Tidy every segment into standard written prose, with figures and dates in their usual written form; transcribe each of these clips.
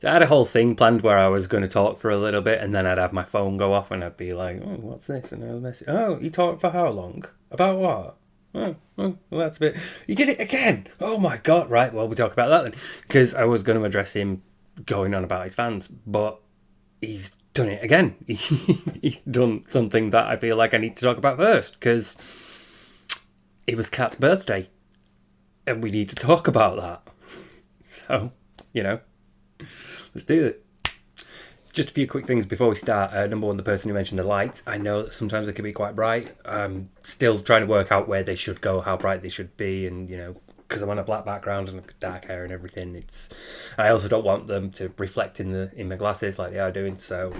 I had a whole thing planned where I was going to talk for a little bit, and then I'd have my phone go off, and I'd be like, "Oh, what's this?" And I'll message, "Oh, you talked for how long? About what?" Well, that's a bit. You did it again. Oh my god! Right. Well, we'll talk about that then, because I was going to address him going on about his fans, but he's done it again. He's done something that I feel like I need to talk about first, because it was Kat's birthday, and we need to talk about that. So, let's do it. Just a few quick things before we start. Number one, the person who mentioned the lights. I know that sometimes they can be quite bright. I'm still trying to work out where they should go, how bright they should be, and, because I'm on a black background and dark hair and everything, I also don't want them to reflect in my glasses like they are doing. So,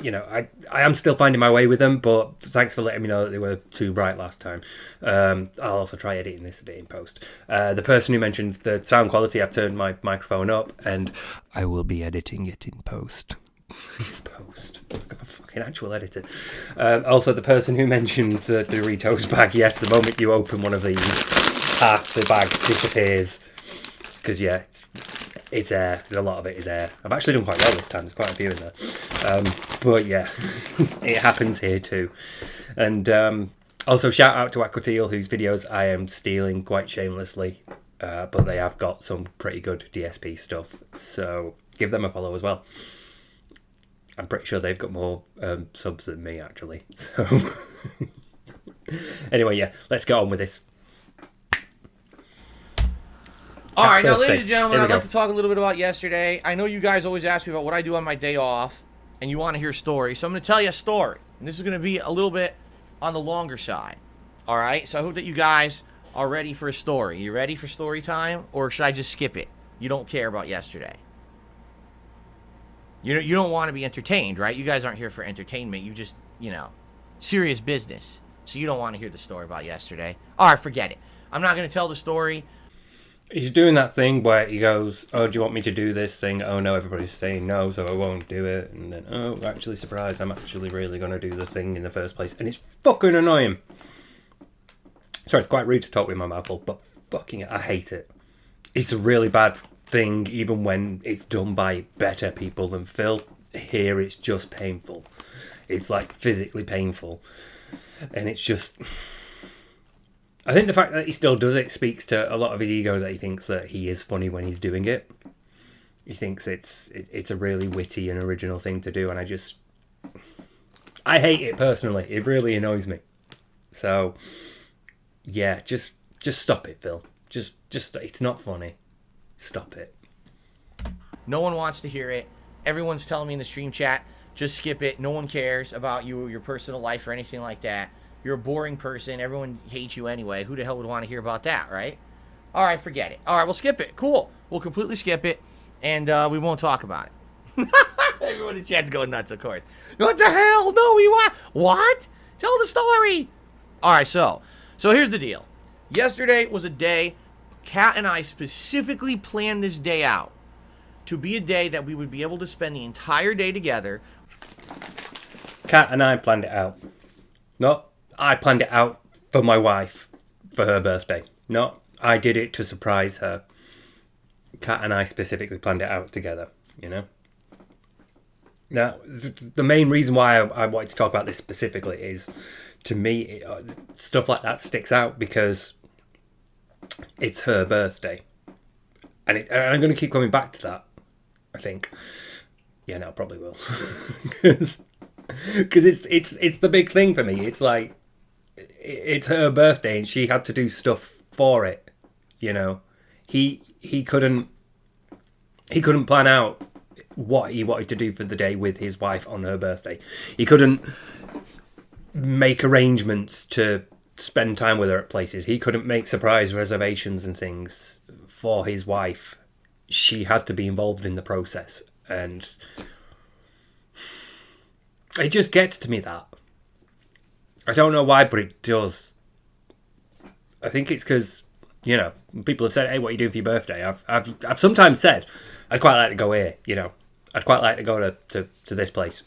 I am still finding my way with them, but thanks for letting me know that they were too bright last time. I'll also try editing this a bit in post. The person who mentioned the sound quality, I've turned my microphone up, and I will be editing it in post. Post. I'm a fucking actual editor. Also, the person who mentioned the Doritos bag, yes, the moment you open one of these, half the bag disappears. Because, yeah, it's air. A lot of it is air. I've actually done quite well this time. There's quite a few in there. But, yeah, it happens here too. And also, shout out to Aquateal, whose videos I am stealing quite shamelessly. But they have got some pretty good DSP stuff. So, give them a follow as well. I'm pretty sure they've got more subs than me, actually. So, anyway, yeah, let's get on with this. All right, now, ladies and gentlemen, I'd like to talk a little bit about yesterday. I know you guys always ask me about what I do on my day off, and you want to hear stories. So I'm going to tell you a story, and this is going to be a little bit on the longer side. All right, so I hope that you guys are ready for a story. You ready for story time, or should I just skip it? You don't care about yesterday. You don't want to be entertained, right? You guys aren't here for entertainment. You just, serious business. So you don't want to hear the story about yesterday. All right, forget it. I'm not going to tell the story. He's doing that thing where he goes, "Oh, do you want me to do this thing? Oh no, everybody's saying no, so I won't do it." And then, "Oh, actually surprised, I'm actually really going to do the thing in the first place." And it's fucking annoying. Sorry, it's quite rude to talk with my mouth full, but fucking I hate it. It's a really bad thing, even when it's done by better people than Phil. Here it's just painful. It's like physically painful. And it's just, I think the fact that he still does it speaks to a lot of his ego, that he thinks that he is funny when he's doing it. He thinks it's a really witty and original thing to do, and I hate it personally. It really annoys me. So yeah, just stop it, Phil. Just it's not funny. Stop it. No one wants to hear it. Everyone's telling me in the stream chat, just skip it. No one cares about you or your personal life or anything like that. You're a boring person. Everyone hates you anyway. Who the hell would want to hear about that, right? All right, forget it. All right, we'll skip it. Cool. We'll completely skip it, and we won't talk about it. Everyone in chat's going nuts, of course. What the hell? No, we want... What? Tell the story. All right, so here's the deal. Yesterday was a day... Kat and I specifically planned this day out to be a day that we would be able to spend the entire day together. Kat and I planned it out. Not I planned it out for my wife for her birthday. Not I did it to surprise her. Kat and I specifically planned it out together, Now, the main reason why I wanted to talk about this specifically is, to me, stuff like that sticks out because it's her birthday, and I'm going to keep coming back to that. I think, yeah, no, I probably will, because it's the big thing for me. It's like it's her birthday, and she had to do stuff for it. He couldn't plan out what he wanted to do for the day with his wife on her birthday. He couldn't make arrangements to spend time with her at places. He couldn't make surprise reservations and things for his wife. She had to be involved in the process, and it just gets to me that. I don't know why, but it does. I think it's because, people have said, "Hey, what are you doing for your birthday?" I've sometimes said, "I'd quite like to go here, I'd quite like to go to this place,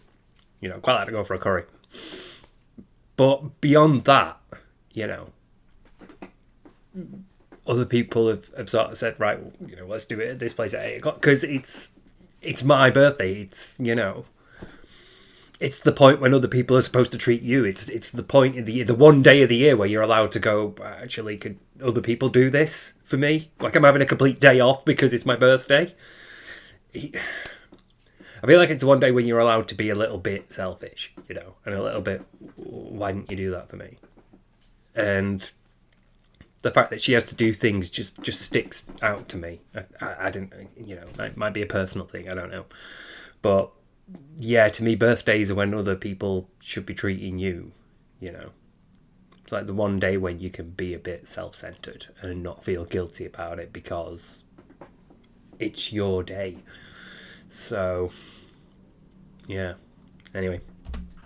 I'd quite like to go for a curry." But beyond that, other people have sort of said, right, let's do it at this place at 8 o'clock, because it's my birthday. It's, it's the point when other people are supposed to treat you. It's the point in the one day of the year where you're allowed to go, actually, could other people do this for me? Like, I'm having a complete day off because it's my birthday. I feel like it's one day when you're allowed to be a little bit selfish, and a little bit, why didn't you do that for me? And the fact that she has to do things just sticks out to me. I didn't, it might be a personal thing, I don't know. But yeah, to me, birthdays are when other people should be treating you, It's like the one day when you can be a bit self-centered and not feel guilty about it because it's your day. So, yeah. Anyway.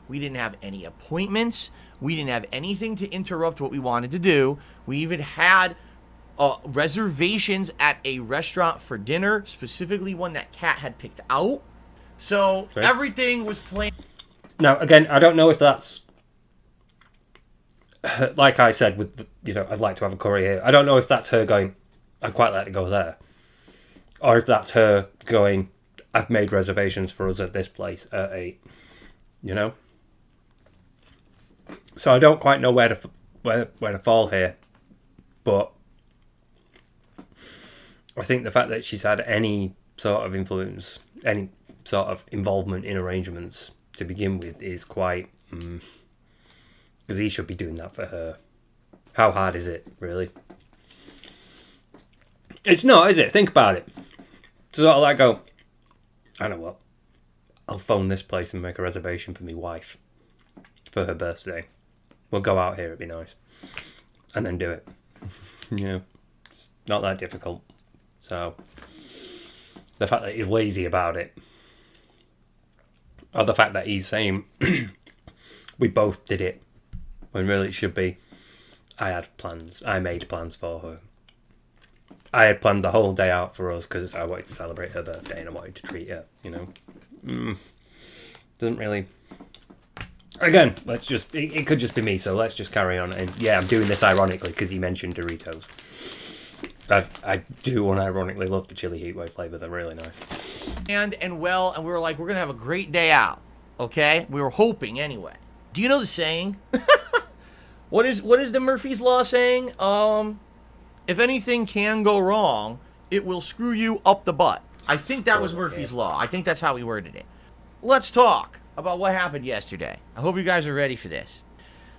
We didn't have any appointments. We didn't have anything to interrupt what we wanted to do. We even had reservations at a restaurant for dinner, specifically one that Kat had picked out. So everything was planned. Now, again, I don't know if that's, like I said, with I'd like to have a curry here. I don't know if that's her going, I'd quite like to go there. Or if that's her going, I've made reservations for us at this place at 8. So I don't quite know where to fall here. But I think the fact that she's had any sort of influence, any sort of involvement in arrangements to begin with is quite... because he should be doing that for her. How hard is it, really? It's not, is it? Think about it. Sort of like go, I know what, I'll phone this place and make a reservation for my wife for her birthday. We'll go out here, it'd be nice. And then do it. It's not that difficult. So, the fact that he's lazy about it, or the fact that he's saying, we both did it, when really it should be, I had plans. I made plans for her. I had planned the whole day out for us because I wanted to celebrate her birthday and I wanted to treat her, Doesn't really... Again, it could just be me, so let's just carry on. And yeah, I'm doing this ironically because he mentioned Doritos. I do unironically love the chili heatwave flavor. They're really nice. And we were like, we're going to have a great day out. Okay? We were hoping anyway. Do you know the saying? What is the Murphy's Law saying? If anything can go wrong, it will screw you up the butt. I think that was Murphy's Law. I think that's how he worded it. Let's talk about what happened yesterday. I hope you guys are ready for this.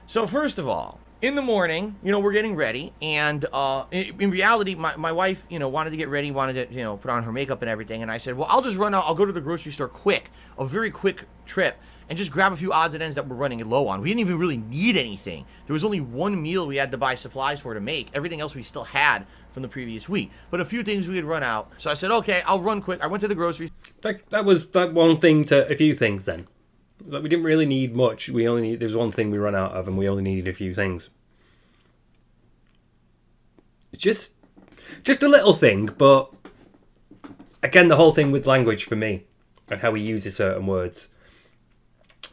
So first of all, in the morning, we're getting ready, and in reality, my wife, wanted to get ready, wanted to, put on her makeup and everything, and I said, well, I'll just run out, I'll go to the grocery store quick, a very quick trip, and just grab a few odds and ends that we're running low on. We didn't even really need anything. There was only one meal we had to buy supplies for to make. Everything else we still had from the previous week. But a few things we had run out. So I said, okay, I'll run quick. I went to the grocery. That was that one thing to a few things then. Like, we didn't really need much. There's one thing we run out of and we only needed a few things. It's just a little thing, but again, the whole thing with language for me and how he uses certain words,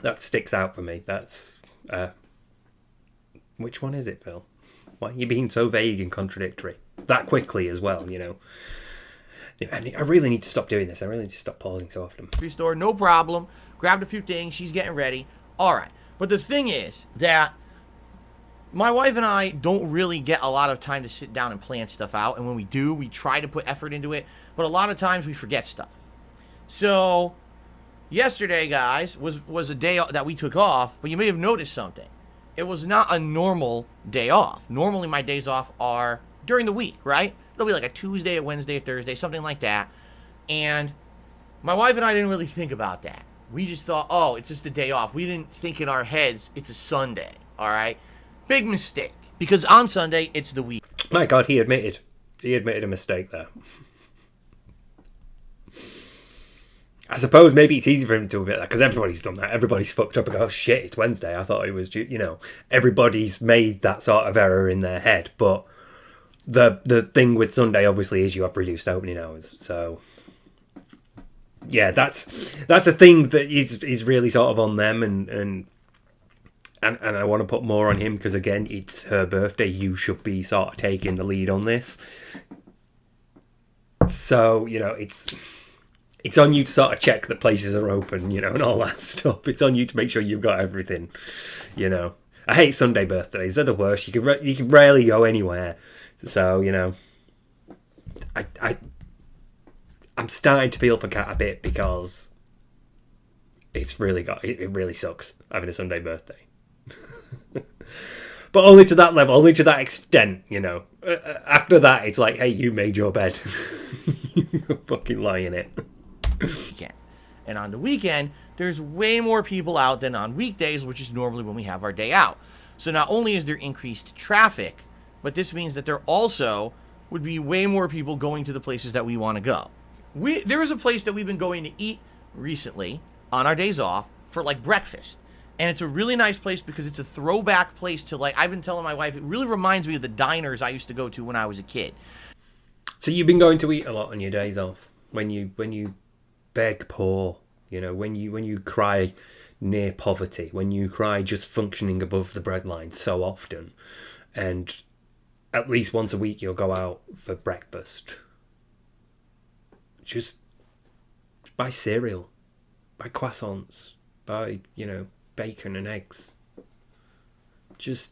that sticks out for me. That's which one is it, Phil? Why are you being so vague and contradictory that quickly as well? And I really need to stop doing this. I really need to stop pausing so often. Store, no problem. Grabbed a few things. She's getting ready. All right. But the thing is that my wife and I don't really get a lot of time to sit down and plan stuff out. And when we do, we try to put effort into it. But a lot of times we forget stuff. So yesterday, guys, was a day that we took off. But you may have noticed something. It was not a normal day off. Normally my days off are during the week, right? It'll be like a Tuesday, a Wednesday, a Thursday, something like that. And my wife and I didn't really think about that. We just thought, oh, it's just a day off. We didn't think in our heads it's a Sunday, all right? Big mistake. Because on Sunday, it's the week. My God, he admitted a mistake there. I suppose maybe it's easy for him to admit that because everybody's done that. Everybody's fucked up and go, oh shit, it's Wednesday. I thought it was, everybody's made that sort of error in their head. But the thing with Sunday obviously is you have reduced opening hours. So yeah, that's a thing that is really sort of on them, and I want to put more on him because again, it's her birthday. You should be sort of taking the lead on this. So it's on you to sort of check that places are open, and all that stuff. It's on you to make sure you've got everything, I hate Sunday birthdays. They're the worst. You can rarely go anywhere. So, I'm starting to feel for Kat a bit because it really sucks having a Sunday birthday. But only to that level, only to that extent, After that, it's like, hey, you made your bed. You're fucking lying in it. Weekend. And on the weekend, there's way more people out than on weekdays, which is normally when we have our day out. So not only is there increased traffic, but this means that there also would be way more people going to the places that we want to go. There is a place that we've been going to eat recently on our days off for like breakfast. And it's a really nice place because it's a throwback place to, like, I've been telling my wife, it really reminds me of the diners I used to go to when I was a kid. So you've been going to eat a lot on your days off? When you beg poor, when you cry near poverty, when you cry just functioning above the breadline so often, and at least once a week you'll go out for breakfast. Just buy cereal, buy croissants, buy, bacon and eggs. Just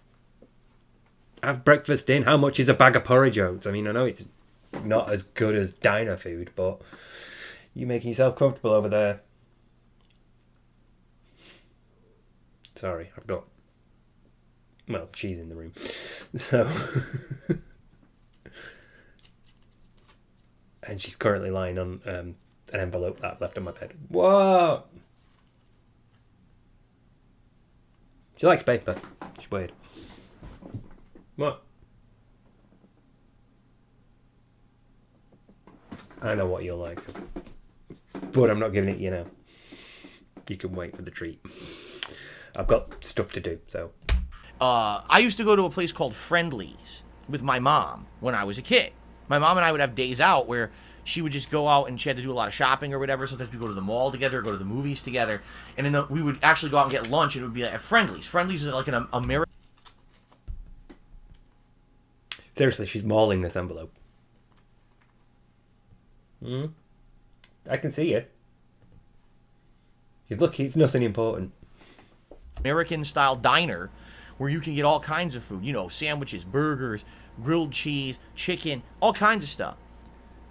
have breakfast in. How much is a bag of porridge oats? I mean, I know it's not as good as diner food, but you making yourself comfortable over there. Sorry, she's in the room. So and she's currently lying on an envelope that I've left on my bed. What? She likes paper. She's weird. What? I know what you'll like, but I'm not giving it you now. You can wait for the treat. I've got stuff to do, so. I used to go to a place called Friendly's with my mom when I was a kid. My mom and I would have days out where she would just go out and she had to do a lot of shopping or whatever. Sometimes we go to the mall together, go to the movies together, and then we would actually go out and get lunch, and it would be at Friendly's. Friendly's is like an American. Seriously, she's mauling this envelope. I can see it. You're lucky it's nothing important. American-style diner where you can get all kinds of food. Sandwiches, burgers, grilled cheese, chicken, all kinds of stuff.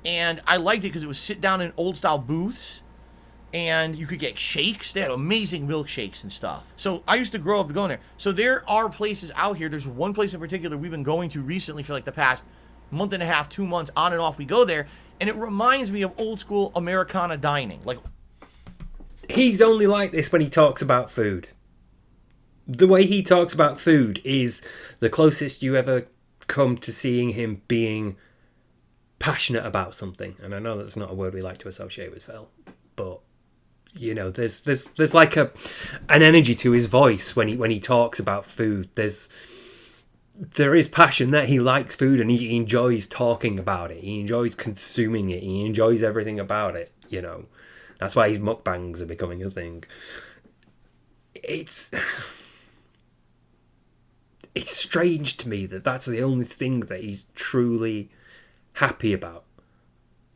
And I liked it because it was sit down in old-style booths, and you could get shakes. They had amazing milkshakes and stuff. So I used to grow up going there. So there are places out here. There's one place in particular we've been going to recently for like the past month and a half, 2 months, on and off. We go there, and it reminds me of old-school Americana dining. Like, he's only like this when he talks about food. The way he talks about food is the closest you ever come to seeing him being passionate about something. And I know that's not a word we like to associate with Phil, but there's like an energy to his voice when he talks about food. There is passion there. He likes food and he enjoys talking about it. He enjoys consuming it. He enjoys everything about it. That's why his mukbangs are becoming a thing. It's strange to me that that's the only thing that he's truly happy about.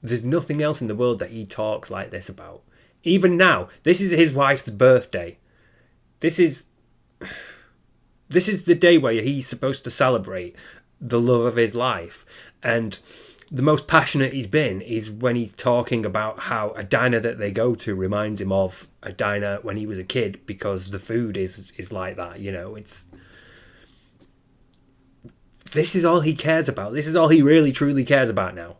There's nothing else in the world that he talks like this about. Even now, this is his wife's birthday. This is the day where he's supposed to celebrate the love of his life. And the most passionate he's been is when he's talking about how a diner that they go to reminds him of a diner when he was a kid because the food is like that, This is all he cares about. This is all he really truly cares about now.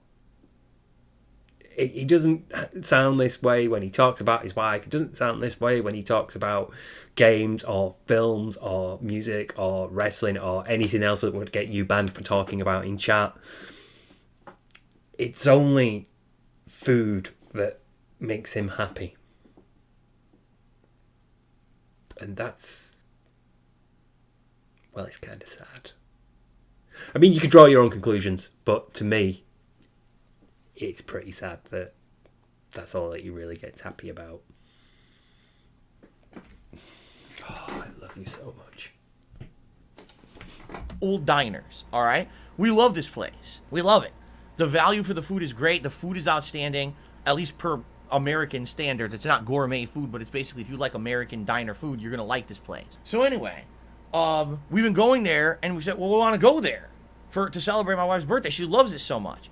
He doesn't sound this way when he talks about his wife. He doesn't sound this way when he talks about games or films or music or wrestling or anything else that would get you banned for talking about in chat. It's only food that makes him happy. And that's... well, it's kind of sad. I mean, you could draw your own conclusions, but to me, it's pretty sad that that's all that he really gets happy about. Oh, I love you so much. Old diners, all right? We love this place. We love it. The value for the food is great. The food is outstanding, at least per American standards. It's not gourmet food, but it's basically if you like American diner food, you're gonna like this place. So anyway, we've been going there, and we said, well, we want to go there to celebrate my wife's birthday. She loves it so much.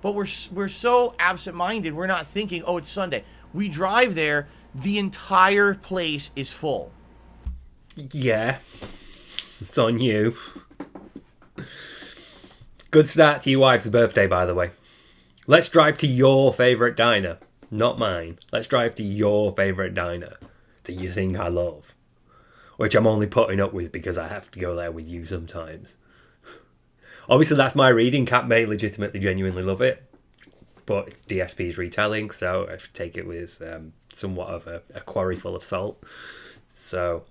But we're so absent-minded, we're not thinking, oh, it's Sunday. We drive there, the entire place is full. Yeah, it's on you. Good start to your wife's birthday, by the way. Let's drive to your favourite diner, not mine. Let's drive to your favourite diner that you think I love, which I'm only putting up with because I have to go there with you sometimes. Obviously, that's my reading. Kat may legitimately, genuinely love it, but DSP is retelling, so I take it with somewhat of a quarry full of salt. So,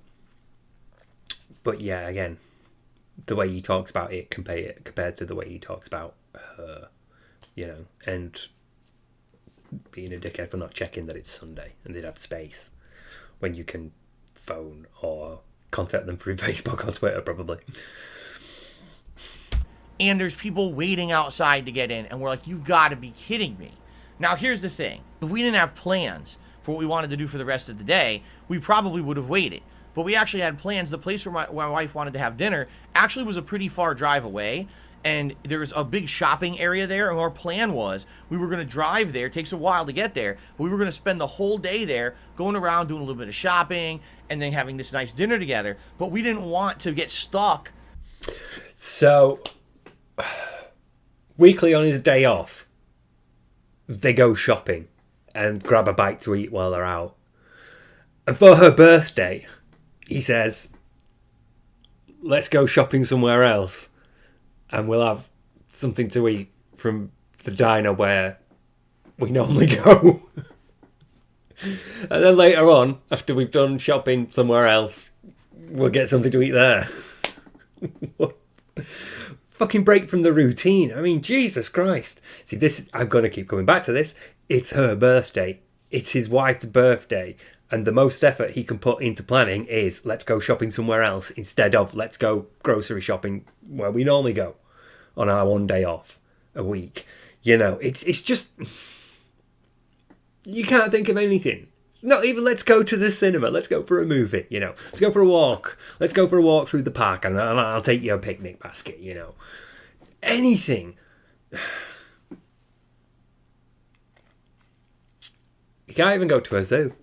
but yeah, again, the way he talks about it compared to the way he talks about her, you know, and being a dickhead for not checking that it's Sunday and they'd have space when you can phone or contact them through Facebook or Twitter, probably. And there's people waiting outside to get in, and we're like, you've got to be kidding me. Now, here's the thing. If we didn't have plans for what we wanted to do for the rest of the day, we probably would have waited. But we actually had plans. The place where my wife wanted to have dinner actually was a pretty far drive away, and there's a big shopping area there, and our plan was we were going to drive there. It takes a while to get there, but we were going to spend the whole day there going around doing a little bit of shopping and then having this nice dinner together. But we didn't want to get stuck. So, weekly on his day off, they go shopping and grab a bite to eat while they're out. And for her birthday, he says, let's go shopping somewhere else and we'll have something to eat from the diner where we normally go. And then later on, after we've done shopping somewhere else, we'll get something to eat there. Fucking break from the routine. I mean, Jesus Christ. See, this, I'm going to keep coming back to this. It's her birthday. It's his wife's birthday. And the most effort he can put into planning is let's go shopping somewhere else instead of let's go grocery shopping where we normally go on our one day off a week. You know, it's just, you can't think of anything. Not even let's go to the cinema. Let's go for a movie, you know. Let's go for a walk. Let's go for a walk through the park and I'll take you a picnic basket, you know. Anything. You can't even go to a zoo.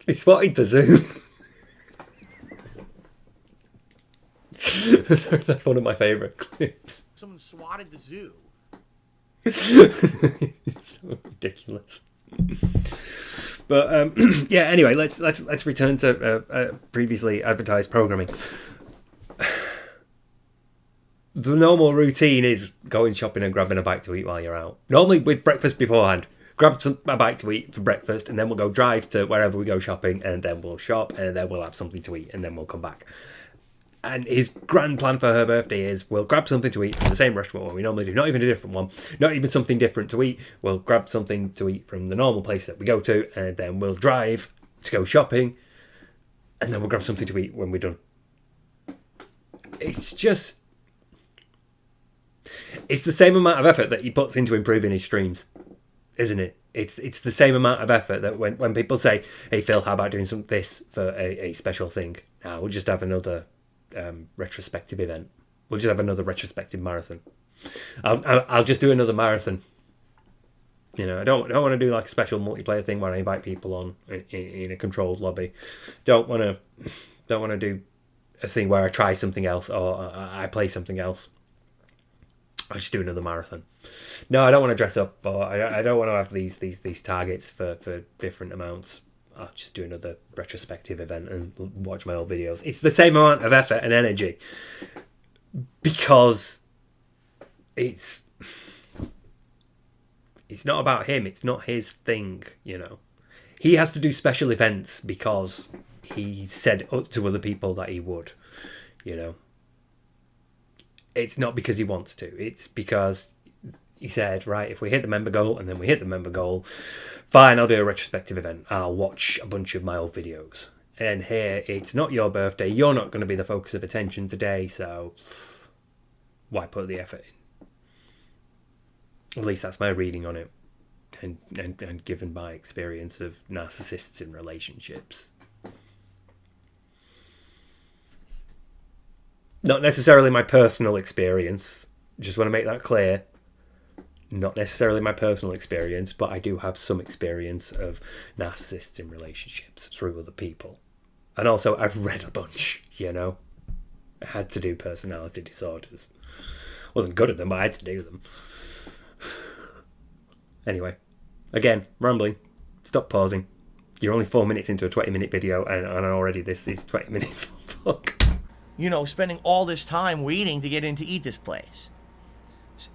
He spotted the zoo. That's one of my favourite clips. Someone swatted the zoo. It's so ridiculous. But yeah. Anyway, let's return to previously advertised programming. The normal routine is going shopping and grabbing a bite to eat while you're out. Normally with breakfast beforehand. Grab a bite to eat for breakfast, and then we'll go drive to wherever we go shopping, and then we'll shop, and then we'll have something to eat, and then we'll come back. And his grand plan for her birthday is we'll grab something to eat from the same restaurant where we normally do, not even a different one, not even something different to eat. We'll grab something to eat from the normal place that we go to, and then we'll drive to go shopping, and then we'll grab something to eat when we're done. It's just... it's the same amount of effort that he puts into improving his streams. Isn't it? It's the same amount of effort that when people say, hey Phil, how about doing this for a special thing? Now we'll just have another retrospective event. We'll just have another retrospective marathon. I'll just do another marathon. You know, I don't want to do like a special multiplayer thing where I invite people on in a controlled lobby. Don't want to do a thing where I try something else or I play something else. I'll just do another marathon. No, I don't want to dress up, or I don't want to have these targets for different amounts. I'll just do another retrospective event and watch my old videos. It's the same amount of effort and energy because it's not about him. It's not his thing, you know. He has to do special events because he said to other people that he would, you know. It's not because he wants to. It's because he said, right, if we hit the member goal and then we hit the member goal, fine, I'll do a retrospective event. I'll watch a bunch of my old videos. And here, it's not your birthday. You're not going to be the focus of attention today, so why put the effort in? At least that's my reading on it. and given my experience of narcissists in relationships. Not necessarily my personal experience. Just want to make that clear. Not necessarily my personal experience, but I do have some experience of narcissists in relationships through other people. And also, I've read a bunch, you know. I had to do personality disorders. Wasn't good at them, but I had to do them. Anyway, again, rambling. Stop pausing. You're only 4 minutes into a 20-minute video, and already this is 20 minutes long. Fuck. You know, spending all this time waiting to get in to eat this place.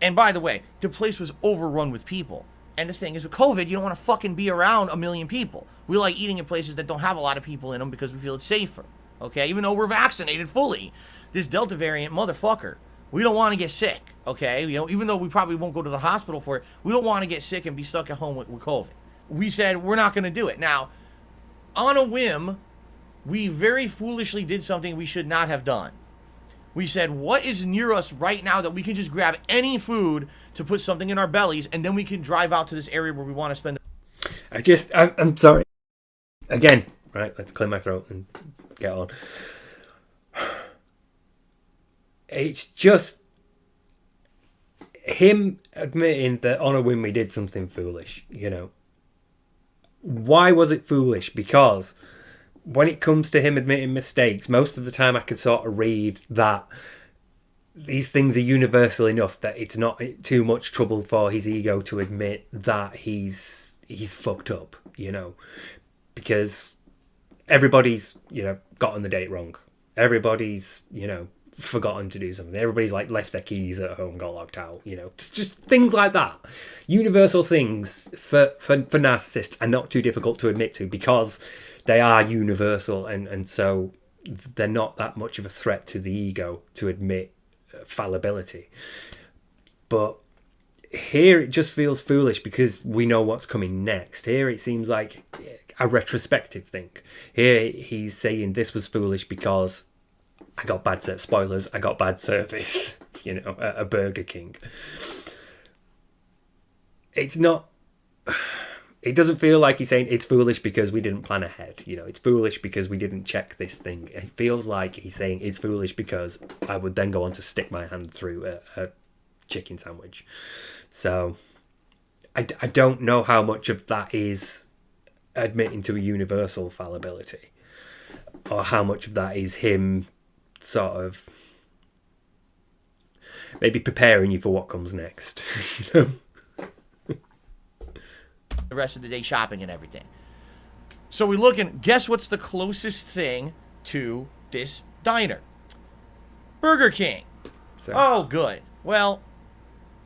And by the way, the place was overrun with people. And the thing is, with COVID, you don't want to fucking be around a million people. We like eating in places that don't have a lot of people in them because we feel it's safer. Okay? Even though we're vaccinated fully. This Delta variant, motherfucker. We don't want to get sick. Okay? You know, even though we probably won't go to the hospital for it, we don't want to get sick and be stuck at home with COVID. We said we're not going to do it. Now, on a whim, we very foolishly did something we should not have done. We said, what is near us right now that we can just grab any food to put something in our bellies, and then we can drive out to this area where we want to spend I'm sorry. Again, right, let's clear my throat and get on. It's just him admitting that on a whim we did something foolish, you know. Why was it foolish? Because when it comes to him admitting mistakes, most of the time I can sort of read that these things are universal enough that it's not too much trouble for his ego to admit that he's fucked up, you know, because everybody's, you know, gotten the date wrong. Everybody's, you know, forgotten to do something. Everybody's like left their keys at home, got locked out, you know, it's just things like that. Universal things for narcissists are not too difficult to admit to because they are universal, and so they're not that much of a threat to the ego to admit fallibility. But here it just feels foolish because we know what's coming next. Here it seems like a retrospective thing. Here he's saying this was foolish because I got bad service. Spoilers, I got bad service, you know, at a Burger King. It's not... It doesn't feel like he's saying it's foolish because we didn't plan ahead. You know, it's foolish because we didn't check this thing. It feels like he's saying it's foolish because I would then go on to stick my hand through a chicken sandwich. So I don't know how much of that is admitting to a universal fallibility or how much of that is him sort of maybe preparing you for what comes next. You know? the rest of the day shopping and everything. So we look and guess what's the closest thing to this diner? Burger King. Sorry. Oh, good. Well,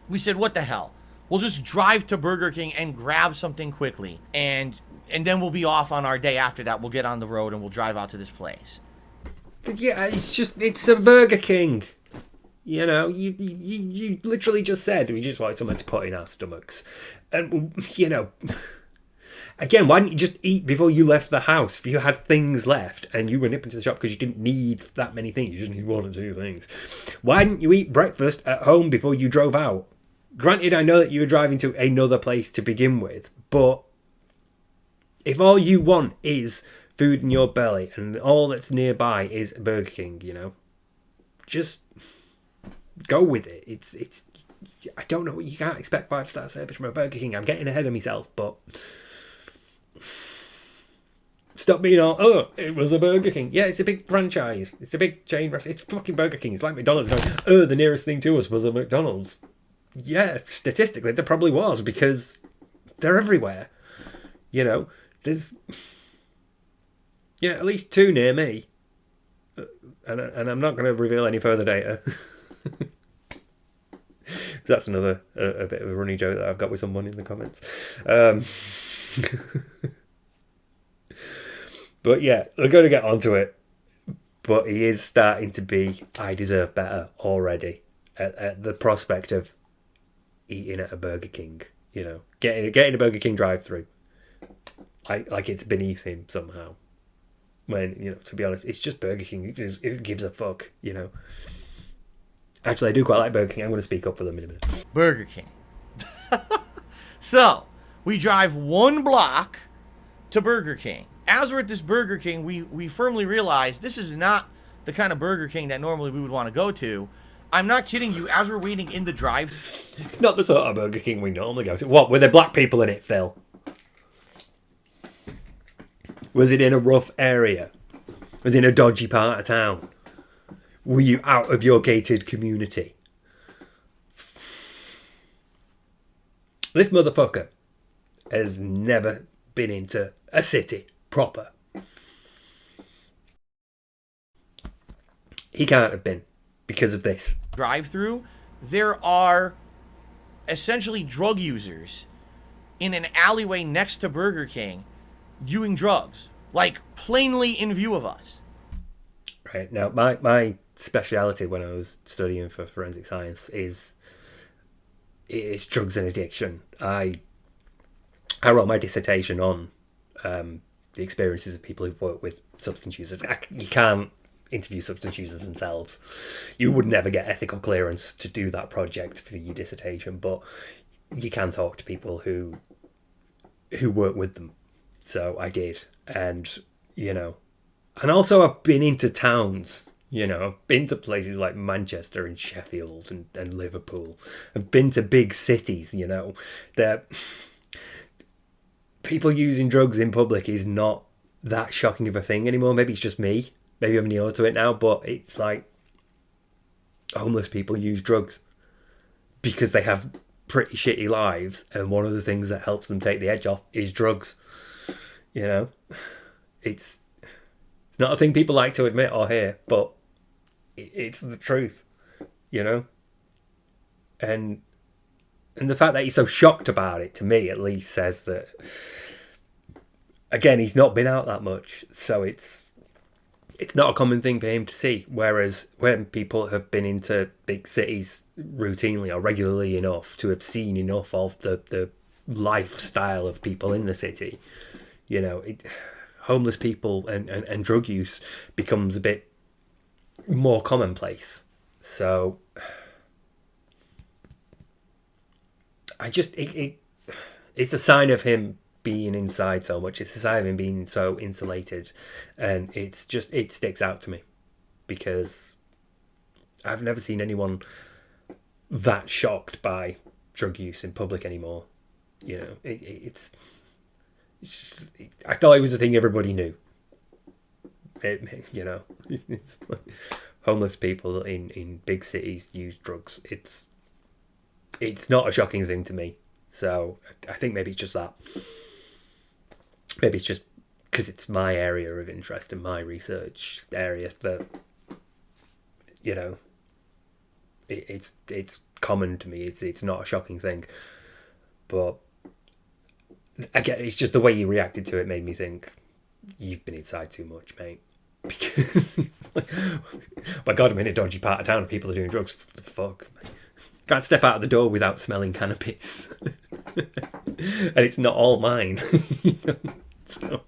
we said, what the hell? We'll just drive to Burger King and grab something quickly. And then we'll be off on our day after that. We'll get on the road and we'll drive out to this place. Yeah, it's a Burger King. You know, you literally just said we just wanted something to put in our stomachs. And, you know, again, why didn't you just eat before you left the house? If you had things left and you were nipping to the shop because you didn't need that many things, you just need one or two things. Why didn't you eat breakfast at home before you drove out? Granted, I know that you were driving to another place to begin with, but if all you want is food in your belly and all that's nearby is Burger King, you know, just go with it. It's I don't know, you can't expect 5-star service from a Burger King. I'm getting ahead of myself, but stop being all, oh, it was a Burger King. Yeah, it's a big franchise. It's a big chain restaurant. It's fucking Burger King. It's like McDonald's going, oh, the nearest thing to us was a McDonald's. Yeah, statistically, there probably was because they're everywhere. You know, there's, yeah, at least 2 near me. And I'm not going to reveal any further data. That's another a bit of a running joke that I've got with someone in the comments. But yeah, we're going to get onto it. But he is starting to be, I deserve better already at the prospect of eating at a Burger King. You know, getting a Burger King drive-through. Like it's beneath him somehow. When, you know, to be honest, it's just Burger King. Who gives a fuck, you know? Actually, I do quite like Burger King. I'm going to speak up for them in a minute. Burger King. So, We drive 1 block to Burger King. As we're at this Burger King, we firmly realize this is not the kind of Burger King that normally we would want to go to. I'm not kidding you. As we're waiting in the drive... It's not the sort of Burger King we normally go to. What, were there black people in it, Phil? Was it in a rough area? Was it in a dodgy part of town? Were you out of your gated community? This motherfucker has never been into a city proper. He can't have been because of this. Drive-through, there are essentially drug users in an alleyway next to Burger King doing drugs, like plainly in view of us. Right. Now, my speciality when I was studying for forensic science is drugs and addiction. I wrote my dissertation on the experiences of people who've worked with substance users. You can't interview substance users themselves. You would never get ethical clearance to do that project for your dissertation, but you can talk to people who work with them. So I did, and and also I've been into towns. I've been to places like Manchester and Sheffield and Liverpool. I've been to big cities. That people using drugs in public is not that shocking of a thing anymore. Maybe it's just me. Maybe I'm new to it now, but it's like homeless people use drugs because they have pretty shitty lives, and one of the things that helps them take the edge off is drugs. It's not a thing people like to admit or hear, but it's the truth, and the fact that he's so shocked about it, to me at least, says that, again, he's not been out that much, so it's not a common thing for him to see. Whereas when people have been into big cities routinely or regularly enough to have seen enough of the lifestyle of people in the city, homeless people and drug use becomes a bit more commonplace. So it's a sign of him being inside so much. It's a sign of him being so insulated, and it sticks out to me because I've never seen anyone that shocked by drug use in public anymore. It's just, I thought it was a thing everybody knew. It's like homeless people in big cities use drugs. It's not a shocking thing to me. So I think maybe it's just that. Maybe it's just because it's my area of interest and my research area that, it's common to me. It's not a shocking thing. But again, it's just the way you reacted to it made me think you've been inside too much, mate. Because it's like, oh my God, I'm in a dodgy part of town and people are doing drugs. What the fuck? Can't step out of the door without smelling cannabis. And it's not all mine. So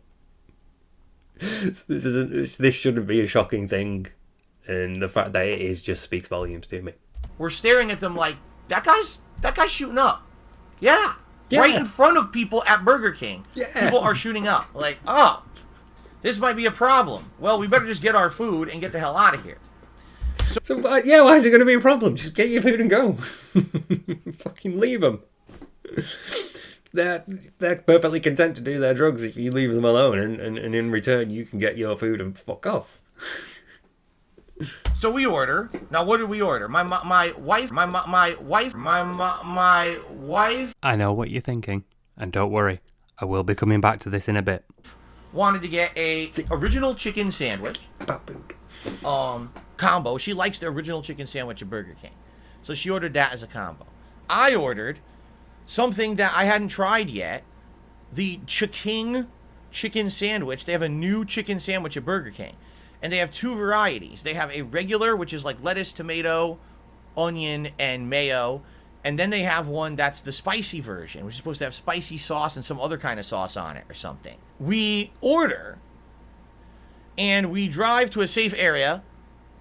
this shouldn't be a shocking thing, and the fact that it is just speaks volumes to me. We're staring at them like, that guy's shooting up. Yeah. Right in front of people at Burger King. Yeah. People are shooting up. Like, oh, this might be a problem. Well, we better just get our food and get the hell out of here. So why is it going to be a problem? Just get your food and go. Fucking leave them. They're perfectly content to do their drugs if you leave them alone, and in return you can get your food and fuck off. So we order. Now, what did we order? My wife. I know what you're thinking, and don't worry, I will be coming back to this in a bit. Wanted to get a original chicken sandwich. About food. Combo. She likes the original chicken sandwich at Burger King, so she ordered that as a combo. I ordered something that I hadn't tried yet, the Chiking chicken sandwich. They have a new chicken sandwich at Burger King, and they have 2 varieties. They have a regular, which is like lettuce, tomato, onion, and mayo, and then they have one that's the spicy version, which is supposed to have spicy sauce and some other kind of sauce on it or something. We order, and we drive to a safe area.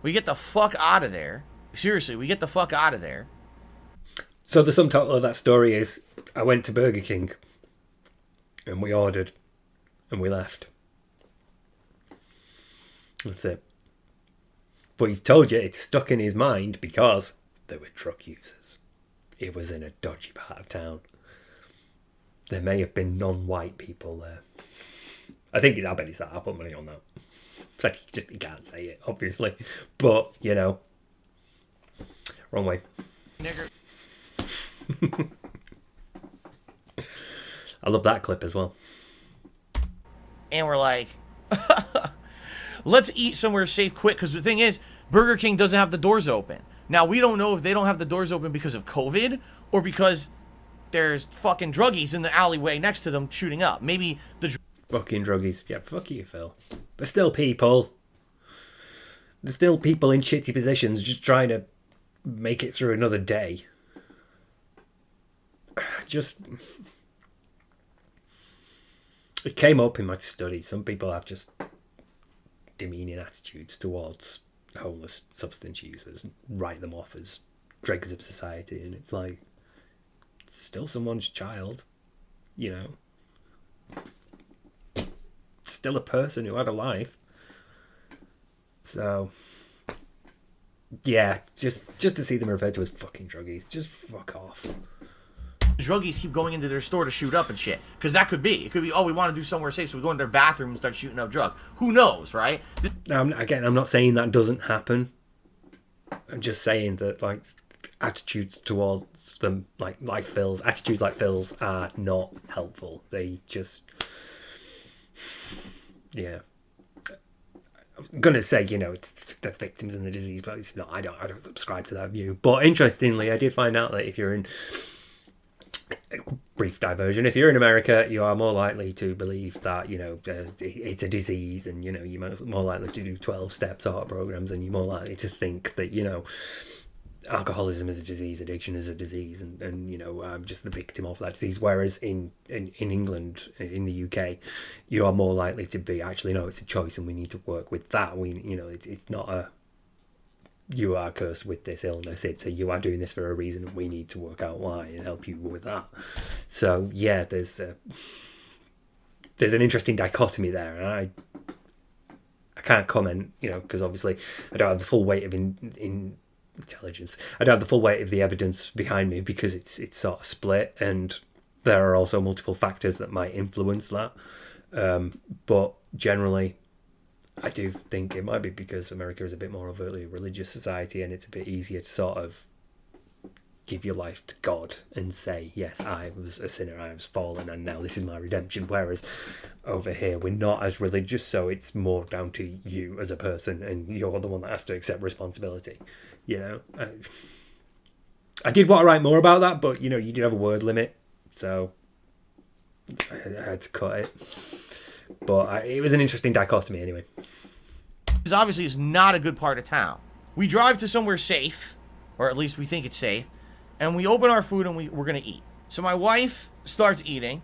We get the fuck out of there. Seriously, we get the fuck out of there. So the sum total of that story is, I went to Burger King, And we ordered. And we left. That's it. But he's told you it's stuck in his mind because they were drug users. It was in a dodgy part of town. There may have been non-white people there. I bet it's that. I'll put money on that. It's like he can't say it, obviously. But, you know. Wrong way. Nigger. I love that clip as well. And we're like, let's eat somewhere safe quick. Because the thing is, Burger King doesn't have the doors open. Now, we don't know if they don't have the doors open because of COVID or because there's fucking druggies in the alleyway next to them shooting up. Maybe the fucking druggies. Yeah, fuck you, Phil. There's still people. There's still people in shitty positions just trying to make it through another day. It came up in my study. Some people have just demeaning attitudes towards homeless substance users and write them off as dregs of society. And it's like, it's still someone's child, you know. Still a person who had a life. So, yeah, just to see them referred to as fucking druggies, just fuck off. druggies keep going into their store to shoot up and shit. Because that could be. It could be, oh, we want to do somewhere safe, so we go in their bathroom and start shooting up drugs. Who knows, right? Again, I'm not saying that doesn't happen. I'm just saying that, like, attitudes towards them, like Phil's, attitudes like Phil's are not helpful. They just... Yeah. I'm gonna say, you know, it's the victims and the disease, but it's not. I don't subscribe to that view. But interestingly, I did find out that if you're in, brief diversion, if you're in America, you are more likely to believe that, you know, it's a disease, and, you know, you're more likely to do 12-step sort of programs, and you're more likely to think that, you know, alcoholism is a disease, addiction is a disease, and you know, I'm just the victim of that disease. Whereas in England, in the UK, you are more likely to be, actually, no, it's a choice and we need to work with that. It's not a, you are cursed with this illness. It's a, you are doing this for a reason and we need to work out why and help you with that. So yeah, there's an interesting dichotomy there, and I can't comment, you know, because obviously I don't have the full weight of intelligence. I don't have the full weight of the evidence behind me because it's sort of split, and there are also multiple factors that might influence that. But generally, I do think it might be because America is a bit more overtly religious society, and it's a bit easier to sort of give your life to God and say, yes, I was a sinner, I was fallen, and now this is my redemption. Whereas over here, we're not as religious, so it's more down to you as a person, and you're the one that has to accept responsibility. You know, I did want to write more about that, but, you know, you do have a word limit, so I had to cut it. But it was an interesting dichotomy anyway. This obviously is not a good part of town. We drive to somewhere safe, or at least we think it's safe, and we open our food and we're going to eat. So my wife starts eating.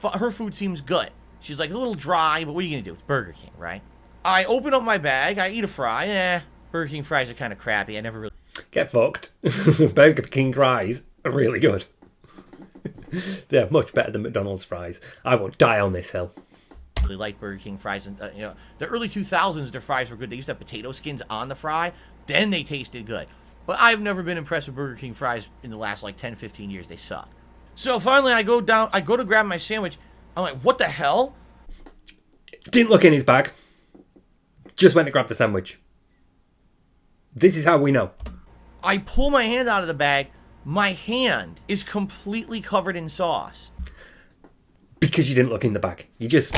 Her food seems good. She's like, a little dry, but what are you going to do? It's Burger King, right? I open up my bag. I eat a fry. Burger King fries are kind of crappy. I never really... Get fucked. Burger King fries are really good. They're much better than McDonald's fries. I won't die on this hill. Really like Burger King fries. And you know, the early 2000s, their fries were good. They used to have potato skins on the fry. Then they tasted good. But I've never been impressed with Burger King fries in the last, like, 10, 15 years. They suck. So finally, I go to grab my sandwich. I'm like, what the hell? Didn't look in his bag. Just went to grab the sandwich. This is how we know. I pull my hand out of the bag. My hand is completely covered in sauce. Because you didn't look in the bag. You just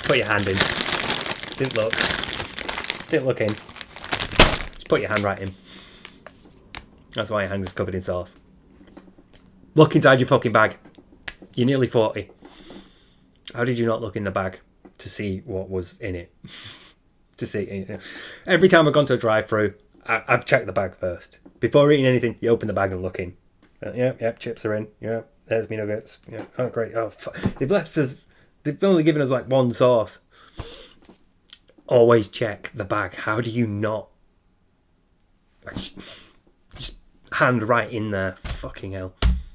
put your hand in. Didn't look. Didn't look in. Just put your hand right in. That's why your hand is covered in sauce. Look inside your fucking bag. You're nearly 40. How did you not look in the bag to see what was in it? To see, every time I've gone to a drive-through, I've checked the bag first. Before eating anything, you open the bag and look in. Yeah, chips are in. Yeah, there's me nuggets. Yeah, oh great. Oh, they've left us. They've only given us like one sauce. Always check the bag. How do you not? Just hand right in there. Fucking hell.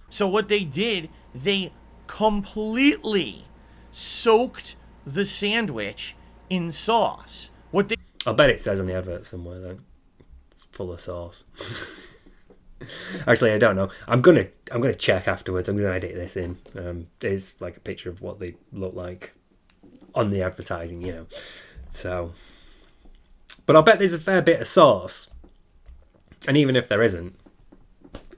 So what they did, they completely soaked the sandwich in sauce. What they I bet it says on the advert somewhere that it's full of sauce. Actually, I don't know. I'm gonna check afterwards. I'm gonna edit this in. There's like a picture of what they look like on the advertising, you know. So, but I'll bet there's a fair bit of sauce. And even if there isn't,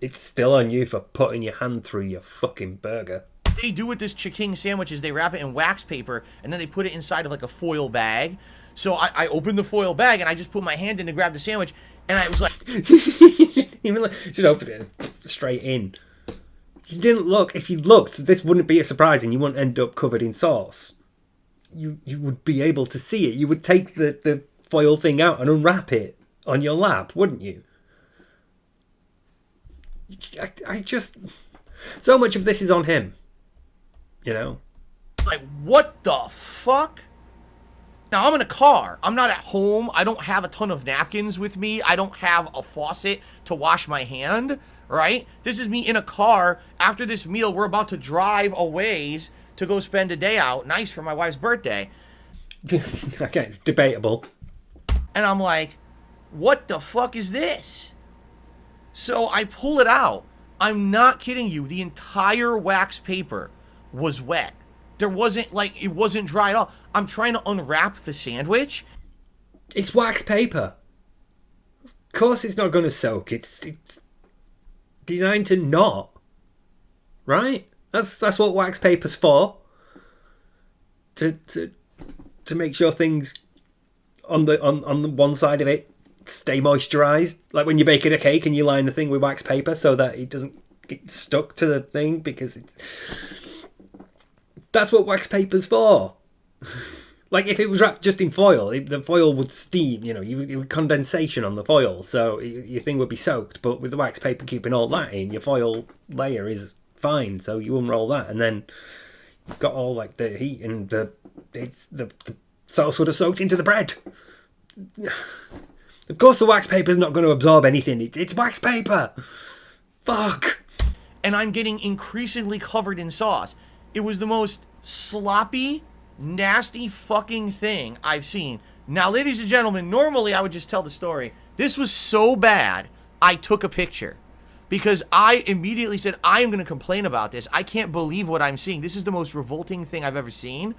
it's still on you for putting your hand through your fucking burger. They do with this chicken sandwich is they wrap it in wax paper and then they put it inside of like a foil bag. So I opened the foil bag and I just put my hand in to grab the sandwich and I was like, even like, just open it straight in. You didn't look. If you looked, this wouldn't be a surprise, and you wouldn't end up covered in sauce. You would be able to see it. You would take the foil thing out and unwrap it on your lap, wouldn't you? I just, so much of this is on him, you know. like, what the fuck? Now, I'm in a car. I'm not at home. I don't have a ton of napkins with me. I don't have a faucet to wash my hand, right? This is me in a car. After this meal, we're about to drive a ways to go spend a day out. Nice for my wife's birthday. Okay, debatable. And I'm like, what the fuck is this? So I pull it out. I'm not kidding you. The entire wax paper was wet. There wasn't, like, it wasn't dry at all. I'm trying to unwrap the sandwich. It's wax paper. Of course it's not going to soak. It's designed to not. Right? That's what wax paper's for. To make sure things on the one side of it stay moisturized. Like when you're baking a cake and you line the thing with wax paper so that it doesn't get stuck to the thing, because that's what wax paper's for. Like if it was wrapped just in foil, the foil would steam, you know, you would condensation on the foil, so your thing would be soaked. But with the wax paper keeping all that in, your foil layer is fine, so you unroll that, and then you've got all like the heat, and the sauce would have soaked into the bread. Of course the wax paper's not going to absorb anything. It's wax paper. Fuck. And I'm getting increasingly covered in sauce. It was the most sloppy, nasty fucking thing I've seen. Now, ladies and gentlemen, normally I would just tell the story. This was so bad, I took a picture. Because I immediately said, I am going to complain about this. I can't believe what I'm seeing. This is the most revolting thing I've ever seen.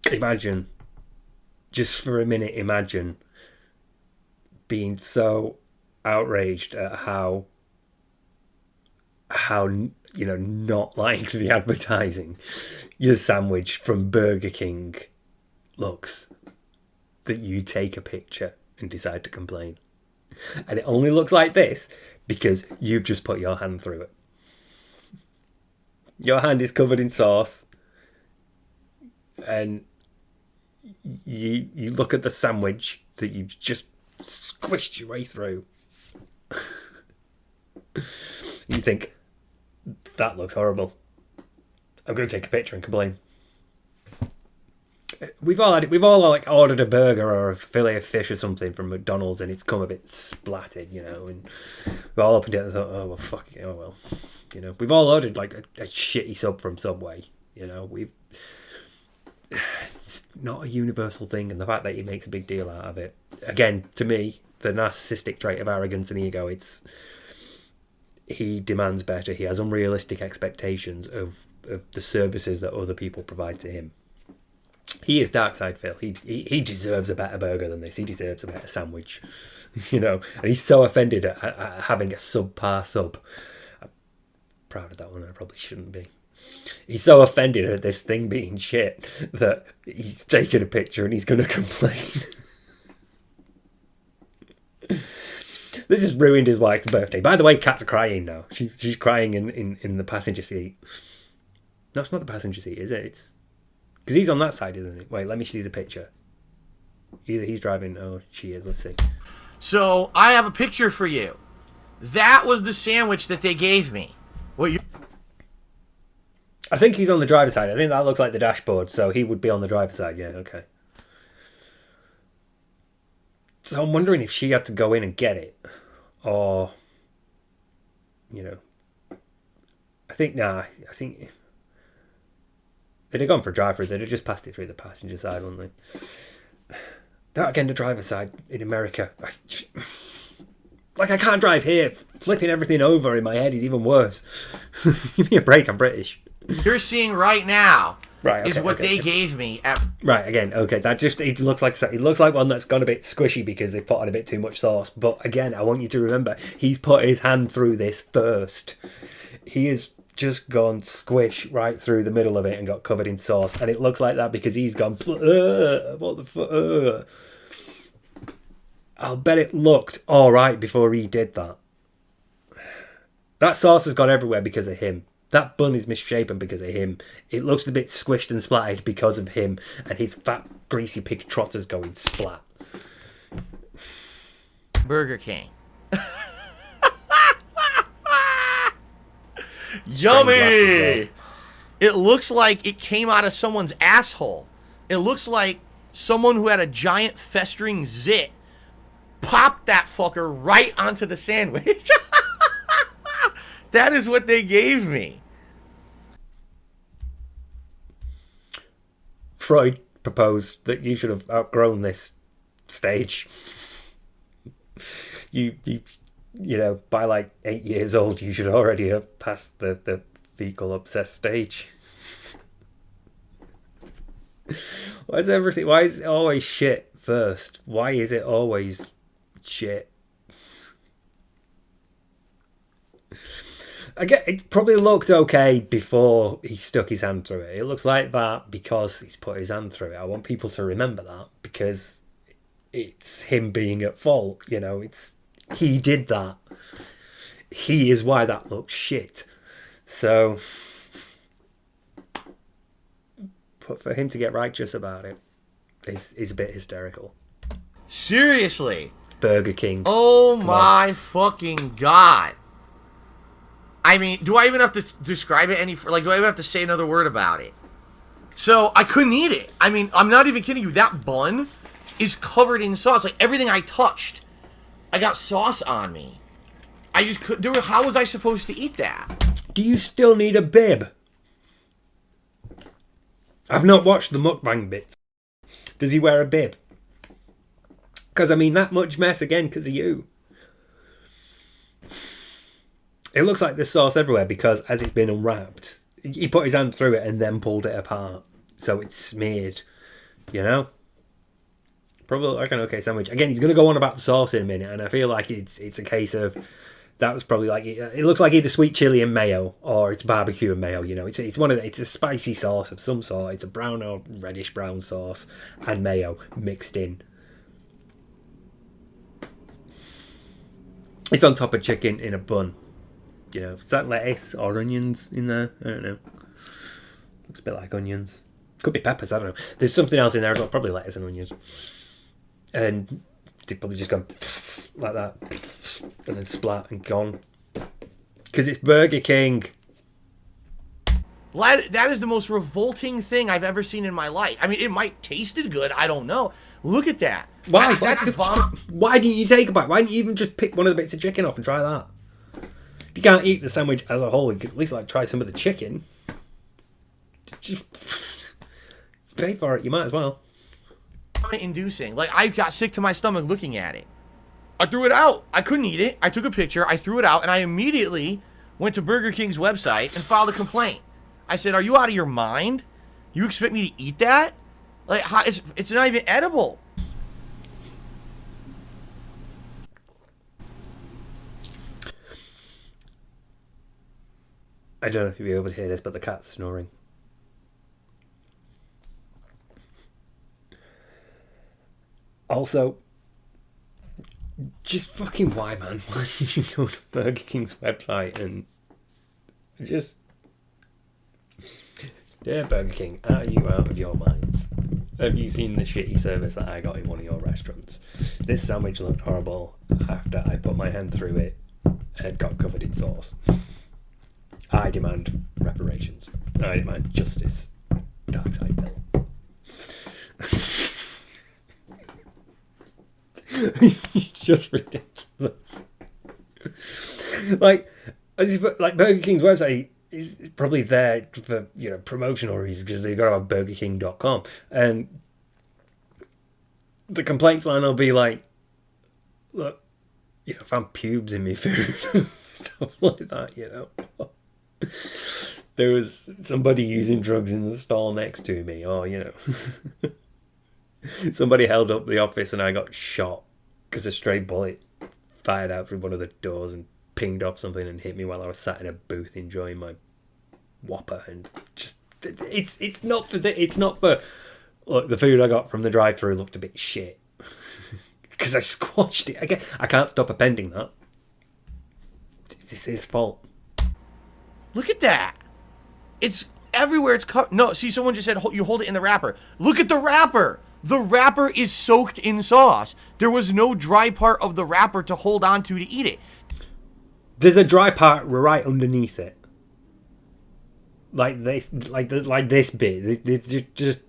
Imagine, just for a minute, imagine being so outraged at how you know, not like the advertising your sandwich from Burger King looks, that you take a picture and decide to complain. And it only looks like this because you've just put your hand through it. Your hand is covered in sauce, and you look at the sandwich that you've just squished your way through. You think, that looks horrible. I'm going to take a picture and complain. We've all like ordered a burger or a fillet of fish or something from McDonald's, and it's come a bit splattered, you know, and we all opened it and thought, oh well, fuck it, oh well, you know. We've all ordered like a shitty sub from Subway, you know. It's not a universal thing, and the fact that he makes a big deal out of it, again, to me, the narcissistic trait of arrogance and ego, he demands better. He has unrealistic expectations of the services that other people provide to him. He is dark side Phil. He deserves a better burger than this. He deserves a better sandwich, you know. And he's so offended at having a subpar sub. I'm proud of that one. I probably shouldn't be. He's so offended at this thing being shit that he's taking a picture and he's going to complain. This has ruined his wife's birthday. By the way, Kat's crying now. She's crying in the passenger seat. No, it's not the passenger seat, is it? It's because he's on that side, isn't he? Wait, let me see the picture. Either he's driving. Oh, she is. Let's see. So I have a picture for you. That was the sandwich that they gave me. I think he's on the driver's side. I think that looks like the dashboard, so he would be on the driver's side. Yeah, okay. So I'm wondering if she had to go in and get it, or, you know, I think They'd have gone for drive-through. They'd have just passed it through the passenger side, wouldn't they? Not again, the driver's side in America. Like, I can't drive here. Flipping everything over in my head is even worse. Give me a break. I'm British. You're seeing right now Right, is what they gave me. Right, again, okay. That just, it looks like one that's gone a bit squishy because they put on a bit too much sauce. But again, I want you to remember, he's put his hand through this first. He has just gone squish right through the middle of it and got covered in sauce. And it looks like that because he's gone, what the fuck? I'll bet it looked all right before he did that. That sauce has gone everywhere because of him. That bun is misshapen because of him. It looks a bit squished and splattered because of him. And his fat, greasy pig trotter's going splat. Burger King. Yummy! It looks like it came out of someone's asshole. It looks like someone who had a giant festering zit popped that fucker right onto the sandwich. That is what they gave me. Freud proposed that you should have outgrown this stage. You know, by like 8 years old, you should already have passed the fecal obsessed stage. Why is it always shit first? Why is it always shit? Again, it probably looked okay before he stuck his hand through it. It looks like that because he's put his hand through it. I want people to remember that because it's him being at fault. You know, he did that. He is why that looks shit. So, but for him to get righteous about it is a bit hysterical. Seriously. Burger King. Oh my fucking God. I mean, do I even have to describe it do I even have to say another word about it? So, I couldn't eat it. I mean, I'm not even kidding you. That bun is covered in sauce. Like, everything I touched, I got sauce on me. I just couldn't. How was I supposed to eat that? Do you still need a bib? I've not watched the mukbang bits. Does he wear a bib? Because, I mean, that much mess again because of you. It looks like there's sauce everywhere because as it's been unwrapped, he put his hand through it and then pulled it apart. So it's smeared, you know? Probably like an okay sandwich. Again, he's going to go on about the sauce in a minute, and I feel like it's a case of that was probably like it looks like either sweet chili and mayo or it's barbecue and mayo. You know, it's one of it's a spicy sauce of some sort. It's a brown or reddish brown sauce and mayo mixed in. It's on top of chicken in a bun. You know, is that lettuce or onions in there? I don't know. Looks a bit like onions. Could be peppers, I don't know. There's something else in there as well, probably lettuce and onions. And they've probably just gone like that. And then splat and gone. Because it's Burger King. That is the most revolting thing I've ever seen in my life. I mean, it might tasted good. I don't know. Look at that. Why? That's vomit. Why didn't you take a bite? Why didn't you even just pick one of the bits of chicken off and try that? If you can't eat the sandwich as a whole, you could at least like try some of the chicken. Just paid for it, you might as well. Inducing. Like, I got sick to my stomach looking at it. I threw it out. I couldn't eat it. I took a picture. I threw it out, and I immediately went to Burger King's website and filed a complaint. I said, "Are you out of your mind? You expect me to eat that? Like, it's not even edible." I don't know if you'll be able to hear this, but the cat's snoring. Also, just fucking why, man? Why did you go to Burger King's website and just... Dear Burger King, are you out of your minds? Have you seen the shitty service that I got in one of your restaurants? This sandwich looked horrible after I put my hand through it and got covered in sauce. I demand reparations. I demand justice. Dark side bill. It's just ridiculous. Like Burger King's website, is probably there for, promotional reasons because they've got to have BurgerKing.com. And the complaints line will be like, look, I found pubes in my food. Stuff like that, There was somebody using drugs in the stall next to me, or, somebody held up the office and I got shot because a stray bullet fired out through one of the doors and pinged off something and hit me while I was sat in a booth enjoying my Whopper. And just, it's not for, look, the food I got from the drive-thru looked a bit shit because I squashed it. Again, I can't stop appending that. It's his fault. Look at that. It's everywhere. It's no. See, someone just said you hold it in the wrapper. Look at the wrapper. The wrapper is soaked in sauce. There was no dry part of the wrapper to hold on to eat it. There's a dry part right underneath it, like this bit. Just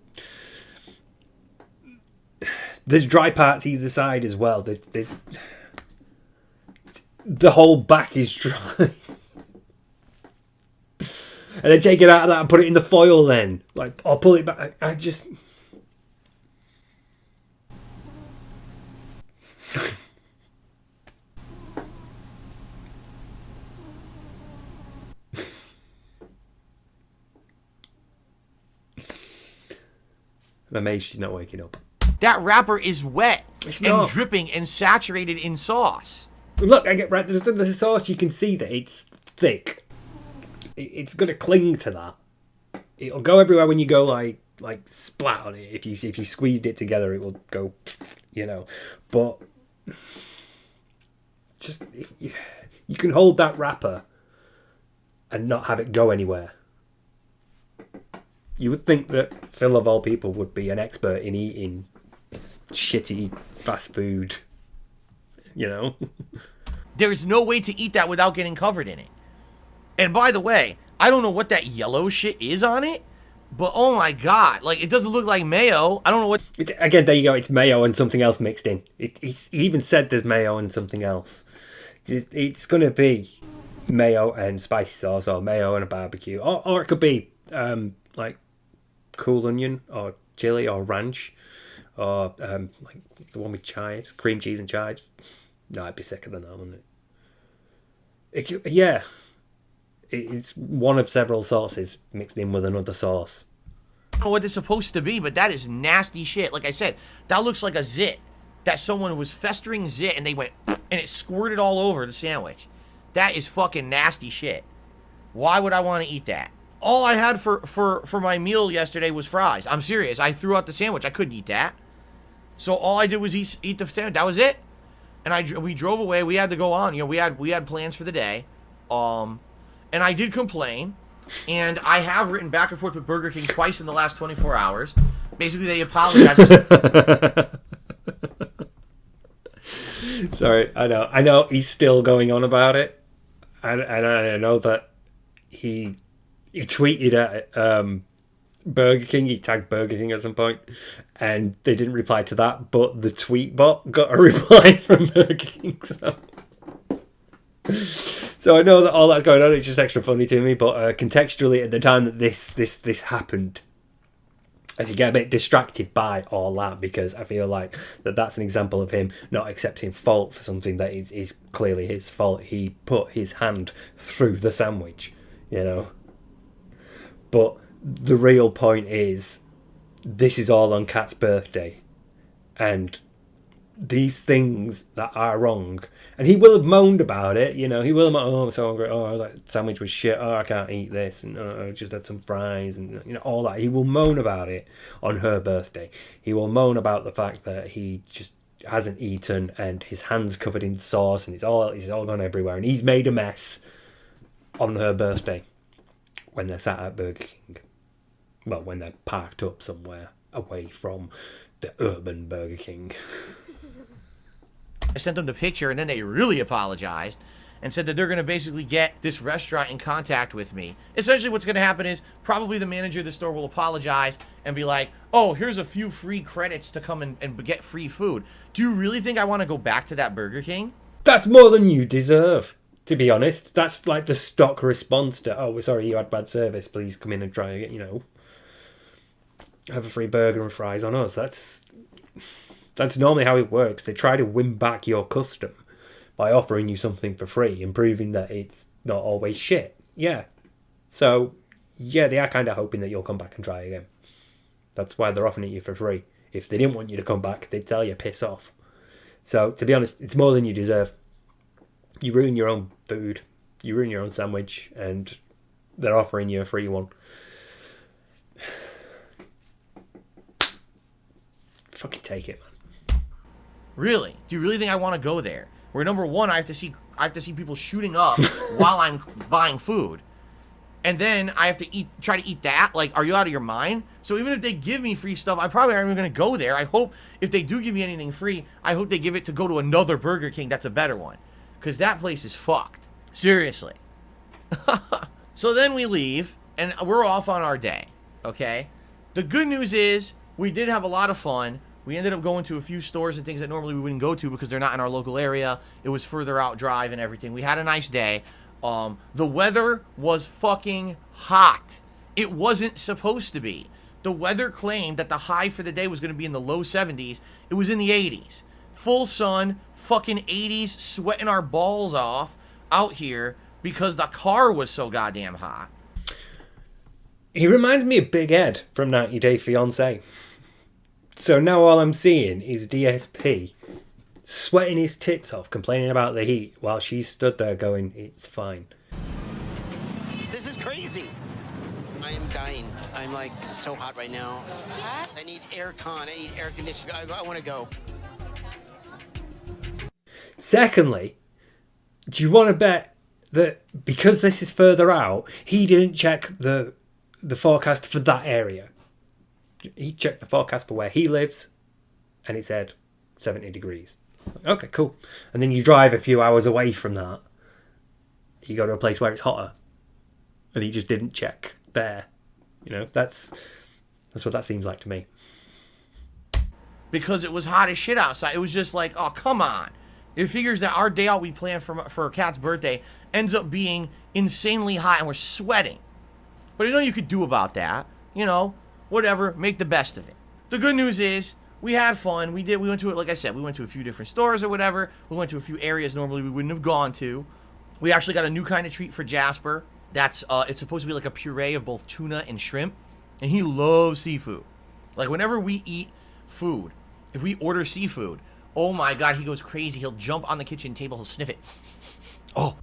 there's dry parts either side as well. There's the whole back is dry. And then take it out of that and put it in the foil then. Like, I'll pull it back. I just... I'm amazed she's not waking up. That wrapper is wet It's and not. dripping and saturated in sauce. Look, I get right. There's the sauce. You can see that it's thick. It's going to cling to that. It'll go everywhere when you go like splat on it. If you squeezed it together, it will go, But just if you can hold that wrapper and not have it go anywhere. You would think that Phil of all people would be an expert in eating shitty fast food. There's no way to eat that without getting covered in it. And by the way, I don't know what that yellow shit is on it, but oh my god, like it doesn't look like mayo. I don't know what. Again, there you go. It's mayo and something else mixed in. He even said there's mayo and something else. It's going to be mayo and spicy sauce, or mayo and a barbecue, or it could be like cool onion or chili or ranch, or like the one with chives, cream cheese and chives. No, it'd be thicker than that, wouldn't it? Yeah. It's one of several sauces mixed in with another sauce. I don't know what it's supposed to be, but that is nasty shit. Like I said, that looks like a zit. That someone was festering zit and they went and it squirted all over the sandwich. That is fucking nasty shit. Why would I want to eat that? All I had for my meal yesterday was fries. I'm serious. I threw out the sandwich. I couldn't eat that. So all I did was eat the sandwich. That was it. And we drove away. We had to go on. We had plans for the day. And I did complain, and I have written back and forth with Burger King twice in the last 24 hours. Basically, they apologized. Sorry, I know he's still going on about it, and I know that he tweeted at Burger King. He tagged Burger King at some point, and they didn't reply to that. But the tweet bot got a reply from Burger King. So I know that all that's going on. It's just extra funny to me, but contextually, at the time that this happened, I could get a bit distracted by all that because I feel like that's an example of him not accepting fault for something that is clearly his fault. He put his hand through the sandwich, But the real point is, this is all on Kat's birthday, and these things that are wrong, and he will have moaned about it, he will have moaned, oh, I'm so hungry, oh, that sandwich was shit, oh, I can't eat this, and I just had some fries, and all that. He will moan about it on her birthday. He will moan about the fact that he just hasn't eaten, and his hand's covered in sauce, and it's all gone everywhere, and he's made a mess on her birthday when they're sat at Burger King. Well, when they're parked up somewhere away from the urban Burger King. I sent them the picture, and then they really apologized and said that they're going to basically get this restaurant in contact with me. Essentially, what's going to happen is probably the manager of the store will apologize and be like, oh, here's a few free credits to come and get free food. Do you really think I want to go back to that Burger King? That's more than you deserve. To be honest, that's like the stock response to, oh, we're sorry you had bad service, please come in and try it, have a free burger and fries on us. That's normally how it works. They try to win back your custom by offering you something for free and proving that it's not always shit. Yeah. So, yeah, they are kind of hoping that you'll come back and try again. That's why they're offering it you for free. If they didn't want you to come back, they'd tell you, piss off. So, to be honest, it's more than you deserve. You ruin your own food. You ruin your own sandwich, and they're offering you a free one. Fucking take it, man. Really? Do you really think I want to go there? Where number one, I have to see people shooting up while I'm buying food, and then I have to try to eat that. Like, are you out of your mind? So even if they give me free stuff, I probably aren't even going to go there. I hope if they do give me anything free, I hope they give it to go to another Burger King that's a better one, because that place is fucked. Seriously. So then we leave, and we're off on our day. Okay. The good news is we did have a lot of fun. We ended up going to a few stores and things that normally we wouldn't go to because they're not in our local area. It was further out drive and everything. We had a nice day. The weather was fucking hot. It wasn't supposed to be. The weather claimed that the high for the day was going to be in the low 70s. It was in the 80s. Full sun, fucking 80s, sweating our balls off out here because the car was so goddamn hot. He reminds me of Big Ed from 90 Day Fiancé. So now all I'm seeing is DSP sweating his tits off, complaining about the heat, while she stood there going, it's fine. This is crazy. I am dying. I'm like so hot right now. I need aircon. I need air conditioning. I want to go. Secondly, do you want to bet that because this is further out, he didn't check the forecast for that area? He checked the forecast for where he lives, and it said 70 degrees. Okay, cool. And then you drive a few hours away from that. You go to a place where it's hotter, and he just didn't check there. That's what that seems like to me. Because it was hot as shit outside. It was just like, oh, come on. It figures that our day out we planned for Kat's birthday ends up being insanely hot, and we're sweating. But you could do about that. Whatever, make the best of it. The good news is we had fun. We went to it, like I said, we went to a few different stores or whatever. We went to a few areas normally we wouldn't have gone to. We actually got a new kind of treat for Jasper. That's it's supposed to be like a puree of both tuna and shrimp, and he loves seafood. Like whenever we eat food, if we order seafood, oh my god, he goes crazy. He'll jump on the kitchen table, he'll sniff it. Oh.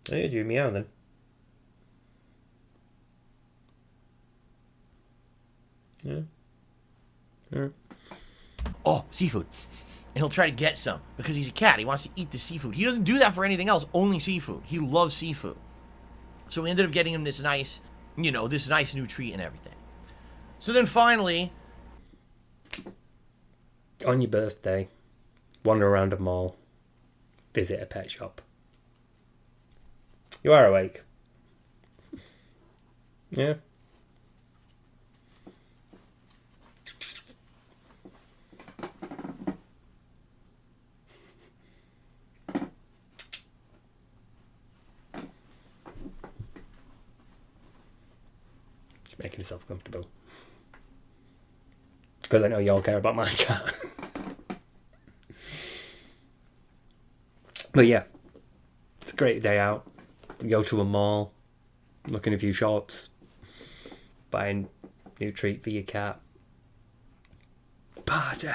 Hey, you meow then. Yeah. Oh, seafood. And he'll try to get some because he's a cat. He wants to eat the seafood. He doesn't do that for anything else, only seafood. He loves seafood. So we ended up getting him this nice new treat and everything. So then finally, on your birthday, wander around a mall, visit a pet shop. You are awake. Yeah. Making yourself comfortable. Because I know you all care about my cat. But yeah, it's a great day out. You go to a mall, look in a few shops, buy a new treat for your cat. Party!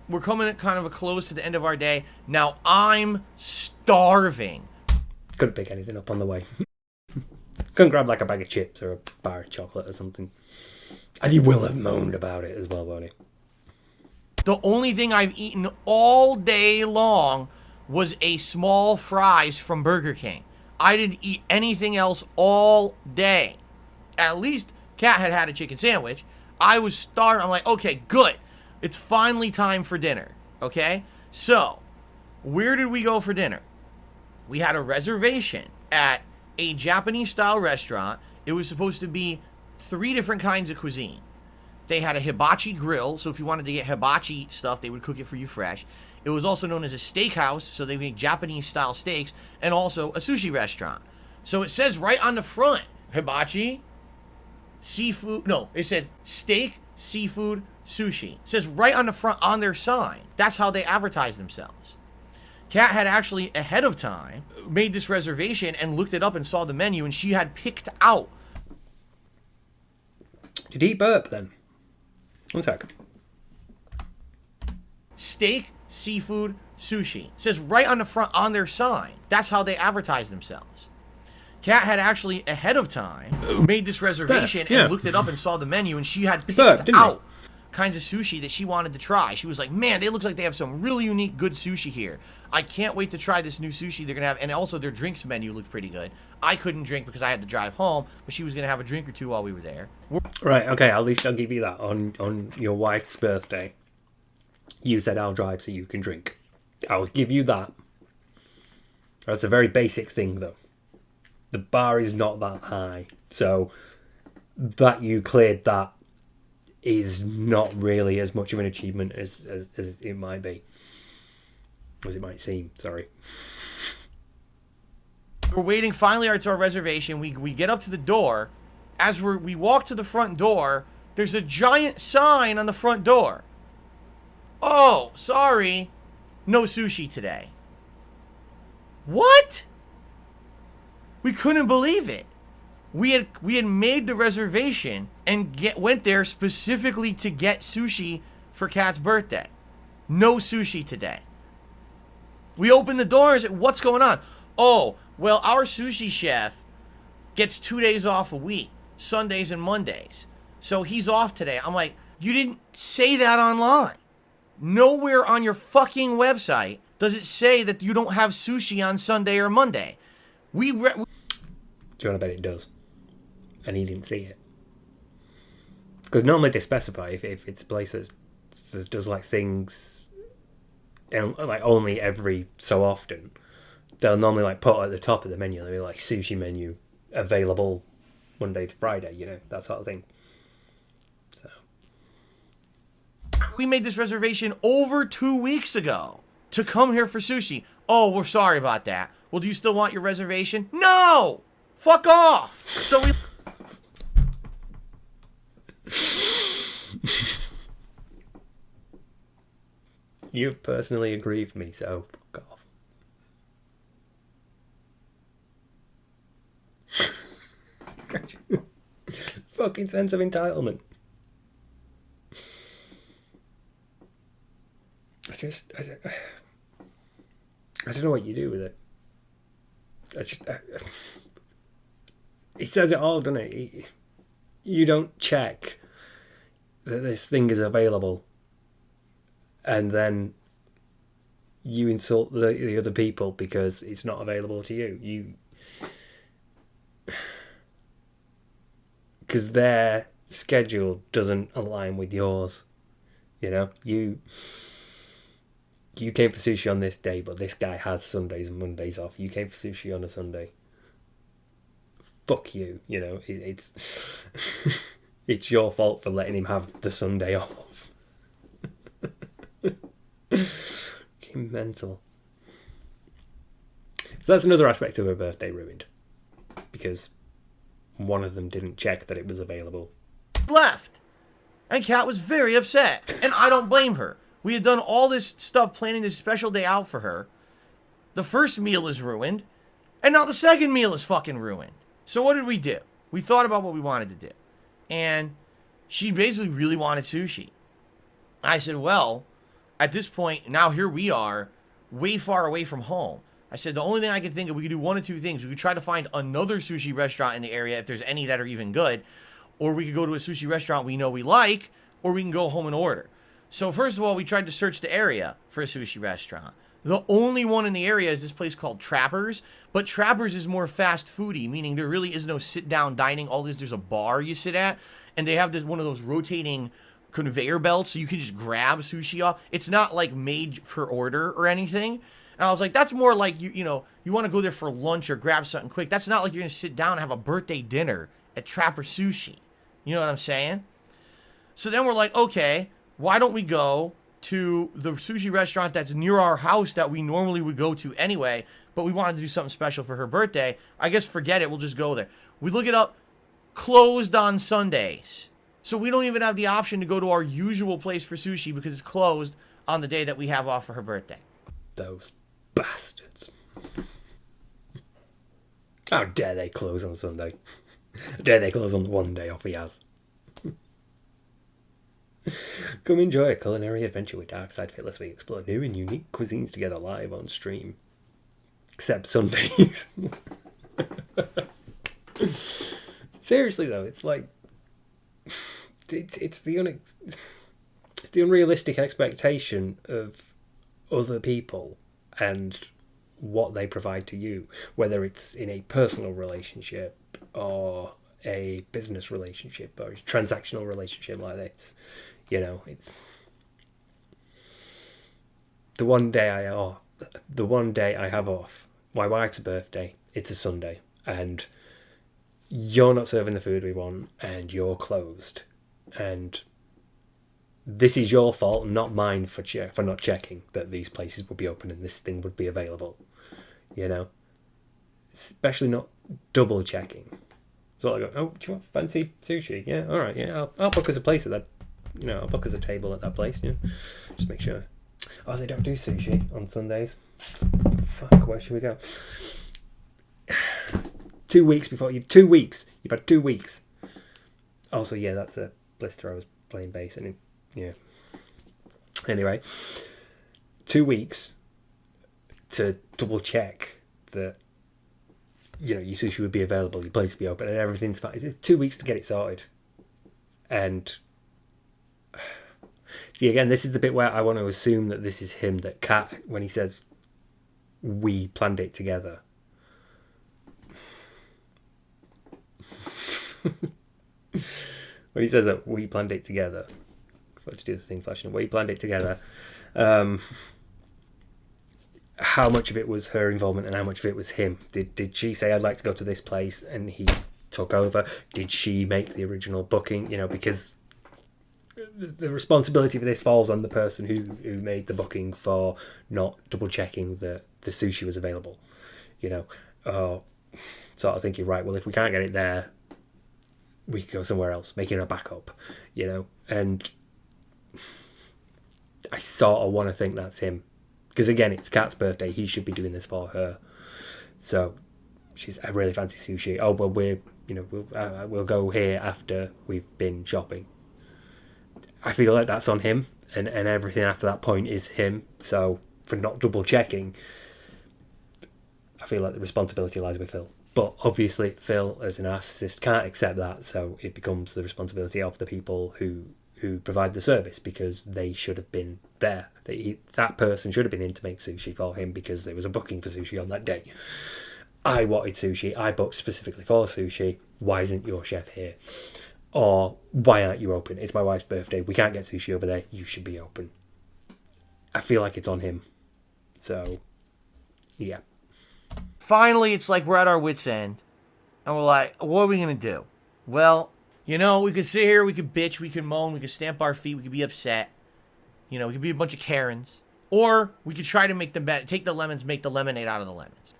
We're coming at kind of a close to the end of our day. Now I'm starving. Couldn't pick anything up on the way. Couldn't grab like a bag of chips or a bar of chocolate or something. And he will have moaned about it as well, won't he? The only thing I've eaten all day long was a small fries from Burger King. I didn't eat anything else all day. At least Kat had a chicken sandwich. I was starving. I'm like, okay, good. It's finally time for dinner. Okay? So, where did we go for dinner? We had a reservation at a Japanese-style restaurant. It was supposed to be 3 different kinds of cuisine. They had a hibachi grill, so if you wanted to get hibachi stuff, they would cook it for you fresh. It was also known as a steakhouse, so they make Japanese-style steaks, and also a sushi restaurant. So it says right on the front, hibachi, seafood, no, it said steak, seafood, sushi. It says right on the front on their sign. That's how they advertise themselves. Kat had actually, ahead of time, made this reservation and looked it up and saw the menu, and she had picked out. Did he burp then? One sec. Steak, seafood, sushi. It says right on the front on their sign. That's how they advertise themselves. Kat had actually, ahead of time, made this reservation and looked it up and saw the menu, and she had picked out kinds of sushi that she wanted to try. She was like, man, they look like they have some really unique, good sushi here. I can't wait to try this new sushi they're going to have. And also their drinks menu looked pretty good. I couldn't drink because I had to drive home, but she was going to have a drink or two while we were there. Right, okay, at least I'll give you that. On your wife's birthday, you said I'll drive so you can drink. I'll give you that. That's a very basic thing, though. The bar is not that high. So that you cleared that is not really as much of an achievement as it might be. As it might seem, sorry. We're waiting finally to our reservation. We get up to the door. As we walk to the front door, there's a giant sign on the front door. Oh, sorry. No sushi today. What? We couldn't believe it. We had made the reservation and went there specifically to get sushi for Kat's birthday. No sushi today. We opened the door and said, what's going on? Oh, well, our sushi chef gets 2 days off a week, Sundays and Mondays. So he's off today. I'm like, you didn't say that online. Nowhere on your fucking website does it say that you don't have sushi on Sunday or Monday. Do you want to bet it does? And he didn't see it. Because normally they specify if it's a place that does like things and like only every so often, they'll normally like put at the top of the menu, they'll be like sushi menu available Monday to Friday, you know, that sort of thing. So we made this reservation over 2 weeks ago to come here for sushi. Oh, we're sorry about that. Well, do you still want your reservation? No! Fuck off! So we... You've personally aggrieved me, so fuck off. Fucking sense of entitlement. I don't know what you do with it. It says it all, doesn't it? You don't check that this thing is available, and then you insult the other people because it's not available to you. Because their schedule doesn't align with yours. You know, you came for sushi on this day, but this guy has Sundays and Mondays off. You came for sushi on a Sunday. Fuck you. You know, it's it's your fault for letting him have the Sunday off. Fucking mental. So that's another aspect of her birthday ruined. Because one of them didn't check that it was available. Left. And Kat was very upset. And I don't blame her. We had done all this stuff planning this special day out for her. The first meal is ruined. And now the second meal is fucking ruined. So what did we do? We thought about what we wanted to do. And she basically really wanted sushi. I said, well, at this point, now here we are, way far away from home. I said, the only thing I could think of, we could do one of two things. We could try to find another sushi restaurant in the area, if there's any that are even good. Or we could go to a sushi restaurant we know we like, or we can go home and order. So first of all, we tried to search the area for a sushi restaurant. The only one in the area is this place called Trappers. But Trappers is more fast foody, meaning there really is no sit-down dining. All there's a bar you sit at, and they have this one of those rotating conveyor belts, so you can just grab sushi off. It's not like made for order or anything. And I was like, that's more like you want to go there for lunch or grab something quick. That's not like you're gonna sit down and have a birthday dinner at Trapper Sushi. You know what I'm saying? So then we're like, okay, why don't we go to the sushi restaurant that's near our house that we normally would go to anyway, but we wanted to do something special for her birthday. I guess forget it, we'll just go there. We look it up, closed on Sundays. So we don't even have the option to go to our usual place for sushi because it's closed on the day that we have off for her birthday. Those bastards. How dare they close on Sunday? How dare they close on the one day off he has? Come enjoy a culinary adventure with Darkside Fit as we explore new and unique cuisines together live on stream. Except Sundays. Seriously though, it's like it's the unrealistic expectation of other people and what they provide to you, whether it's in a personal relationship or a business relationship or a transactional relationship like this. You know, it's the one day I have off. My wife's birthday, it's a Sunday, and you're not serving the food we want, and you're closed, and this is your fault, not mine for not checking that these places would be open and this thing would be available. You know, especially not double checking. So I go, oh, do you want fancy sushi? Yeah, all right, yeah, I'll book us a place at that. You know, I'll book us a table at that place. Yeah, just make sure. Oh, they don't do sushi on Sundays. Fuck, where should we go? 2 weeks before you. 2 weeks. You've had 2 weeks. Also, yeah, that's a blister. I was playing bass and yeah. Anyway, 2 weeks to double check that, you know, your sushi would be available, your place would be open, and everything's fine. 2 weeks to get it sorted. And see, again, this is the bit where I want to assume that this is him, that Kat, when he says, we planned it together. When he says that we planned it together, I want to do this thing flashing. We planned it together. How much of it was her involvement and how much of it was him? Did she say, I'd like to go to this place, and he took over? Did she make the original booking? You know, because the responsibility for this falls on the person who made the booking for not double checking that the sushi was available. You know, sort of thinking, right, well, if we can't get it there, we could go somewhere else, making a backup, you know. And I sort of want to think that's him, because again, it's Kat's birthday. He should be doing this for her. So I really fancy sushi. Oh, well, we'll go here after we've been shopping. I feel like that's on him, and everything after that point is him. So for not double checking, I feel like the responsibility lies with Phil. But obviously, Phil, as a narcissist, can't accept that, so it becomes the responsibility of the people who provide the service, because they should have been there. That person should have been in to make sushi for him, because there was a booking for sushi on that day. I wanted sushi. I booked specifically for sushi. Why isn't your chef here? Or why aren't you open? It's my wife's birthday. We can't get sushi over there. You should be open. I feel like it's on him. So, yeah. Finally, it's like we're at our wits' end, and we're like, what are we going to do? Well, you know, we could sit here, we could bitch, we could moan, we could stamp our feet, we could be upset. You know, we could be a bunch of Karens. Or we could try to take the lemons, make the lemonade out of the lemons.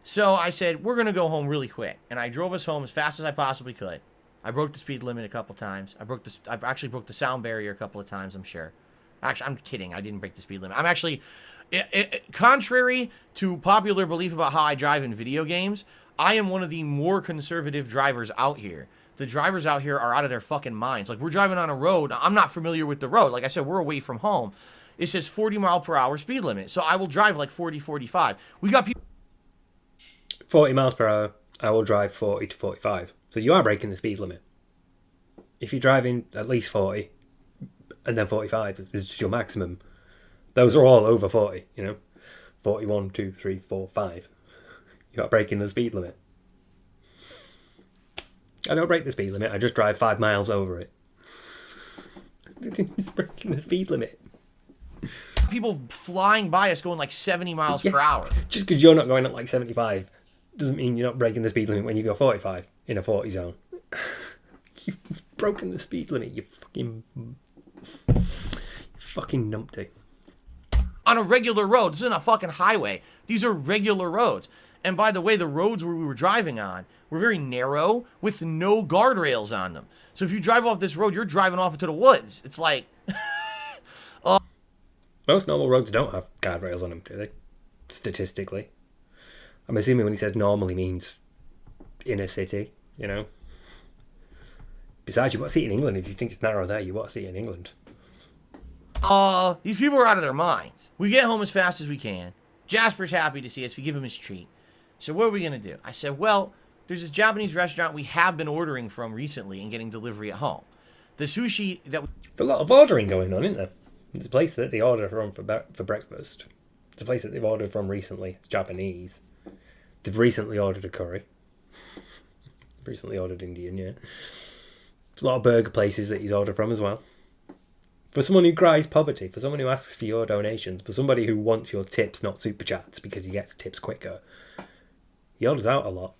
So I said, we're going to go home really quick. And I drove us home as fast as I possibly could. I broke the speed limit a couple times. I actually broke the sound barrier a couple of times, I'm sure. Actually, I'm kidding. I didn't break the speed limit. I'm actually... contrary to popular belief about how I drive in video games, I am one of the more conservative drivers out here. The drivers out here are out of their fucking minds. Like, we're driving on a road. I'm not familiar with the road. Like I said, we're away from home. It says 40 mile per hour speed limit. So I will drive like 40, 45. We got people... 40 miles per hour, I will drive 40 to 45. So you are breaking the speed limit. If you're driving at least 40, and then 45 is just your maximum, those are all over 40, you know. 41, 2, 3, 4, 5. You're not breaking the speed limit. I don't break the speed limit, I just drive 5 miles over it. It's breaking the speed limit. People flying by us going like 70 miles per hour. Just because you're not going at like 75 doesn't mean you're not breaking the speed limit when you go 45 in a 40 zone. You broken the speed limit, you fucking numpty. On a regular road. This isn't a fucking highway. These are regular roads. And by the way, the roads where we were driving on were very narrow with no guardrails on them. So if you drive off this road, you're driving off into the woods. It's like... Most normal roads don't have guardrails on them, do they? Statistically. I'm assuming when he says normally means inner city, you know. Besides, you want to see it in England. If you think it's narrow there, you want to see it in England. These people are out of their minds. We get home as fast as we can. Jasper's happy to see us. We give him his treat. So what are we going to do? I said, well, there's this Japanese restaurant we have been ordering from recently and getting delivery at home. The sushi that... There's a lot of ordering going on, isn't there? There's a place that they order from for breakfast. It's a place that they've ordered from recently. It's Japanese. They've recently ordered a curry. Recently ordered Indian, yeah. There's a lot of burger places that he's ordered from as well. For someone who cries poverty, for someone who asks for your donations, for somebody who wants your tips, not super chats, because he gets tips quicker, he orders out a lot.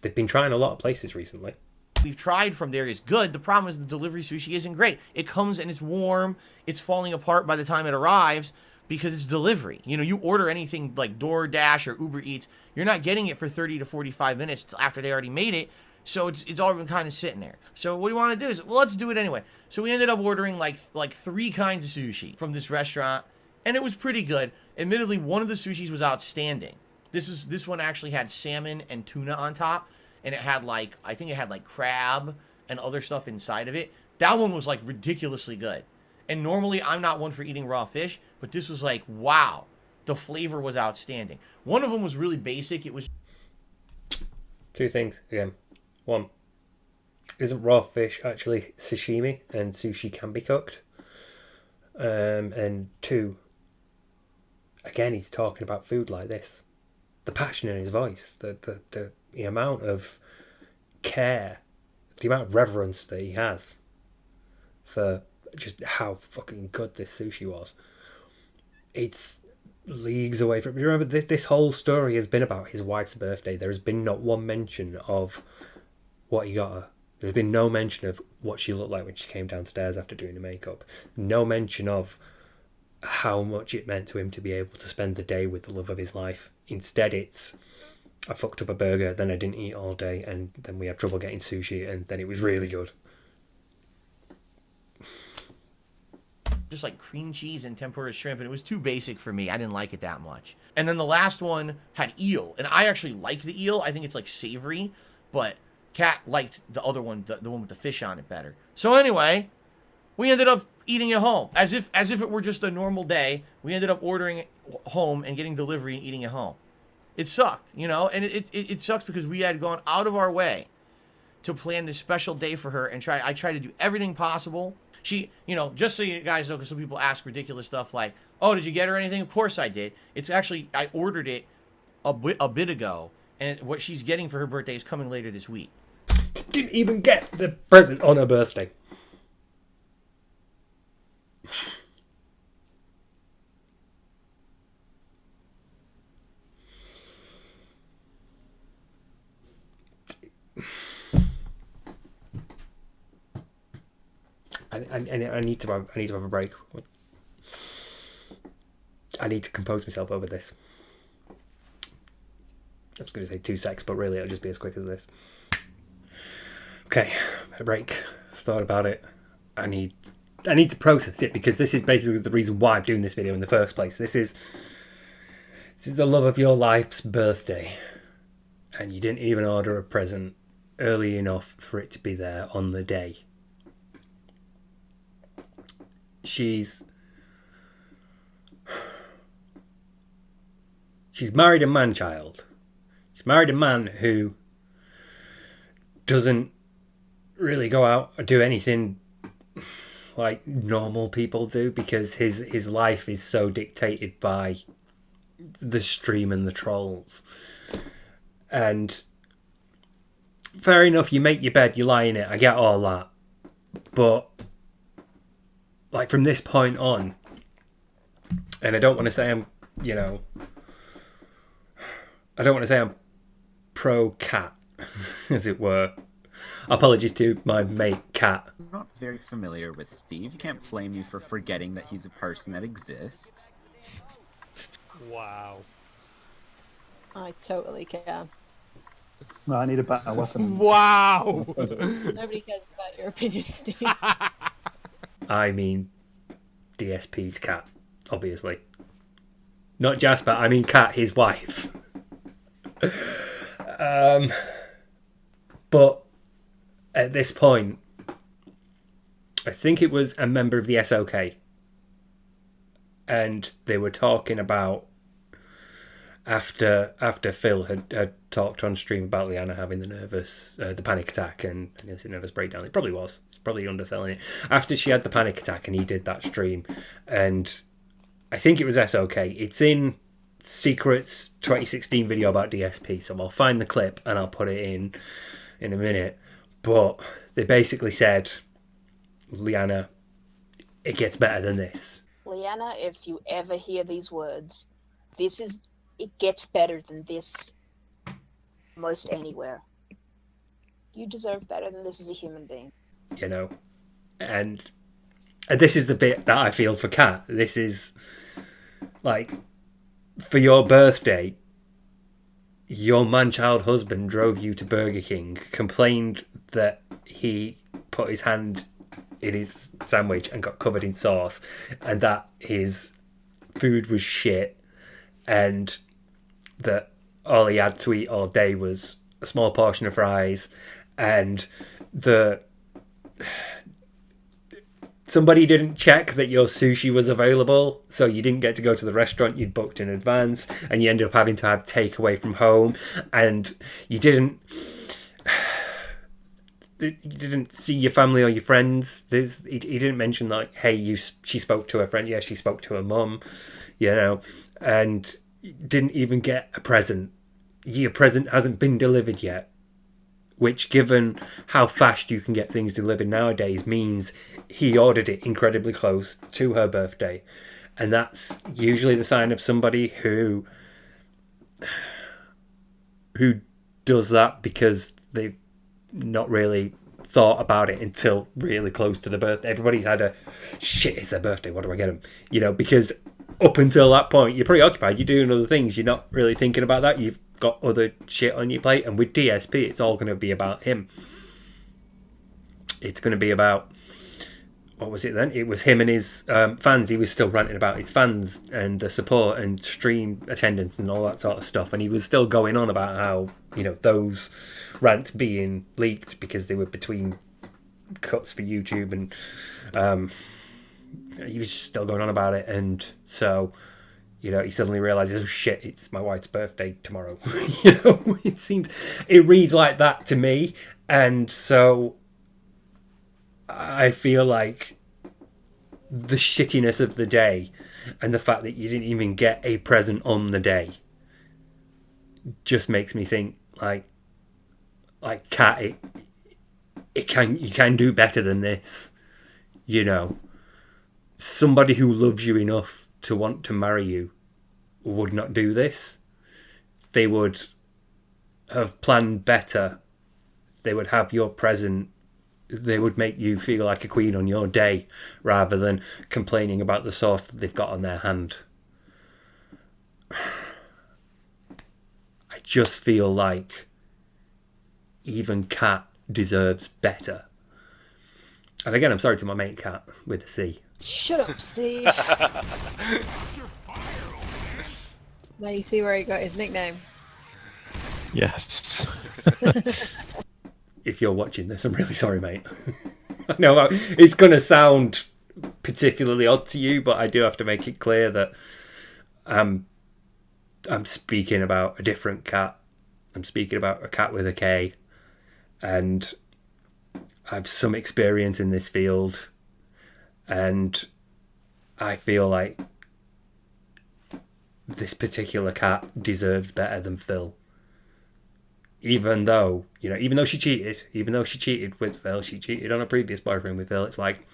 They've been trying a lot of places recently. We've tried from there is good. The problem is the delivery sushi isn't great. It comes and it's warm. It's falling apart by the time it arrives because it's delivery. You know, you order anything like DoorDash or Uber Eats, you're not getting it for 30 to 45 minutes after they already made it. So it's all been kind of sitting there. So what we want to do is, well, let's do it anyway. So we ended up ordering like 3 kinds of sushi from this restaurant, and it was pretty good. Admittedly, one of the sushis was outstanding. This one actually had salmon and tuna on top, and it had I think it had crab and other stuff inside of it. That one was like ridiculously good. And normally I'm not one for eating raw fish, but this was like, wow, the flavor was outstanding. One of them was really basic. It was 2 things again. 1, isn't raw fish actually sashimi, and sushi can be cooked? And 2, again, he's talking about food like this. The passion in his voice, the amount of care, the amount of reverence that he has for just how fucking good this sushi was. It's leagues away from... Remember, this whole story has been about his wife's birthday. There has been not one mention of what he got her. There's been no mention of what she looked like when she came downstairs after doing the makeup. No mention of how much it meant to him to be able to spend the day with the love of his life. Instead, it's, I fucked up a burger, then I didn't eat all day, and then we had trouble getting sushi, and then it was really good. just like cream cheese and tempura shrimp, and it was too basic for me. I didn't like it that much. And then the last one had eel, and I actually like the eel. I think it's like savory, but Kat liked the other one, the one with the fish on it, better. So anyway, we ended up eating at home as if it were just a normal day. We ended up ordering it home and getting delivery and eating at home. It sucked, you know, and it sucks because we had gone out of our way to plan this special day for her, and I tried to do everything possible. She, you know, just so you guys know, because some people ask ridiculous stuff like, oh, did you get her anything? Of course I did. It's actually, I ordered it a bit ago, and what she's getting for her birthday is coming later this week. Didn't even get the present on her birthday. I need to have a break. I need to compose myself over this. I was going to say 2 secs, but really it'll just be as quick as this. Okay, a break. Thought about it. I need to process it, because this is basically the reason why I'm doing this video in the first place. This is the love of your life's birthday, and you didn't even order a present early enough for it to be there on the day. She's married a man-child. She's married a man who doesn't really go out or do anything like normal people do, because his life is so dictated by the stream and the trolls. And fair enough, you make your bed, you lie in it, I get all that. But like from this point on, and I don't want to say I'm, you know, I don't want to say I'm pro-cat, as it were, Apologies to my mate, Kat. I'm not very familiar with Steve. You can't blame me for forgetting that he's a person that exists. Wow. I totally can. No, I need a better weapon. Wow. Nobody cares about your opinion, Steve. I mean, DSP's Kat, obviously. Not Jasper, I mean Kat, his wife. But at this point, I think it was a member of the SOK, and they were talking about after Phil had talked on stream about Liana having the panic attack and I guess a nervous breakdown. It probably was. It's probably underselling it. After she had the panic attack and he did that stream, and I think it was SOK. It's in Secret's 2016 video about DSP, so I'll find the clip and I'll put it in a minute. But they basically said, Liana, it gets better than this. Liana, if you ever hear these words, it gets better than this most anywhere. You deserve better than this as a human being. You know, and this is the bit that I feel for Kat. This is like, for your birthday, your man-child husband drove you to Burger King, complained that he put his hand in his sandwich and got covered in sauce, and that his food was shit, and that all he had to eat all day was a small portion of fries, and somebody didn't check that your sushi was available, so you didn't get to go to the restaurant you'd booked in advance, and you ended up having to have takeaway from home, and you didn't see your family or your friends. He didn't mention like, hey, she spoke to her friend. Yeah, she spoke to her mum, you know, and didn't even get a present. Your present hasn't been delivered yet, which, given how fast you can get things delivered nowadays, means he ordered it incredibly close to her birthday. And that's usually the sign of somebody who does that because they've not really thought about it until really close to the birthday. Everybody's had a, shit, it's their birthday, what do I get them? You know, because up until that point, you're preoccupied, you're doing other things, you're not really thinking about that, you've got other shit on your plate. And with DSP, it's all going to be about him. It's going to be about, what was it then? It was him and his fans. He was still ranting about his fans and the support and stream attendance and all that sort of stuff. And he was still going on about how, you know, those rants being leaked because they were between cuts for YouTube, and he was still going on about it. And so, you know, he suddenly realizes, oh shit, it's my wife's birthday tomorrow. You know, it reads like that to me. And so I feel like the shittiness of the day and the fact that you didn't even get a present on the day just makes me think like Kat, you can do better than this. You know, somebody who loves you enough to want to marry you would not do this. They would have planned better. They would have your present. They would make you feel like a queen on your day rather than complaining about the sauce that they've got on their hand. I just feel like even Kat deserves better. And again, I'm sorry to my mate Kat with a C. Shut up, Steve. Now you see where he got his nickname. Yes. If you're watching this, I'm really sorry, mate. I know it's going to sound particularly odd to you, but I do have to make it clear that I'm speaking about a different Kat. I'm speaking about a Kat with a K, and I have some experience in this field, and I feel like this particular Kat deserves better than Phil. Even though she cheated with Phil, she cheated on a previous boyfriend with Phil, it's like,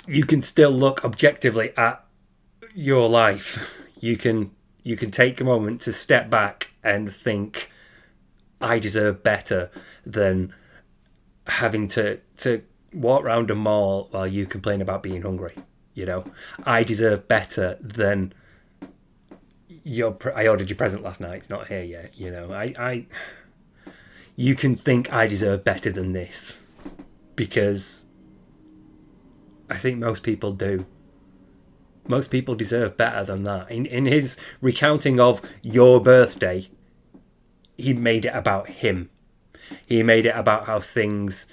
you can still look objectively at your life. You can take a moment to step back and think, I deserve better than having to walk around a mall while you complain about being hungry. You know, I deserve better than I ordered your present last night. It's not here yet. You know, you can think I deserve better than this, because I think most people do. Most people deserve better than that. In his recounting of your birthday, he made it about him. He made it about how things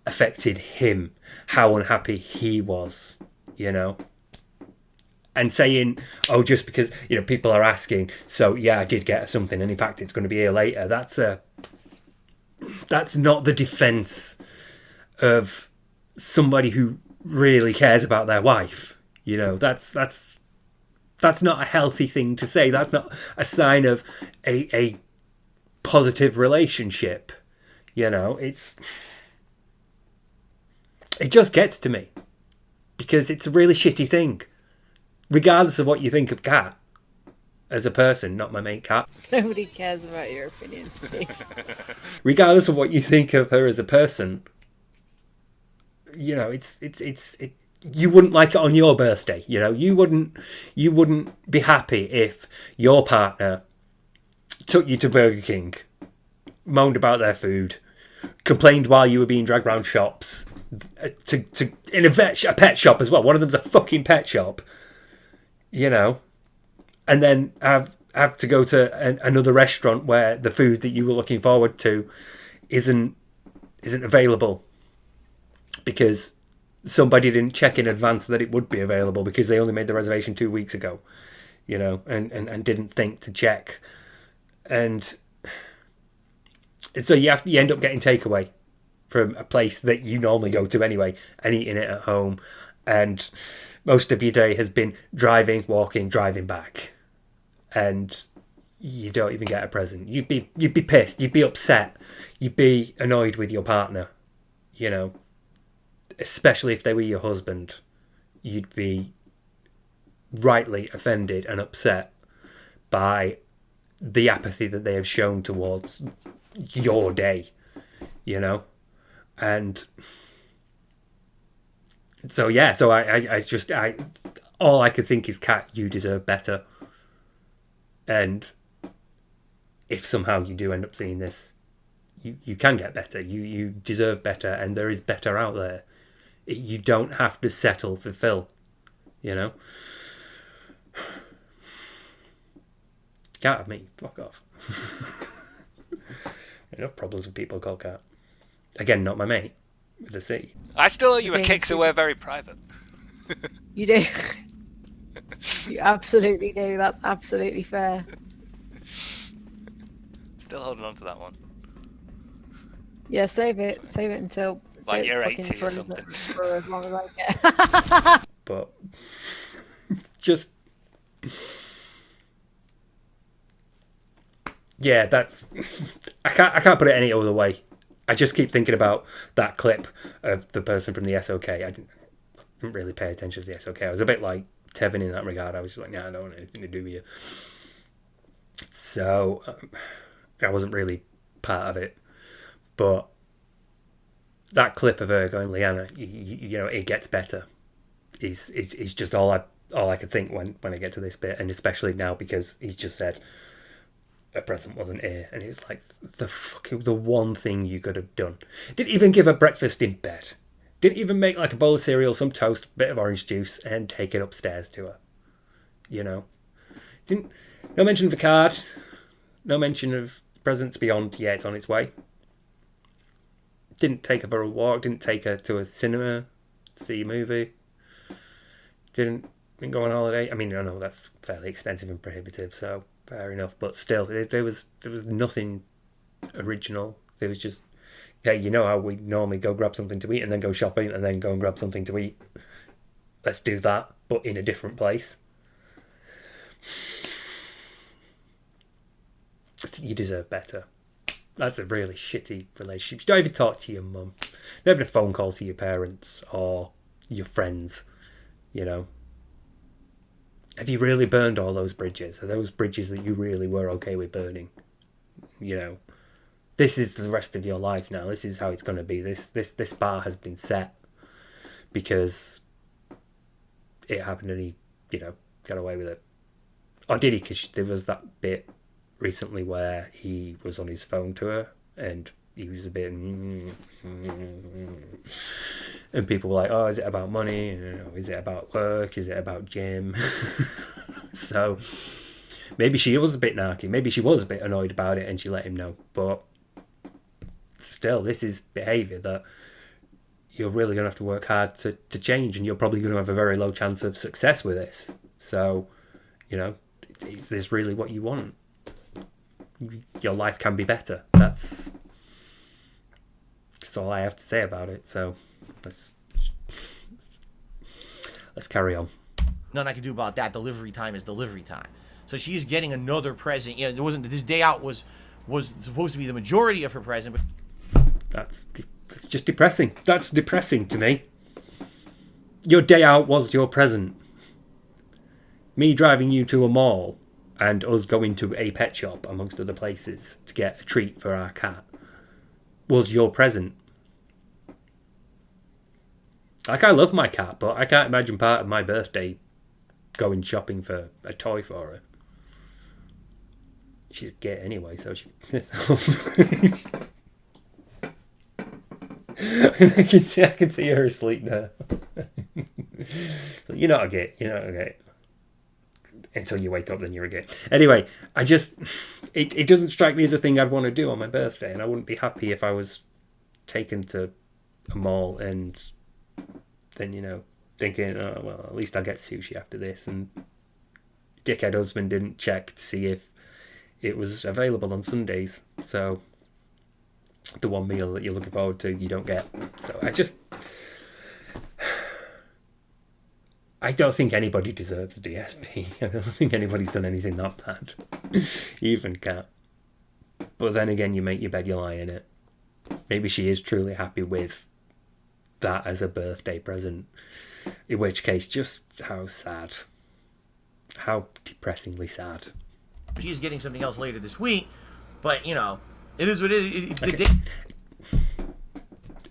affected him, how unhappy he was, you know. And saying, oh, just because, you know, people are asking, so yeah, I did get something, and in fact it's going to be here later. That's not the defense of somebody who really cares about their wife. You know, that's not a healthy thing to say. That's not a sign of a positive relationship. You know, it just gets to me, because it's a really shitty thing, regardless of what you think of Kat as a person. Not my mate Kat. Nobody cares about your opinion, Steve. Regardless of what you think of her as a person, you know, it's you wouldn't like it on your birthday. You know, you wouldn't be happy if your partner took you to Burger King, moaned about their food, complained while you were being dragged around shops, in a pet shop as well. One of them's a fucking pet shop, you know, and then have to go to another restaurant where the food that you were looking forward to isn't available because somebody didn't check in advance that it would be available because they only made the reservation 2 weeks ago, you know, and didn't think to check. And so you end up getting takeaway from a place that you normally go to anyway and eating it at home. And most of your day has been driving, walking, driving back. And you don't even get a present. You'd be pissed. You'd be upset. You'd be annoyed with your partner, you know. Especially if they were your husband, you'd be rightly offended and upset by the apathy that they have shown towards your day, you know. And so yeah, so I all I could think is, Kat, you deserve better. And if somehow you do end up seeing this, you can get better. You deserve better, and there is better out there. You don't have to settle for Phil, you know. Can't have me. Fuck off. Enough problems with people called Cat. Again, not my mate with a C. I still owe you a kick, so we're very private. You do. You absolutely do. That's absolutely fair. Still holding on to that one. Yeah, save it. Save it until Like you're fucking 80 or front of something. it for as long as I get. But just yeah, that's I can't put it any other way. I just keep thinking about that clip of the person from the SOK. I didn't really pay attention to the SOK. I was a bit like Tevin in that regard. I was just like, nah, I don't want anything to do with you. So I wasn't really part of it. But that clip of her going, Leanna, you know, it gets better, is just all I could think when I get to this bit, and especially now because he's just said a present wasn't here, and it's like the one thing you could have done. Didn't even give her breakfast in bed. Didn't even make like a bowl of cereal, some toast, bit of orange juice, and take it upstairs to her. You know, no mention of a card, no mention of presents beyond, yeah, it's on its way. Didn't take her for a walk, didn't take her to a cinema, see a movie. Didn't go on holiday. I mean, I know that's fairly expensive and prohibitive, so fair enough. But still, there was nothing original. There was just, hey, you know how we normally go grab something to eat and then go shopping and then go and grab something to eat. Let's do that, but in a different place. You deserve better. That's a really shitty relationship. You don't even talk to your mum. Never a phone call to your parents or your friends, you know. Have you really burned all those bridges? Are those bridges that you really were okay with burning? You know, This is the rest of your life now. This is how it's going to be. This bar has been set because it happened and he, got away with it. Or did he? Because there was that bit recently where he was on his phone to her and he was a bit... And people were like, oh, is it about money? Is it about work? Is it about gym? So maybe she was a bit narky. Maybe she was a bit annoyed about it and she let him know. But still, this is behaviour that you're really going to have to work hard to change, and you're probably going to have a very low chance of success with this. So, is this really what you want? Your life can be better. That's all I have to say about it. So let's carry on. Nothing I can do about that. Delivery time is delivery time. So she's getting another present. It wasn't, this day out was supposed to be the majority of her present, but that's just depressing. That's depressing to me. Your day out was your present. Me driving you to a mall and us going to a pet shop, amongst other places, to get a treat for our cat was your present. Like, I love my cat, but I can't imagine part of my birthday going shopping for a toy for her. She's gay anyway, so she... I can see her asleep there. You're not a gay. Until you wake up, then you're a gay. Anyway, it doesn't strike me as a thing I'd want to do on my birthday, and I wouldn't be happy if I was taken to a mall and then, thinking, oh, well, at least I'll get sushi after this, and dickhead husband didn't check to see if it was available on Sundays, so the one meal that you're looking forward to, you don't get. So I don't think anybody deserves DSP. I don't think anybody's done anything that bad. Even Kat. But then again, you make your bed, you lie in it. Maybe she is truly happy with that as a birthday present. In which case, just how sad. How depressingly sad. she's getting something else later this week. But, it is what it is. Okay.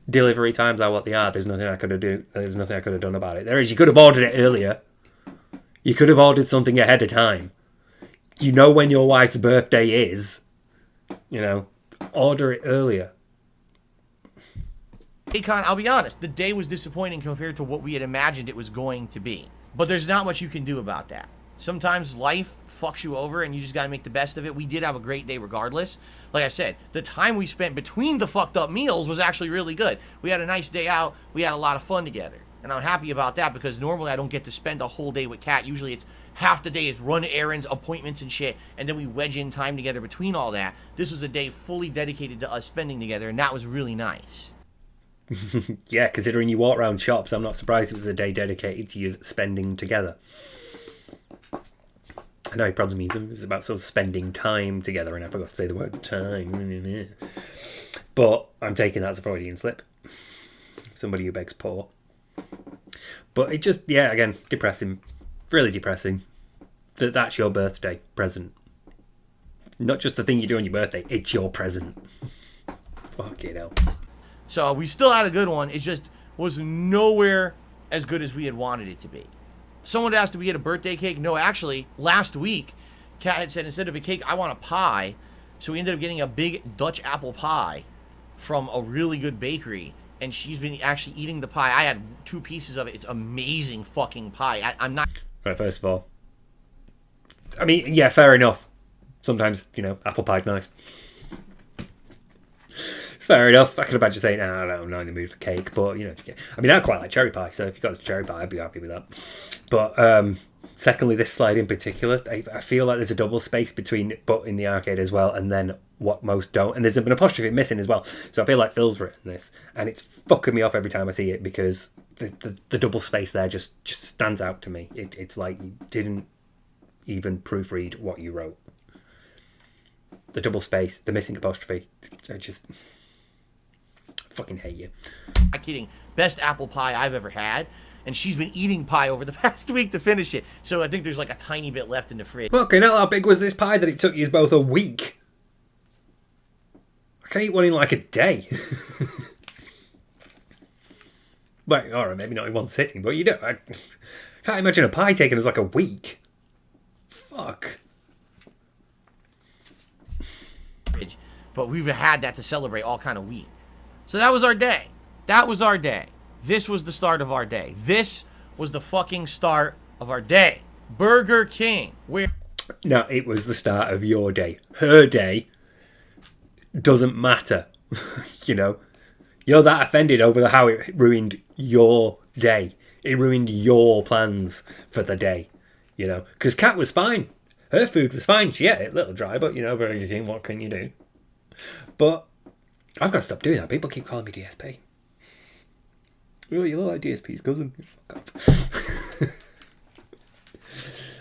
Delivery times are what they are. There's nothing I could have done about it. There is. You could have ordered it earlier. You could have ordered something ahead of time. You know when your wife's birthday is. Order it earlier. Akon, I'll be honest, the day was disappointing compared to what we had imagined it was going to be. But there's not much you can do about that. Sometimes life fucks you over and you just got to make the best of it. We did have a great day regardless. Like I said, the time we spent between the fucked up meals was actually really good. We had a nice day out. We had a lot of fun together. And I'm happy about that because normally I don't get to spend a whole day with Kat. Usually it's half the day is run errands, appointments and shit, and then we wedge in time together between all that. This was a day fully dedicated to us spending together, and that was really nice. Yeah, considering you walk around shops, I'm not surprised it was a day dedicated to you spending together. I know he probably means it was about sort of spending time together, and I forgot to say the word time. But I'm taking that as a Freudian slip. Somebody who begs poor. But it just, again, depressing. Really depressing. That's your birthday present. Not just the thing you do on your birthday, it's your present. Fucking hell. So we still had a good one. It just was nowhere as good as we had wanted it to be. Someone asked, did we get a birthday cake? No, actually, last week, Kat had said, instead of a cake, I want a pie. So we ended up getting a big Dutch apple pie from a really good bakery. And she's been actually eating the pie. I had 2 pieces of it. It's amazing fucking pie. I'm not... Right, first of all, I mean, yeah, fair enough. Sometimes, apple pie's nice. Fair enough. I could imagine saying, I'm not in the mood for cake, but, I mean, I quite like cherry pie, so if you got a cherry pie, I'd be happy with that. But, secondly, this slide in particular, I feel like there's a double space between but in the arcade as well, and then what most don't. And there's an apostrophe missing as well. So I feel like Phil's written this, and it's fucking me off every time I see it because the double space there just stands out to me. It's like you didn't even proofread what you wrote. The double space, the missing apostrophe, I just... fucking hate you. Not kidding. Best apple pie I've ever had. And she's been eating pie over the past week to finish it. So I think there's like a tiny bit left in the fridge. Okay, now how big was this pie that it took you both a week? can eat one in like a day. Well, alright, maybe not in one sitting, but you don't. I can't imagine a pie taking us like a week. Fuck. But we've had that to celebrate all kind of week. So that was our day. That was our day. This was the start of our day. This was the fucking start of our day. Burger King. No, it was the start of your day. Her day doesn't matter. You know, you're that offended over how it ruined your day. It ruined your plans for the day. You know, because Kat was fine. Her food was fine. She ate it a little dry, but you know, Burger King, what can you do? But I've got to stop doing that. People keep calling me DSP. Oh, you look like DSP's cousin. Fuck off.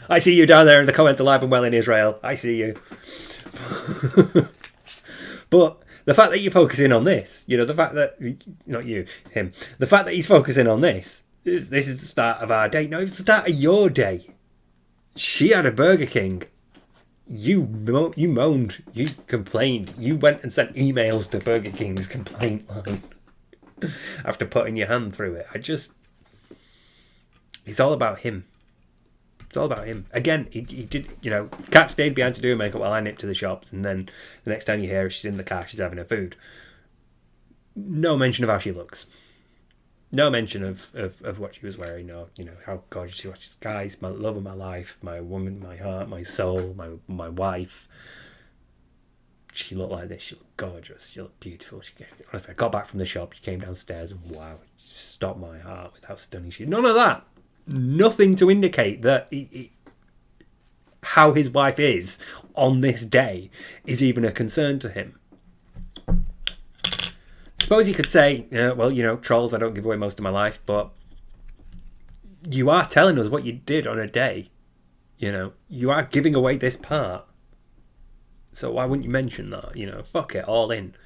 I see you down there in the comments, alive and well in Israel. I see you. But the fact that you're focusing on this, you know, the fact that, not you, him, the fact that he's focusing on this is the start of our day. No, it's the start of your day. She had a Burger King. You moaned, you complained, you went and sent emails to Burger King's complaint line after putting your hand through it. It's all about him. It's all about him. Again, he did, you know, Kat stayed behind to do her makeup while I nipped to the shops, and then the next time you hear her, she's in the car, she's having her food. No mention of how she looks. No mention of what she was wearing, or, you know, how gorgeous she was. Guys, my love of my life, my woman, my heart, my soul, my wife. She looked like this. She looked gorgeous. She looked beautiful. Honestly, I got back from the shop. She came downstairs and wow, it stopped my heart with how stunning she. None of that. Nothing to indicate that how his wife is on this day is even a concern to him. Suppose he could say, well, you know, trolls, I don't give away most of my life, but you are telling us what you did on a day. You know, you are giving away this part. So why wouldn't you mention that? You know, fuck it, all in.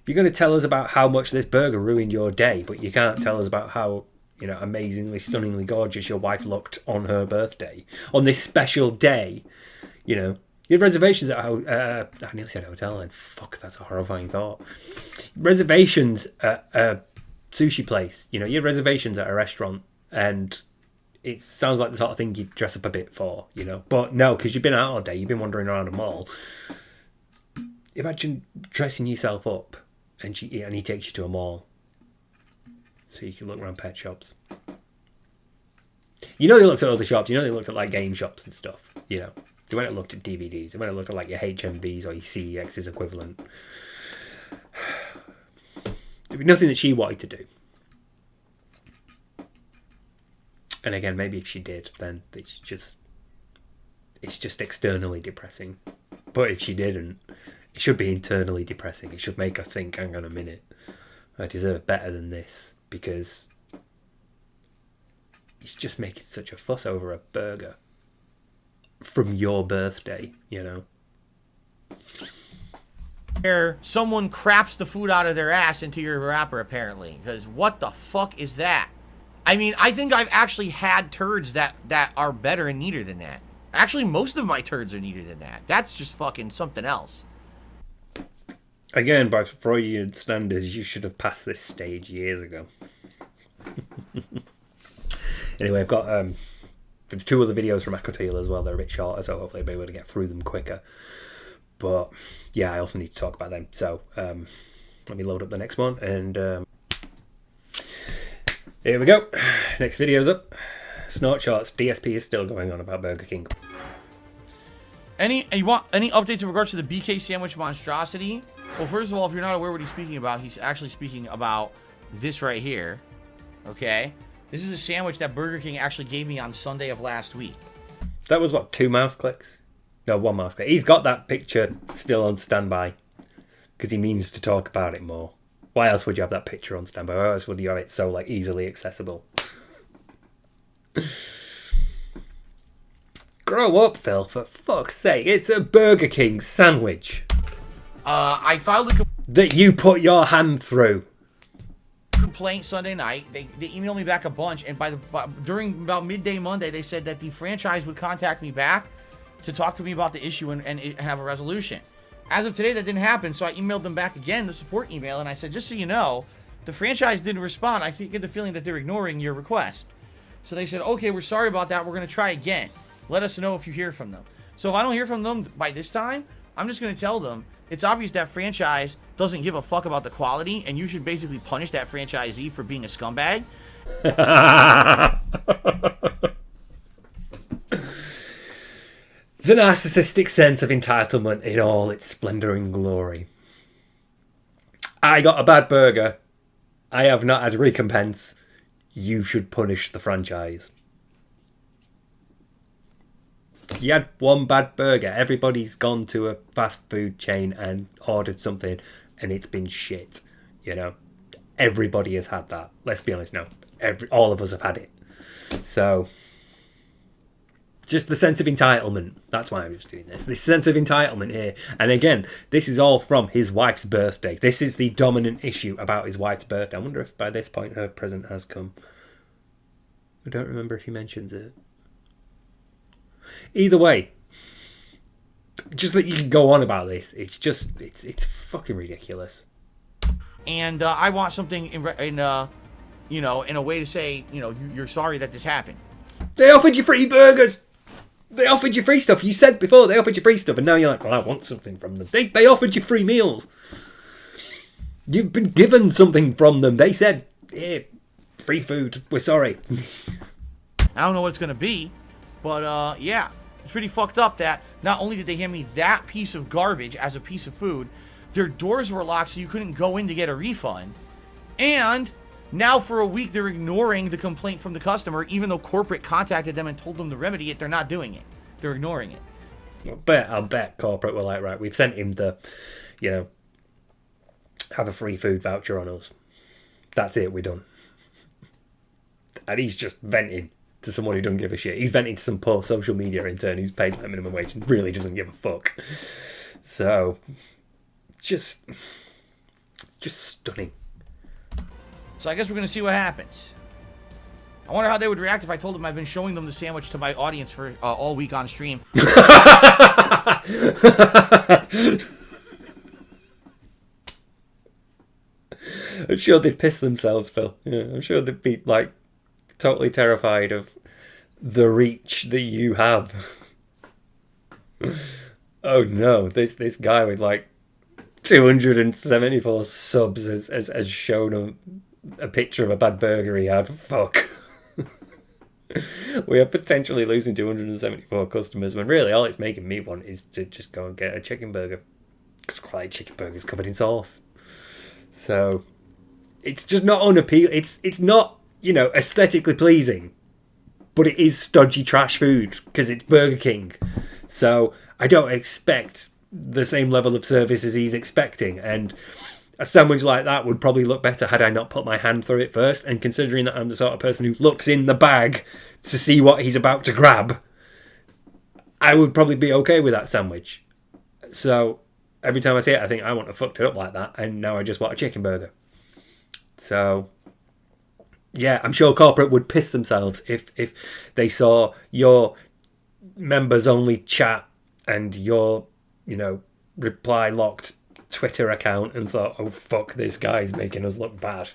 You're going to tell us about how much this burger ruined your day, but you can't tell us about how, you know, amazingly, stunningly gorgeous your wife looked on her birthday. On this special day, you know. You had reservations at I nearly said hotel, and fuck, that's a horrifying thought. Reservations at a sushi place. You know, you had reservations at a restaurant, and it sounds like the sort of thing you'd dress up a bit for, you know. But no, because you've been out all day, you've been wandering around a mall. Imagine dressing yourself up, and he takes you to a mall, so you can look around pet shops. You know, they looked at other shops. You know, they looked at like game shops and stuff. You know. They went and looked at DVDs. They went and looked at like your HMVs or your CEX's equivalent. There'd be nothing that she wanted to do. And again, maybe if she did, then it's just externally depressing. But if she didn't, it should be internally depressing. It should make her think, hang on a minute, I deserve better than this, because he's just making such a fuss over a burger from your birthday, you know. Where someone craps the food out of their ass into your wrapper, apparently. Because what the fuck is that? I mean, I think I've actually had turds that are better and neater than that. Actually, most of my turds are neater than that. That's just fucking something else. Again, by Freudian standards, you should have passed this stage years ago. Anyway, I've got there's 2 other videos from Akotila as well. They're a bit shorter, so hopefully I'll be able to get through them quicker. But yeah, I also need to talk about them. So let me load up the next one, and here we go. Next video's up. Snort Shorts. DSP is still going on about Burger King. You want any updates in regards to the BK sandwich monstrosity? Well, first of all, if you're not aware what he's speaking about, he's actually speaking about this right here. Okay? This is a sandwich that Burger King actually gave me on Sunday of last week. That was, what, 2 mouse clicks? No, 1 mouse click. He's got that picture still on standby because he means to talk about it more. Why else would you have that picture on standby? Why else would you have it so like easily accessible? Grow up, Phil, for fuck's sake. It's a Burger King sandwich. I filed a that you put your hand through. Complaint Sunday night. They emailed me back a bunch, and during about midday Monday, they said that the franchise would contact me back to talk to me about the issue and have a resolution. As of today, that didn't happen, so I emailed them back again, the support email, and I said, just so you know, the franchise didn't respond. I get the feeling that they're ignoring your request. So they said, okay, we're sorry about that. We're going to try again. Let us know if you hear from them. So if I don't hear from them by this time, I'm just going to tell them it's obvious that franchise doesn't give a fuck about the quality, and you should basically punish that franchisee for being a scumbag. The narcissistic sense of entitlement in all its splendor and glory. I got a bad burger. I have not had recompense. You should punish the franchise. You had one bad burger. Everybody's gone to a fast food chain and ordered something and it's been shit. You know, everybody has had that. Let's be honest now. All of us have had it. So, just the sense of entitlement. That's why I was doing this. This sense of entitlement here. And again, this is all from his wife's birthday. This is the dominant issue about his wife's birthday. I wonder if by this point her present has come. I don't remember if he mentions it. Either way, just that you can go on about this. It's just, it's fucking ridiculous. And I want something in a way to say, you're sorry that this happened. They offered you free burgers. They offered you free stuff. You said before they offered you free stuff, and now you're like, well, I want something from them. They offered you free meals. You've been given something from them. They said, yeah, free food. We're sorry. I don't know what it's going to be, but yeah, it's pretty fucked up that not only did they hand me that piece of garbage as a piece of food, their doors were locked so you couldn't go in to get a refund, and now for a week they're ignoring the complaint from the customer, even though corporate contacted them and told them to remedy it. They're not doing it. They're ignoring it. I'll bet corporate were like, right, we've sent him the, have a free food voucher on us. That's it, we're done. And he's just venting to someone who doesn't give a shit. He's venting to some poor social media intern who's paid the minimum wage and really doesn't give a fuck. So, just stunning. So I guess we're going to see what happens. I wonder how they would react if I told them I've been showing them the sandwich to my audience for all week on stream. I'm sure they'd piss themselves, Phil. Yeah, I'm sure they'd be, totally terrified of the reach that you have. Oh no, this guy with, 274 subs has shown a picture of a bad burger he had. Fuck. We are potentially losing 274 customers when really all it's making me want is to just go and get a chicken burger. Because quite chicken burgers covered in sauce. So it's just not unappealing. It's not, aesthetically pleasing. But it is stodgy trash food because it's Burger King. So I don't expect the same level of service as he's expecting, and a sandwich like that would probably look better had I not put my hand through it first. And considering that I'm the sort of person who looks in the bag to see what he's about to grab, I would probably be okay with that sandwich. So every time I see it, I think I want to fuck it up like that, and now I just want a chicken burger. So yeah, I'm sure corporate would piss themselves if they saw your members only chat and your reply locked Twitter account and thought, oh fuck, this guy's making us look bad.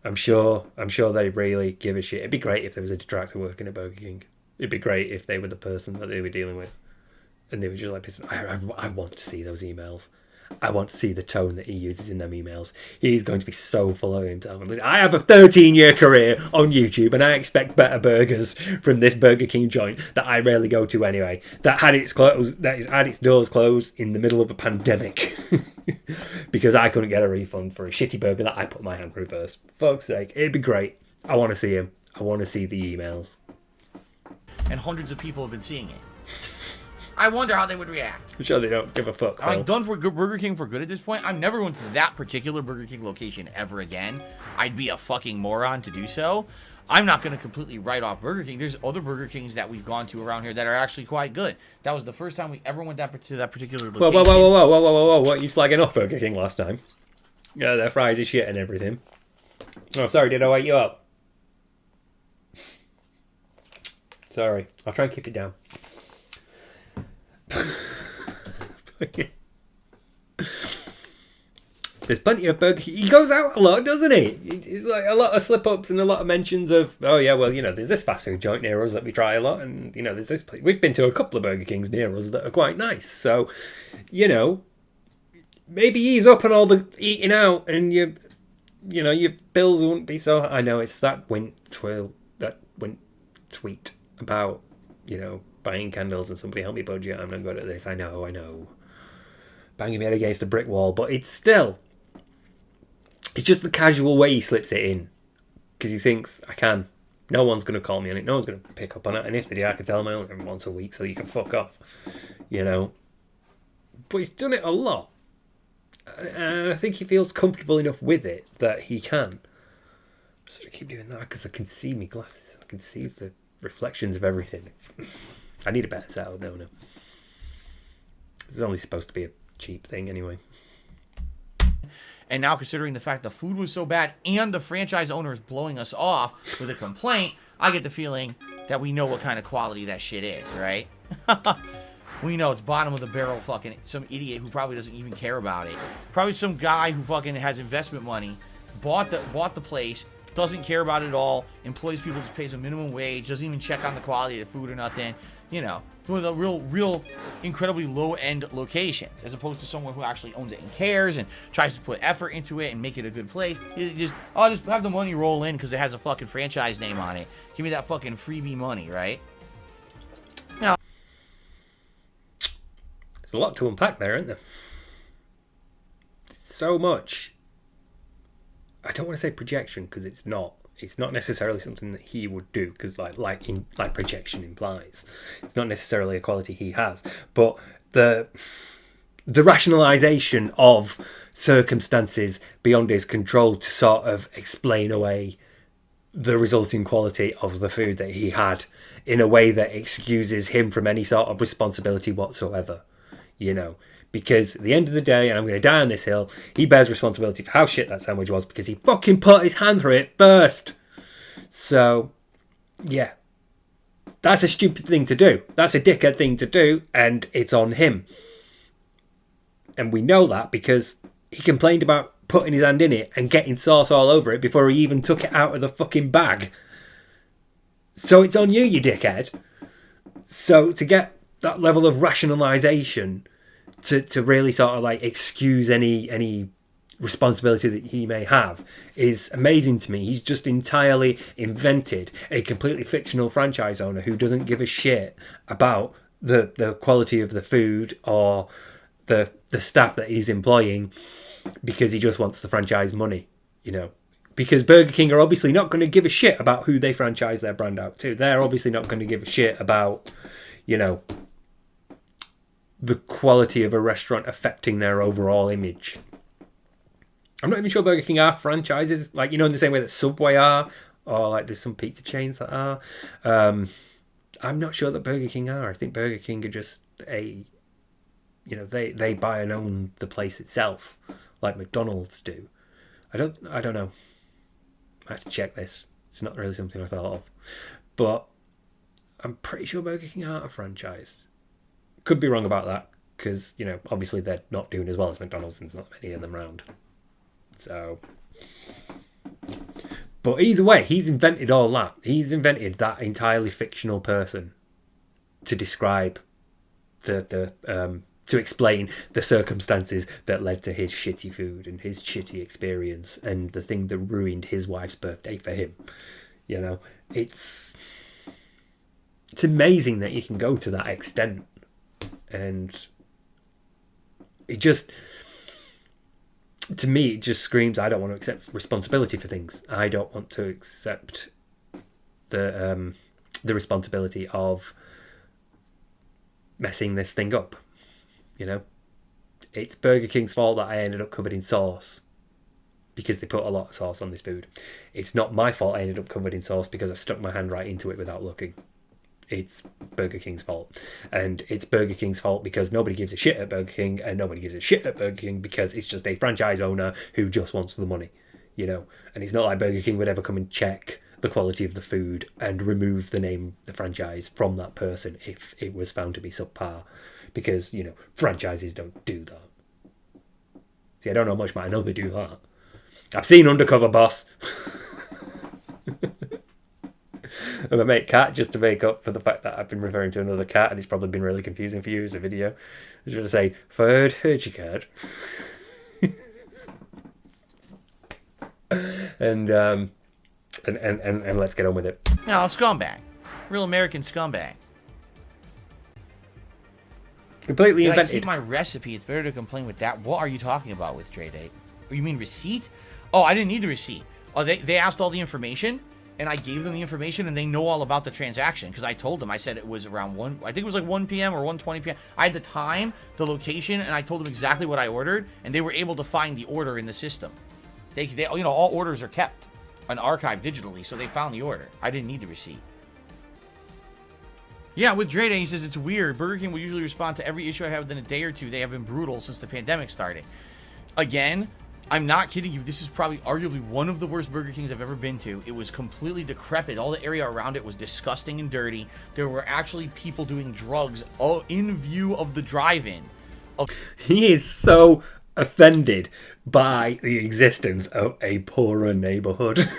I'm sure they really give a shit. It'd be great if there was a detractor working at Burger King. It'd be great if they were the person that they were dealing with and they were just like, I want to see those emails. I want to see the tone that he uses in them emails. He's going to be so full of himself. I have a 13-year career on YouTube and I expect better burgers from this Burger King joint that I rarely go to anyway. That had its doors closed in the middle of a pandemic because I couldn't get a refund for a shitty burger that I put my hand through first. For fuck's sake, it'd be great. I want to see him. I want to see the emails. And hundreds of people have been seeing it. I wonder how they would react. I'm sure they don't give a fuck. I'm done for Burger King for good at this point. I'm never going to that particular Burger King location ever again. I'd be a fucking moron to do so. I'm not going to completely write off Burger King. There's other Burger Kings that we've gone to around here that are actually quite good. That was the first time we ever went to that particular location. Whoa. What, you slagging off Burger King last time? Yeah, their fries are shit and everything. Oh, sorry, did I wake you up? Sorry, I'll try and keep it down. There's plenty of Burger King. He goes out a lot, doesn't he? It's like a lot of slip-ups and a lot of mentions of, oh yeah, well, there's this fast food joint near us that we try a lot, and, there's this place. We've been to a couple of Burger Kings near us that are quite nice. So, maybe ease up on all the eating out, and your bills wouldn't be so. I know it's that went tweet about buying candles and somebody help me budget. I'm not good at this. I know. Banging my head against the brick wall, but it's just the casual way he slips it in, because he thinks I can. No one's going to call me on it. No one's going to pick up on it, and if they do, I can tell them every once a week, so you can fuck off. But he's done it a lot. And I think he feels comfortable enough with it that he can. So I keep doing that because I can see my glasses. I can see the reflections of everything. I need a better setup. No. This is only supposed to be a cheap thing anyway. And now, considering the fact the food was so bad and the franchise owner is blowing us off with a complaint, I get the feeling that we know what kind of quality that shit is, right? We know it's bottom of the barrel fucking some idiot who probably doesn't even care about it. Probably some guy who fucking has investment money, bought the place, doesn't care about it at all, employs people, just pays a minimum wage, doesn't even check on the quality of the food or nothing. One of the real incredibly low-end locations, as opposed to someone who actually owns it and cares and tries to put effort into it and make it a good place. I'll just have the money roll in because it has a fucking franchise name on it. Give me that fucking freebie money, right? There's a lot to unpack there, isn't there? So much. I don't want to say projection, because it's not. It's not necessarily something that he would do, because like projection implies, it's not necessarily a quality he has. But the rationalization of circumstances beyond his control to sort of explain away the resulting quality of the food that he had in a way that excuses him from any sort of responsibility whatsoever. Because at the end of the day, and I'm going to die on this hill, he bears responsibility for how shit that sandwich was because he fucking put his hand through it first. So, yeah. That's a stupid thing to do. That's a dickhead thing to do, and it's on him. And we know that because he complained about putting his hand in it and getting sauce all over it before he even took it out of the fucking bag. So it's on you, you dickhead. So to get that level of rationalization to really sort of excuse any responsibility that he may have is amazing to me. He's just entirely invented a completely fictional franchise owner who doesn't give a shit about the quality of the food or the staff that he's employing, because he just wants the franchise money, because Burger King are obviously not going to give a shit about who they franchise their brand out to. They're obviously not going to give a shit about the quality of a restaurant affecting their overall image. I'm not even sure Burger King are franchises, in the same way that Subway are, or there's some pizza chains that are. I'm not sure that Burger King are. I think Burger King are just they buy and own the place itself, like McDonald's do. I don't know. I have to check this. It's not really something I thought of, but I'm pretty sure Burger King aren't a franchise. Could be wrong about that, because, obviously they're not doing as well as McDonald's and there's not many of them around. So, but either way, he's invented all that. He's invented that entirely fictional person to describe to explain the circumstances that led to his shitty food and his shitty experience and the thing that ruined his wife's birthday for him. It's amazing that you can go to that extent. And it just, to me, it just screams, I don't want to accept responsibility for things. I don't want to accept the responsibility of messing this thing up. It's Burger King's fault that I ended up covered in sauce because they put a lot of sauce on this food. It's not my fault I ended up covered in sauce because I stuck my hand right into it without looking. It's Burger King's fault. And it's Burger King's fault because nobody gives a shit at Burger King, and nobody gives a shit at Burger King because it's just a franchise owner who just wants the money, And it's not like Burger King would ever come and check the quality of the food and remove the name, the franchise, from that person if it was found to be subpar, because, franchises don't do that. See, I don't know much, but I know they do that. I've seen Undercover Boss. And my mate Cat, just to make up for the fact that I've been referring to another cat, and it's probably been really confusing for you as a video. I was going to say, heard you, Cat. and let's get on with it. No, scumbag. Real American scumbag. Completely Did I invented. keep my recipe? It's better to complain with that. What are you talking about with Trade Date? Oh, you mean receipt? Oh, I didn't need the receipt. Oh, they asked all the information, and I gave them the information, and they know all about the transaction, because I told them. I said it was around 1, I think it was like 1 p.m. or 1:20 p.m. I had the time, the location, and I told them exactly what I ordered, and they were able to find the order in the system. They you know, all orders are kept and archived digitally, so they found the order. I didn't need the receipt. Yeah, with Dre Day, he says it's weird. Burger King will usually respond to every issue I have within a day or two. They have been brutal since the pandemic started. Again, I'm not kidding you. This is probably arguably one of the worst Burger Kings I've ever been to. It was completely decrepit. All the area around it was disgusting and dirty. There were actually people doing drugs in view of the drive-in. He is so offended by the existence of a poorer neighborhood.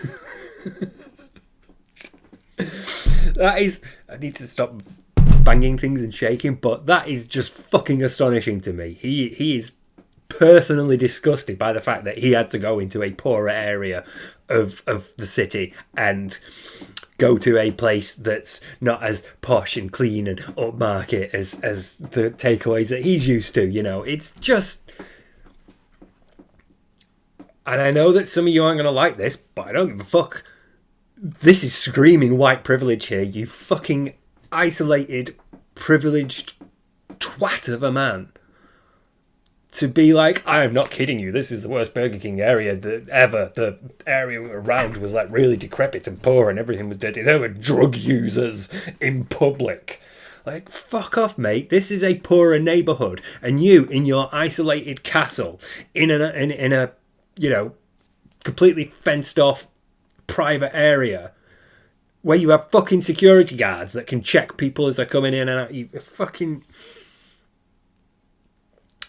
That is, I need to stop banging things and shaking, but that is just fucking astonishing to me. He is personally disgusted by the fact that he had to go into a poorer area of the city and go to a place that's not as posh and clean and upmarket as the takeaways that he's used to. You know, it's just... And I know that some of you aren't going to like this, but I don't give a fuck. This is screaming white privilege here, you fucking isolated, privileged twat of a man. To be like, I am not kidding you, this is the worst Burger King area that ever. The area around was like really decrepit and poor and everything was dirty. There were drug users in public. Like, fuck off, mate. This is a poorer neighborhood. And you, in your isolated castle, in a you know, completely fenced off private area where you have fucking security guards that can check people as they're coming in and out. You fucking...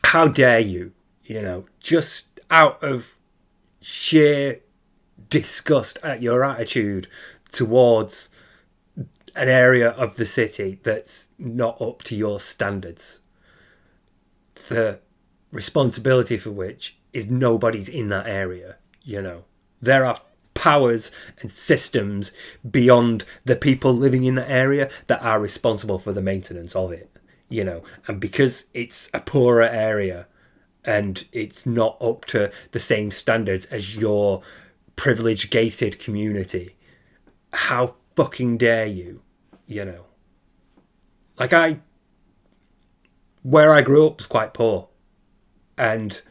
How dare you? You know, just out of sheer disgust at your attitude towards an area of the city that's not up to your standards. The responsibility for which is nobody's in that area, you know. There are powers and systems beyond the people living in the area that are responsible for the maintenance of it, you know. And because it's a poorer area and it's not up to the same standards as your privileged gated community, how fucking dare you, you know. Like, where I grew up was quite poor, and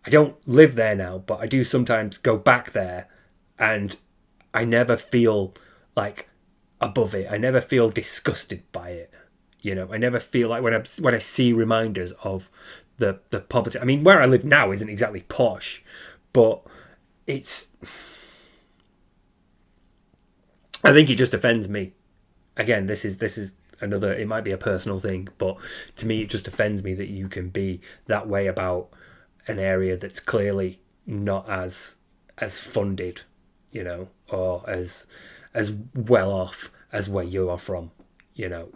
I don't live there now, but I do sometimes go back there, and I never feel like above it. I never feel disgusted by it. You know, I never feel like when I see reminders of the poverty. I mean, where I live now isn't exactly posh, but it's... I think it just offends me. Again, this is another... It might be a personal thing, but to me, it just offends me that you can be that way about an area that's clearly not as funded, you know, or as well off as where you are from, you know.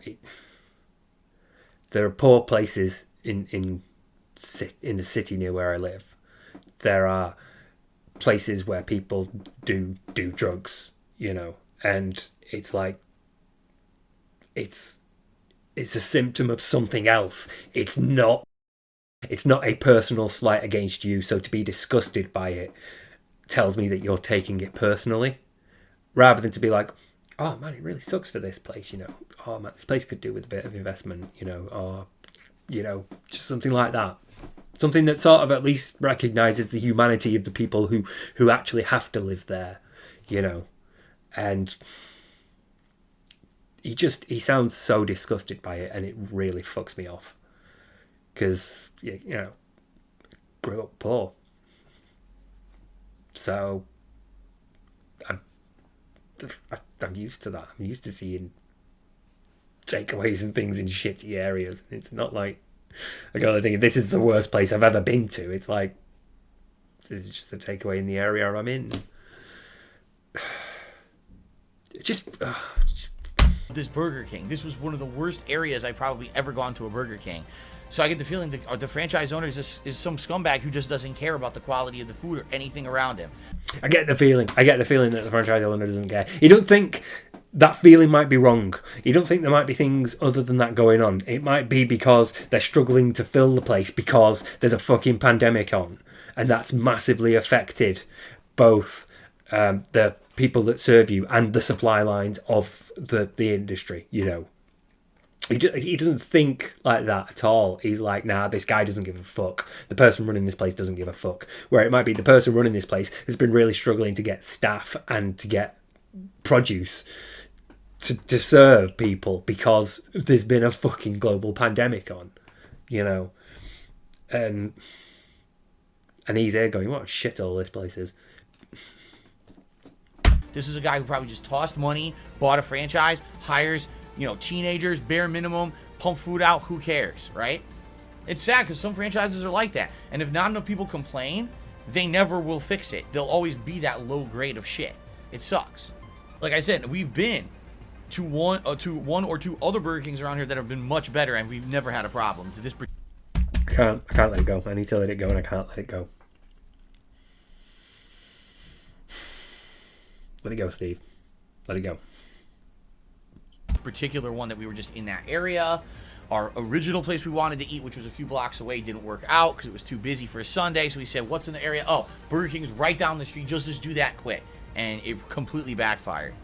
There are poor places in the city near where I live. There are places where people do drugs, you know, and it's like it's a symptom of something else. It's not a personal slight against you, so to be disgusted by it tells me that you're taking it personally, rather than to be like, oh man, it really sucks for this place, you know. Oh man, this place could do with a bit of investment, you know, or, you know, just something like that. Something that sort of at least recognises the humanity of the people who actually have to live there, you know. And he sounds so disgusted by it, and it really fucks me off. Because, you know, grew up poor. So, I'm used to that. I'm used to seeing takeaways and things in shitty areas. It's not like I go thinking, this is the worst place I've ever been to. It's like, This is just a takeaway in the area I'm in. This Burger King. This was one of the worst areas I've probably ever gone to a Burger King. So I get the feeling that the franchise owner is some scumbag who just doesn't care about the quality of the food or anything around him. I get the feeling that the franchise owner doesn't care. You don't think that feeling might be wrong? You don't think there might be things other than that going on? It might be because they're struggling to fill the place because there's a fucking pandemic on, and that's massively affected both the people that serve you and the supply lines of the industry, you know. He doesn't think like that at all. He's like, nah, this guy doesn't give a fuck. The person running this place doesn't give a fuck. Where it might be the person running this place has been really struggling to get staff and to get produce to serve people because there's been a fucking global pandemic on, you know. And he's there going, what a shithole this place is. This is a guy who probably just tossed money, bought a franchise, hires, you know, teenagers, bare minimum, pump food out, who cares, right? It's sad because some franchises are like that. And if not enough people complain, they never will fix it. They'll always be that low grade of shit. It sucks. Like I said, we've been to one or two other Burger Kings around here that have been much better, and we've never had a problem. To this, I can't let it go. I need to let it go, and I can't let it go. Let it go, Steve. Let it go. Particular one that we were just in that area. Our original place we wanted to eat, which was a few blocks away, didn't work out because it was too busy for a Sunday. So we said, what's in the area? Oh, Burger King's right down the street. Just do that quick. And it completely backfired.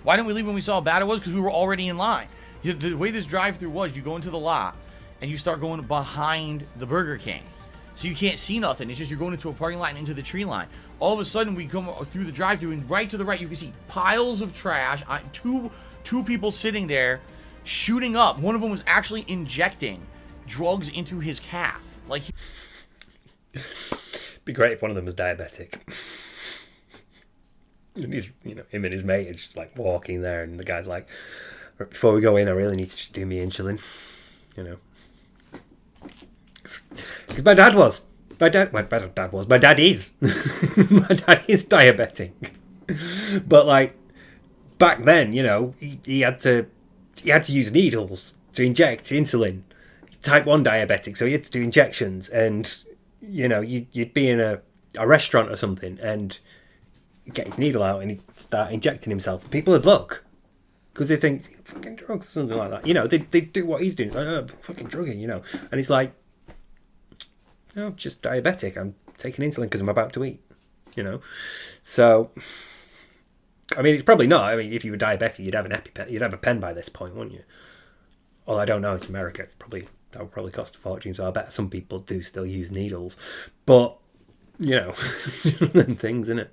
Why didn't we leave when we saw how bad it was? Because we were already in line. The way this drive-thru was, you go into the lot and you start going behind the Burger King. So you can't see nothing. It's just you're going into a parking lot and into the tree line. All of a sudden, we come through the drive-thru, and right to the right, you can see piles of trash. Two people sitting there shooting up. One of them was actually injecting drugs into his calf. Like, be great if one of them was diabetic. And he's, you know, him and his mate are just like walking there, and the guy's like, before we go in, I really need to just do me insulin, you know. Because my dad is. My dad is. My dad is diabetic. But like back then, you know, he had to use needles to inject insulin. Type 1 diabetic, so he had to do injections. And you know, you'd be in a restaurant or something, and he'd get his needle out and he'd start injecting himself. People would look because they think fucking drugs or something like that. You know, they do what he's doing. It's like, oh, fucking druggy, you know. And it's like, no, just diabetic. I'm taking insulin because I'm about to eat, you know. So, I mean, it's probably not. I mean, if you were diabetic, you'd have an EpiPen. You'd have a pen by this point, wouldn't you? Well, I don't know. It's America. That would probably cost a fortune. So I bet some people do still use needles. But, you know, them things, innit?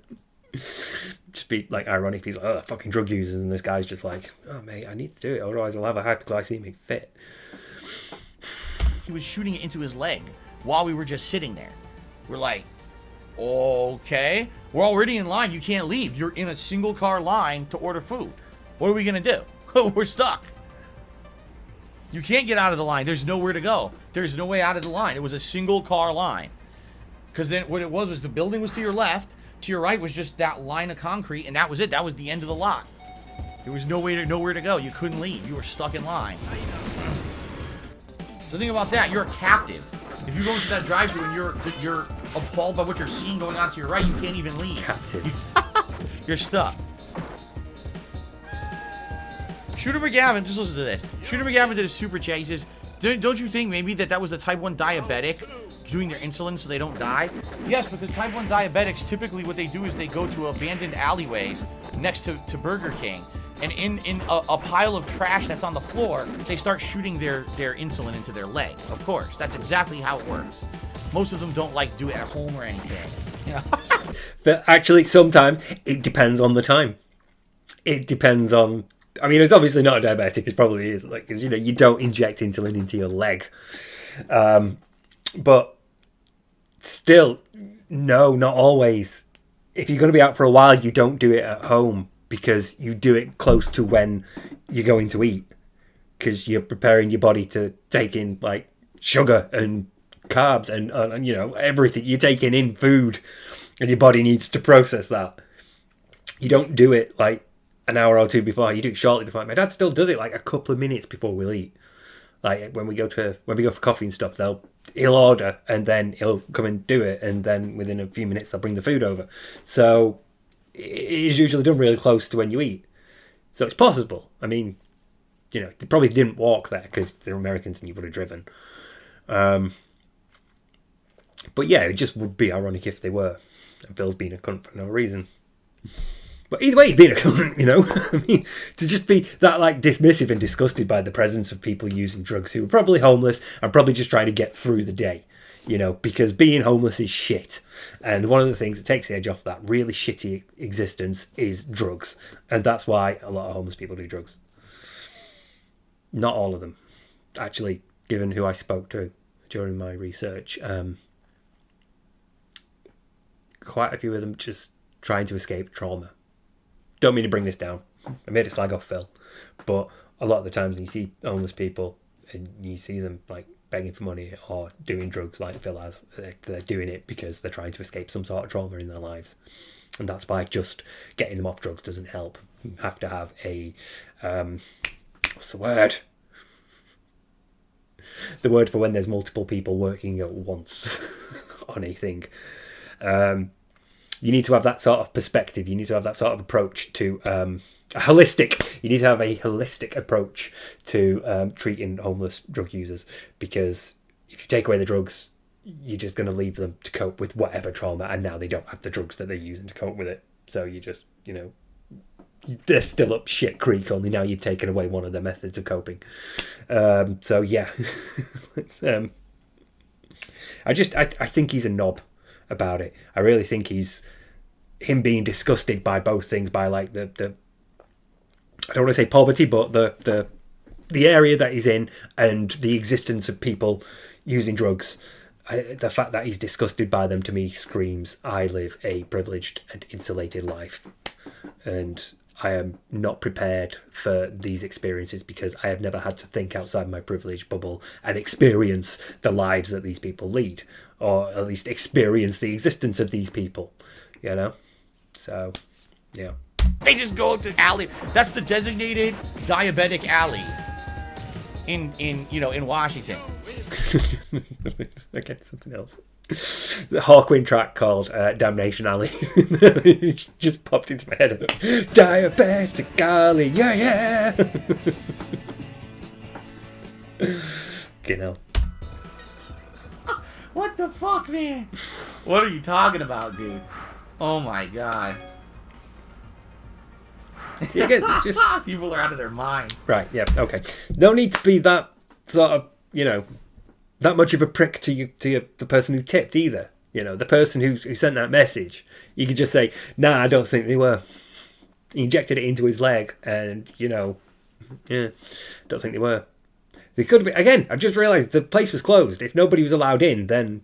Just be like ironic. He's like, oh, fucking drug users, and this guy's just like, oh, mate, I need to do it, otherwise I'll have a hypoglycemic fit. he was shooting it into his leg while we were just sitting there. We're like, okay, we're already in line. You can't leave. You're in a single car line to order food. What are we going to do? We're stuck. You can't get out of the line. There's nowhere to go. There's no way out of the line. It was a single car line. Because then what it was the building was to your left. To your right was just that line of concrete, and that was it. That was the end of the lot. There was nowhere to go. You couldn't leave. You were stuck in line. So think about that. You're a captive. If you go into that drive-thru and you're appalled by what you're seeing going on to your right, you can't even leave. Captive. You're stuck. Shooter McGavin, just listen to this. Shooter McGavin did a super chat. He says, don't you think maybe that was a type 1 diabetic doing their insulin so they don't die? Yes, because type 1 diabetics, typically what they do is they go to abandoned alleyways next to Burger King. And in a pile of trash that's on the floor, they start shooting their insulin into their leg. Of course, that's exactly how it works. Most of them don't like do it at home or anything. You know? But actually, sometimes it depends on the time. It depends on. I mean, it's obviously not a diabetic. It probably is, like, 'cause, you know, you don't inject insulin into your leg. But still, no, not always. If you're going to be out for a while, you don't do it at home, because you do it close to when you're going to eat, because you're preparing your body to take in like sugar and carbs and you know, everything. You're taking in food and your body needs to process that. You don't do it like an hour or two before. You do it shortly before. My dad still does it like a couple of minutes before we'll eat. Like when we go for coffee and stuff, he'll order and then he'll come and do it, and then within a few minutes they'll bring the food over. So it is usually done really close to when you eat. So it's possible. I mean, you know, they probably didn't walk there because they're Americans and you would have driven. But yeah, it just would be ironic if they were. And Bill's being a cunt for no reason. But either way, he's being a cunt, you know. I mean, to just be that like dismissive and disgusted by the presence of people using drugs who are probably homeless and probably just trying to get through the day, you know, because being homeless is shit. And one of the things that takes the edge off that really shitty existence is drugs. And that's why a lot of homeless people do drugs. Not all of them. Actually, given who I spoke to during my research, quite a few of them just trying to escape trauma. Don't mean to bring this down. I made it slag off Phil. But a lot of the times when you see homeless people and you see them like begging for money or doing drugs like Phil has, they're doing it because they're trying to escape some sort of trauma in their lives. And that's why just getting them off drugs doesn't help. You have to have a... what's the word? The word for when there's multiple people working at once on a thing. You need to have that sort of perspective. You need to have that sort of approach to you need to have a holistic approach to treating homeless drug users, because if you take away the drugs, you're just going to leave them to cope with whatever trauma, and now they don't have the drugs that they're using to cope with it. So you just, you know, they're still up shit creek, only now you've taken away one of their methods of coping. So yeah, I think he's a knob about it. I really think him being disgusted by both things, by like the I don't want to say poverty, but the area that he's in and the existence of people using drugs. The fact that he's disgusted by them, to me, screams, I live a privileged and insulated life. And I am not prepared for these experiences because I have never had to think outside my privileged bubble and experience the lives that these people lead, or at least experience the existence of these people, you know? So, yeah. They just go to alley. That's the designated diabetic alley in Washington. Again, something else. The Hawkwind track called Damnation Alley. It just popped into my head. Diabetic Alley, yeah. You know. What the fuck, man? What are you talking about, dude? Oh my god. See, again, just people are out of their mind. Right, yeah, okay. No need to be that sort of, you know, that much of a prick to the person who tipped either. You know, the person who sent that message. You could just say, nah, I don't think they were. He injected it into his leg and, you know, yeah, don't think they were. They could have been. Again, I've just realised the place was closed. If nobody was allowed in, then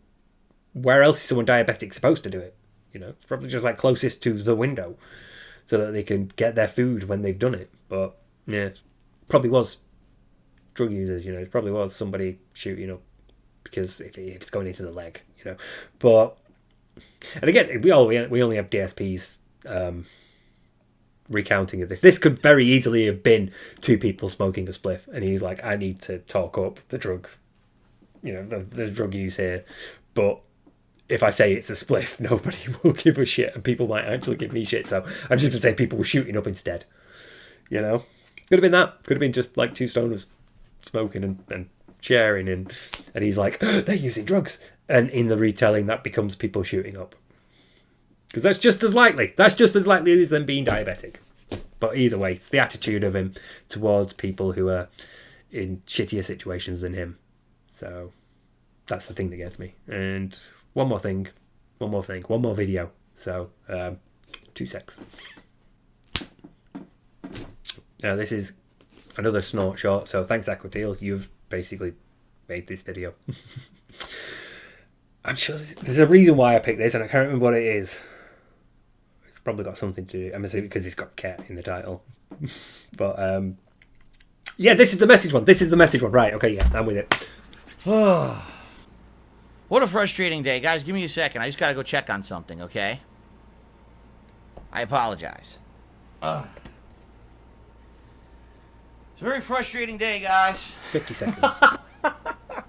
where else is someone diabetic supposed to do it? You know, it's probably just like closest to the window so that they can get their food when they've done it. But, yeah, probably was drug users, you know, it probably was somebody shooting up because if it's going into the leg, you know. But, and again, we only have DSP's recounting of this. This could very easily have been two people smoking a spliff, and he's like, I need to talk up the drug, you know, the drug use here. But if I say it's a spliff, nobody will give a shit, and people might actually give me shit. So I'm just going to say people were shooting up instead. You know? Could have been that. Could have been just like two stoners smoking and sharing, and he's like, they're using drugs. And in the retelling, that becomes people shooting up. Because that's just as likely. That's just as likely as them being diabetic. But either way, it's the attitude of him towards people who are in shittier situations than him. So that's the thing that gets me. And one more video. So 2 secs. Now this is another snort short. So thanks, Aquatil. You've basically made this video. I'm sure there's a reason why I picked this, and I can't remember what it is. It's probably got something to do. I'm assuming because it's got cat in the title. But yeah, this is the message one. Right? Okay, yeah, I'm with it. What a frustrating day. Guys, give me a second. I just got to go check on something, okay? I apologize. It's a very frustrating day, guys. 50 seconds. A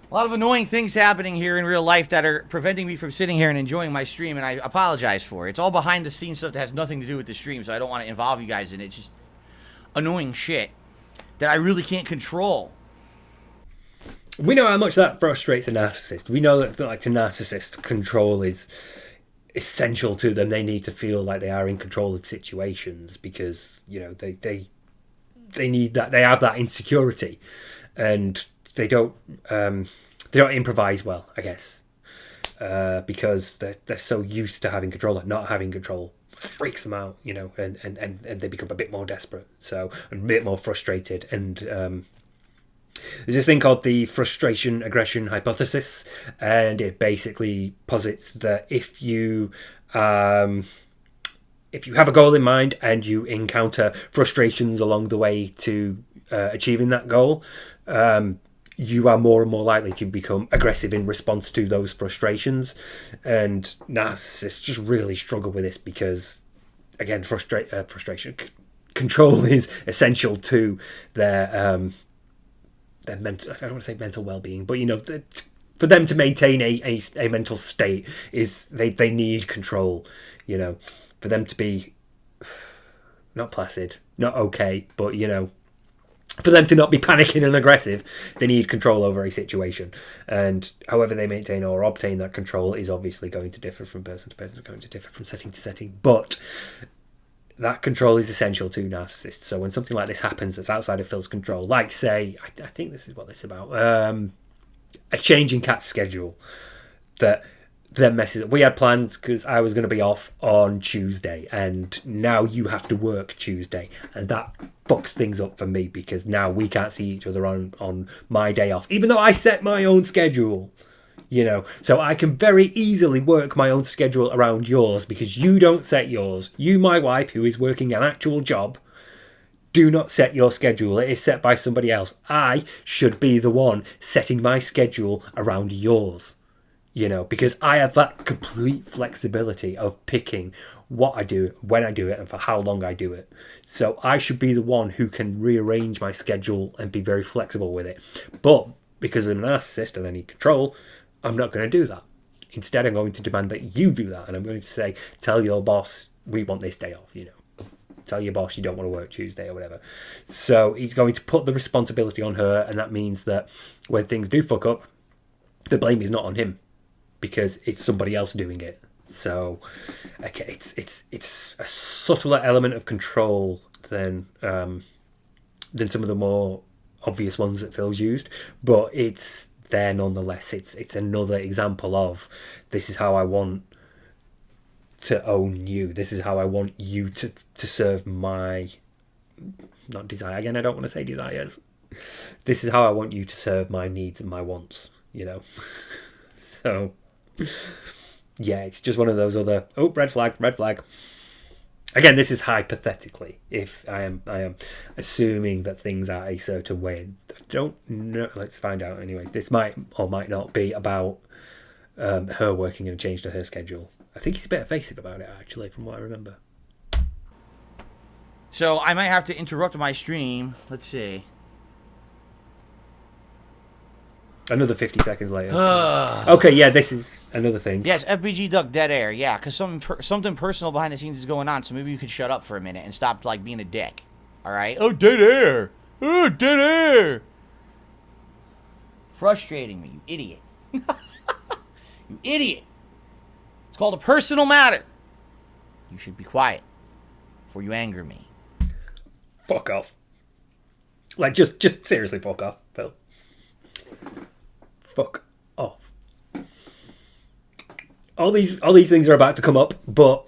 lot of annoying things happening here in real life that are preventing me from sitting here and enjoying my stream, and I apologize for it. It's all behind the scenes stuff that has nothing to do with the stream, so I don't want to involve you guys in it. It's just annoying shit that I really can't control. We know how much that frustrates a narcissist. We know that, like, to narcissists, control is essential to them. They need to feel like they are in control of situations because, you know, they need that. They have that insecurity, and they don't improvise well, I guess, because they're so used to having control that not having control freaks them out, you know, and they become a bit more desperate, so a bit more frustrated. And there's this thing called the frustration aggression hypothesis, and it basically posits that if you have a goal in mind and you encounter frustrations along the way to achieving that goal, you are more and more likely to become aggressive in response to those frustrations. And narcissists just really struggle with this because, again, frustration, control is essential to their mental, I don't want to say mental well-being, but, you know, for them to maintain a mental state is they need control, you know, for them to be not placid, not okay, but, you know, for them to not be panicking and aggressive, they need control over a situation. And however they maintain or obtain that control is obviously going to differ from person to person, going to differ from setting to setting. But that control is essential to narcissists. So when something like this happens that's outside of Phil's control, like, say, I think this is what it's about, a change in Kat's schedule that then messes up. We had plans because I was going to be off on Tuesday, and now you have to work Tuesday, and that fucks things up for me because now we can't see each other on my day off, even though I set my own schedule, you know. So I can very easily work my own schedule around yours because you don't set yours. You, my wife, who is working an actual job, do not set your schedule. It is set by somebody else. I should be the one setting my schedule around yours. You know, because I have that complete flexibility of picking what I do, when I do it, and for how long I do it. So I should be the one who can rearrange my schedule and be very flexible with it. But because I'm a narcissist and I need control, I'm not going to do that. Instead, I'm going to demand that you do that. And I'm going to say, tell your boss, we want this day off, you know. Tell your boss you don't want to work Tuesday or whatever. So he's going to put the responsibility on her, and that means that when things do fuck up, the blame is not on him, because it's somebody else doing it. So, okay, it's a subtler element of control than some of the more obvious ones that Phil's used, but it's there nonetheless. It's another example of, this is how I want to own you. This is how I want you to serve my, not desire. Again, I don't want to say desires. This is how I want you to serve my needs and my wants, you know. So, yeah, it's just one of those other, red flag. Again, this is hypothetically, if I am assuming that things are a certain way. I don't know. Let's find out anyway. This might or might not be about her working and a change to her schedule. I think he's a bit evasive about it, actually, from what I remember. So I might have to interrupt my stream. Let's see. Another 50 seconds later. Okay, yeah, this is another thing. Yes, FBG Duck, dead air. Yeah, because something personal behind the scenes is going on, so maybe you could shut up for a minute and stop, like, being a dick. All right? Oh, dead air. Oh, dead air. Frustrating me, you idiot. You idiot. It's called a personal matter. You should be quiet before you anger me. Fuck off. Like, just seriously fuck off, Phil. Fuck off. All these things are about to come up, but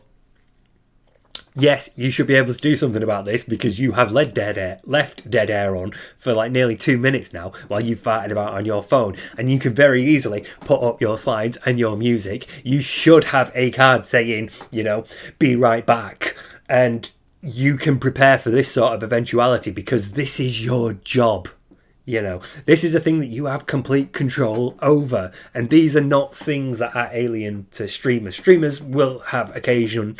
yes, you should be able to do something about this because you have left dead air on for like nearly 2 minutes now while you've farted about on your phone, and you can very easily put up your slides and your music. You should have a card saying, you know, be right back, and you can prepare for this sort of eventuality because this is your job. You know, this is a thing that you have complete control over, and these are not things that are alien to streamers. Streamers will have occasion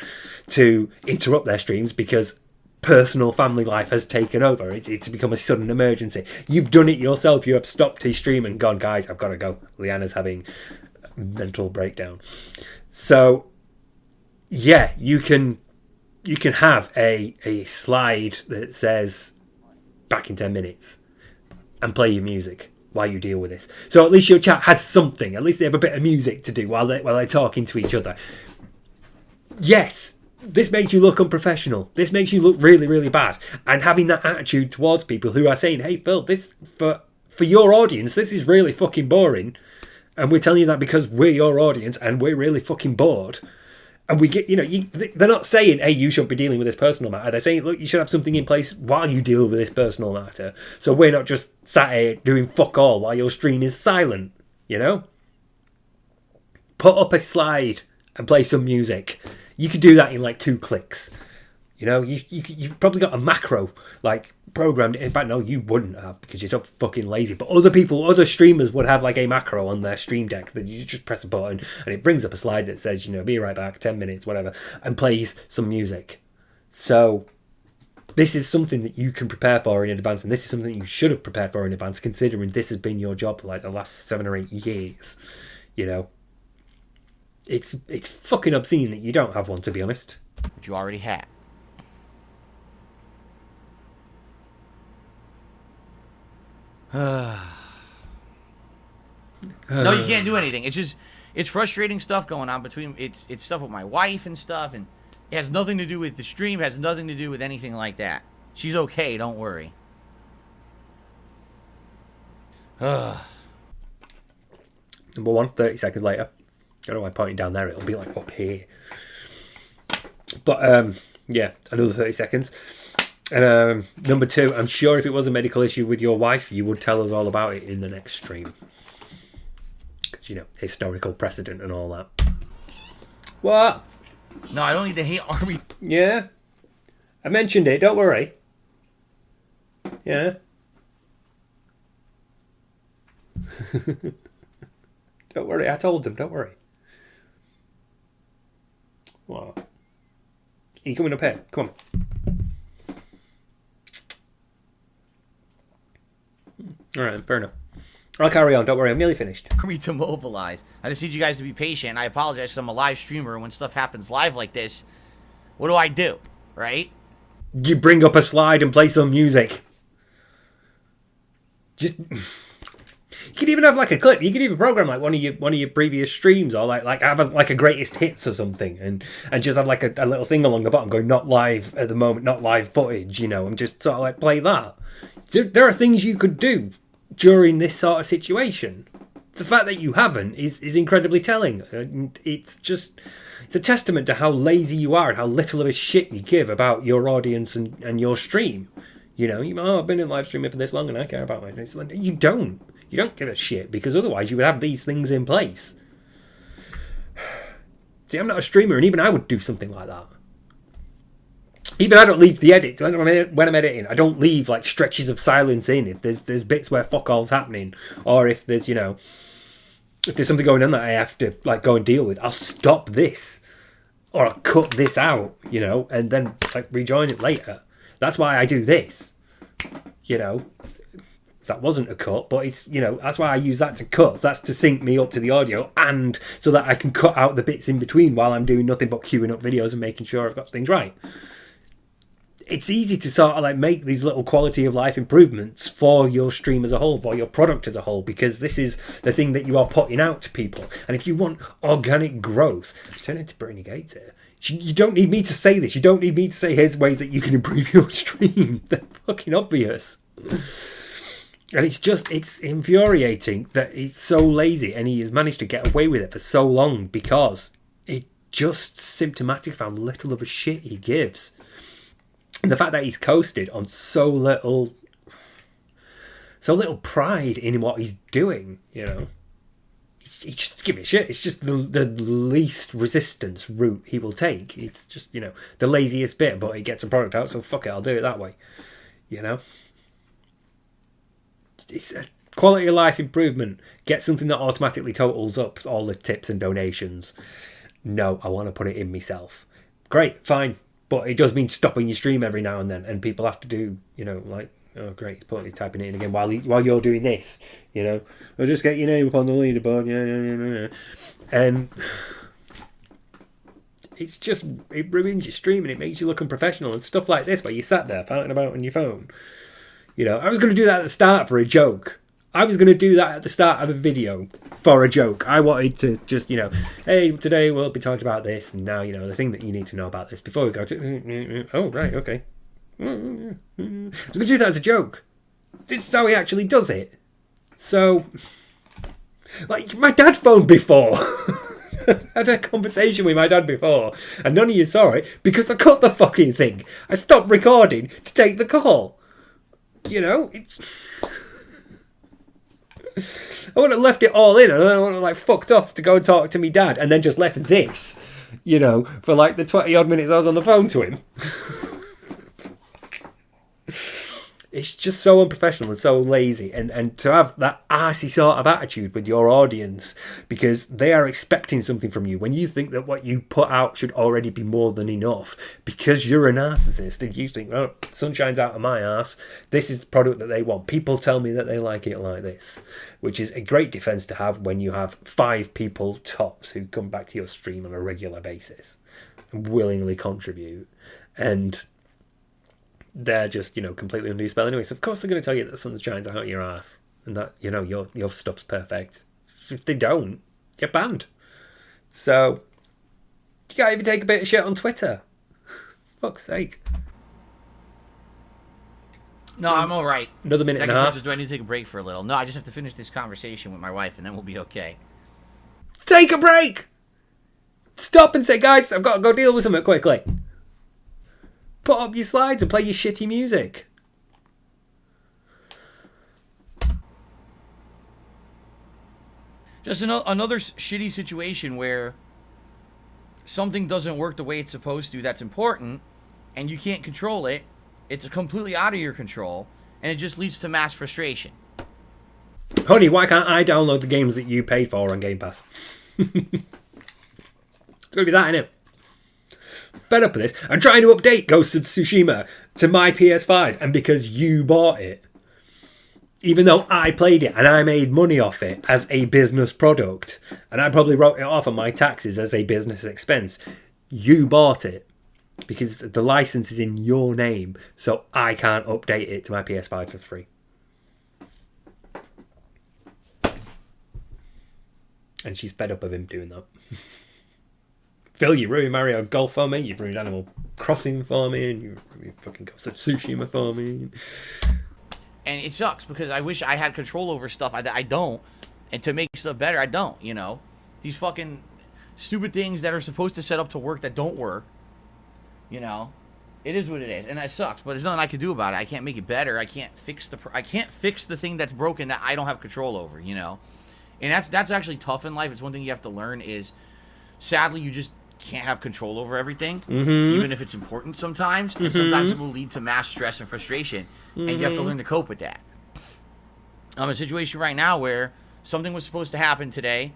to interrupt their streams because personal family life has taken over. It's become a sudden emergency. You've done it yourself. You have stopped his stream and gone, guys, I've got to go. Leanna's having a mental breakdown. So, yeah, you can have a slide that says back in 10 minutes and play your music while you deal with this. So at least your chat has something. At least they have a bit of music to do while they're talking to each other. Yes, this makes you look unprofessional. This makes you look really, really bad. And having that attitude towards people who are saying, hey, Phil, this for your audience, this is really fucking boring. And we're telling you that because we're your audience and we're really fucking bored. And we get, they're not saying, hey, you shouldn't be dealing with this personal matter. They're saying, look, you should have something in place while you deal with this personal matter. So we're not just sat here doing fuck all while your stream is silent, Put up a slide and play some music. You could do that in like 2 clicks. You've probably got a macro, like, programmed. In fact, no, you wouldn't have because you're so fucking lazy. But other streamers would have like a macro on their stream deck that you just press a button and it brings up a slide that says, be right back, 10 minutes, whatever, and plays some music. So this is something that you can prepare for in advance, and this is something you should have prepared for in advance, considering this has been your job for like the last 7 or 8 years. It's fucking obscene that you don't have one, to be honest. But you already had. No, you can't do anything. It's frustrating stuff going on between it's stuff with my wife and stuff, and it has nothing to do with the stream, has nothing to do with anything like that. She's okay, don't worry. Number 1, 30 seconds later. I don't know why pointing down there, it'll be like up here. But yeah, another 30 seconds. And number 2, I'm sure if it was a medical issue with your wife, you would tell us all about it in the next stream. Because, historical precedent and all that. What? No, I don't need to hate Army. Yeah. I mentioned it, don't worry. Yeah. Don't worry, I told them, don't worry. What? Are you coming up here? Come on. Alright, fair enough. I'll carry on, don't worry, I'm nearly finished. Army to mobilize. I just need you guys to be patient. I apologize because I'm a live streamer. When stuff happens live like this, what do I do? Right? You bring up a slide and play some music. Just... You could even have like a clip. You could even program like one of your previous streams, or like have a greatest hits or something, and just have like a little thing along the bottom going not live at the moment, not live footage, and just sort of like play that. There are things you could do during this sort of situation. The fact that you haven't is incredibly telling. It's a testament to how lazy you are and how little of a shit you give about your audience and your stream. I've been in live streaming for this long and I care about it. Like, you don't. You don't give a shit, because otherwise you would have these things in place. See, I'm not a streamer, and even I would do something like that. Even I don't leave the edit. When I'm editing, I don't leave like stretches of silence in. If there's bits where fuck all's happening, or if there's if there's something going on that I have to like go and deal with, I'll stop this, or I'll cut this out, and then like rejoin it later. That's why I do this, That wasn't a cut, but it's, that's why I use that to cut. That's to sync me up to the audio, and so that I can cut out the bits in between while I'm doing nothing but queuing up videos and making sure I've got things right. It's easy to sort of like make these little quality of life improvements for your stream as a whole, for your product as a whole, because this is the thing that you are putting out to people. And if you want organic growth, turn into Brittany Gates here. You don't need me to say this. You don't need me to say here's ways that you can improve your stream. They're fucking obvious. And it's infuriating that he's so lazy and he has managed to get away with it for so long, because it's just symptomatic of how little of a shit he gives. And the fact that he's coasted on so little pride in what he's doing, he just give a shit. It's just the least resistance route he will take. It's just, the laziest bit, but he gets a product out, so fuck it, I'll do it that way, it's a quality of life improvement. Get something that automatically totals up all the tips and donations. No, I want to put it in myself. Great, fine. But it does mean stopping your stream every now and then, and people have to do, like, oh great, he's probably typing it in again while you're doing this, I'll just get your name up on the leaderboard, yeah. And it ruins your stream and it makes you look unprofessional and stuff like this, where you sat there fouting about on your phone. I was going to do that at the start for a joke. I was going to do that at the start of a video for a joke. I wanted to just, hey, today we'll be talking about this, and now, the thing that you need to know about this before we go to... Oh, right, okay. I was going to do that as a joke. This is how he actually does it. So, like, my dad phoned before. I had a conversation with my dad before, and none of you saw it because I cut the fucking thing. I stopped recording to take the call. I would have left it all in, and I would have fucked off to go and talk to me dad, and then just left this, for like the 20 odd minutes I was on the phone to him. It's just so unprofessional and so lazy, and to have that arsey sort of attitude with your audience because they are expecting something from you when you think that what you put out should already be more than enough because you're a narcissist and you think, oh, sun shines out of my arse, this is the product that they want. People tell me that they like it like this, which is a great defense to have when you have 5 people tops who come back to your stream on a regular basis and willingly contribute, and they're just, completely under your spell anyway. So of course they're going to tell you that the sun shines out your ass and that, your stuff's perfect. If they don't, you're banned. So you can't even take a bit of shit on Twitter. Fuck's sake. No, I'm all right. Another minute and a half. Do I need to take a break for a little? No, I just have to finish this conversation with my wife and then we'll be okay. Take a break! Stop and say, guys, I've got to go deal with something quickly. Put up your slides and play your shitty music. Just another shitty situation where something doesn't work the way it's supposed to that's important, and you can't control it. It's completely out of your control, and it just leads to mass frustration. Honey, why can't I download the games that you paid for on Game Pass? It's going to be that, innit? Fed up with this. I'm trying to update Ghost of Tsushima to my PS5, and because you bought it, even though I played it and I made money off it as a business product, and I probably wrote it off on my taxes as a business expense, you bought it because the license is in your name, so I can't update it to my PS5 for free. And she's fed up of him doing that. Phil, you ruined Mario Golf for me, you've ruined Animal Crossing for me, and you fucking Ghost of Tsushima for me. And it sucks because I wish I had control over stuff. I don't. And to make stuff better, I don't, These fucking stupid things that are supposed to set up to work that don't work, It is what it is. And that sucks, but there's nothing I can do about it. I can't make it better. I can't fix the thing that's broken that I don't have control over, And that's actually tough in life. It's one thing you have to learn is, sadly, you just can't have control over everything, even if it's important sometimes. And sometimes it will lead to mass stress and frustration, and you have to learn to cope with that. I'm in a situation right now where something was supposed to happen today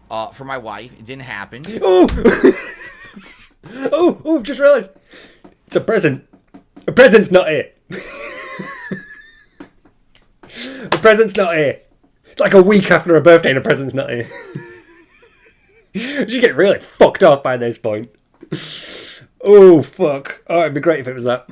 for my wife. It didn't happen. Oh, just realized. It's a present. A present's not here. A present's not here. It's like a week after her birthday and a present's not here. She's getting really fucked off by this point. Oh, fuck. Oh, it'd be great if it was that.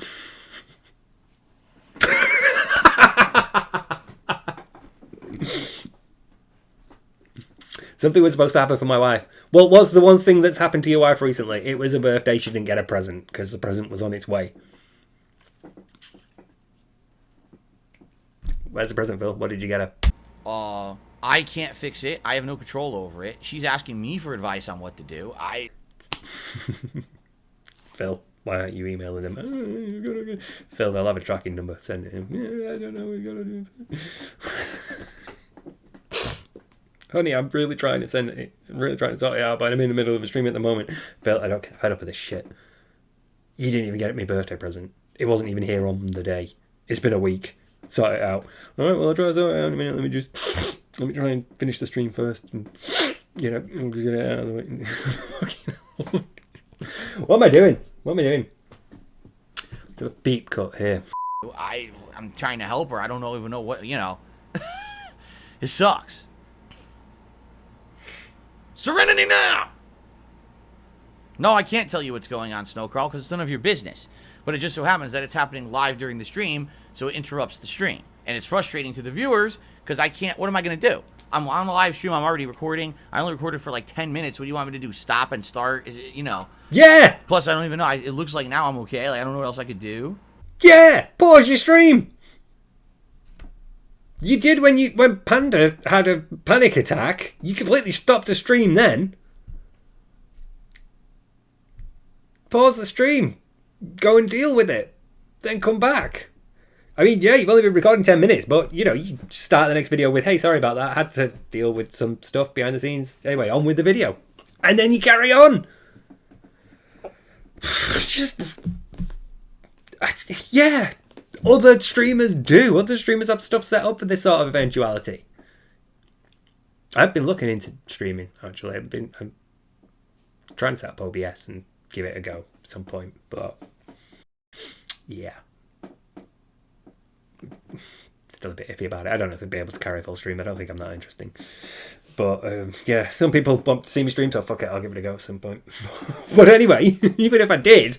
Something was supposed to happen for my wife. What was the one thing that's happened to your wife recently? It was a birthday. She didn't get a present because the present was on its way. Where's the present, Phil? What did you get her? I can't fix it. I have no control over it. She's asking me for advice on what to do. Phil, why aren't you emailing them? Phil, they'll have a tracking number. Send it him. Yeah, I don't know what we gotta do. Honey, I'm really trying to send it. I'm really trying to sort it out, but I'm in the middle of a stream at the moment. Phil, I don't get fed up with this shit. You didn't even get me a birthday present. It wasn't even here on the day. It's been a week. sort it out. All right, well, I'll try to sort it out in a minute. Let me try and finish the stream first. And, you know, we'll get it out of the way. What am I doing? It's a beep cut here. I'm trying to help her. I don't even know what, It sucks. Serenity now! No, I can't tell you what's going on, Snowkarl, because it's none of your business. But it just so happens that it's happening live during the stream, so it interrupts the stream. And it's frustrating to the viewers, because I can't... What am I going to do? I'm on the live stream. I'm already recording. I only recorded for like 10 minutes. What do you want me to do? Stop and start? Yeah! Plus, I don't even know. It looks like now I'm okay. Like, I don't know what else I could do. Yeah! Pause your stream! You did when Panda had a panic attack. You completely stopped the stream then. Pause the stream. Go and deal with it. Then come back. I mean, yeah, you've only been recording 10 minutes, but, you start the next video with, hey, sorry about that. I had to deal with some stuff behind the scenes. Anyway, on with the video. And then you carry on. Yeah. Other streamers do. Other streamers have stuff set up for this sort of eventuality. I've been looking into streaming, actually. I'm trying to set up OBS and give it a go at some point, but yeah. Still a bit iffy about it. I don't know if I'd be able to carry a full stream. I don't think I'm that interesting. But yeah, some people want to see me stream, so fuck it, I'll give it a go at some point. But anyway, even if I did,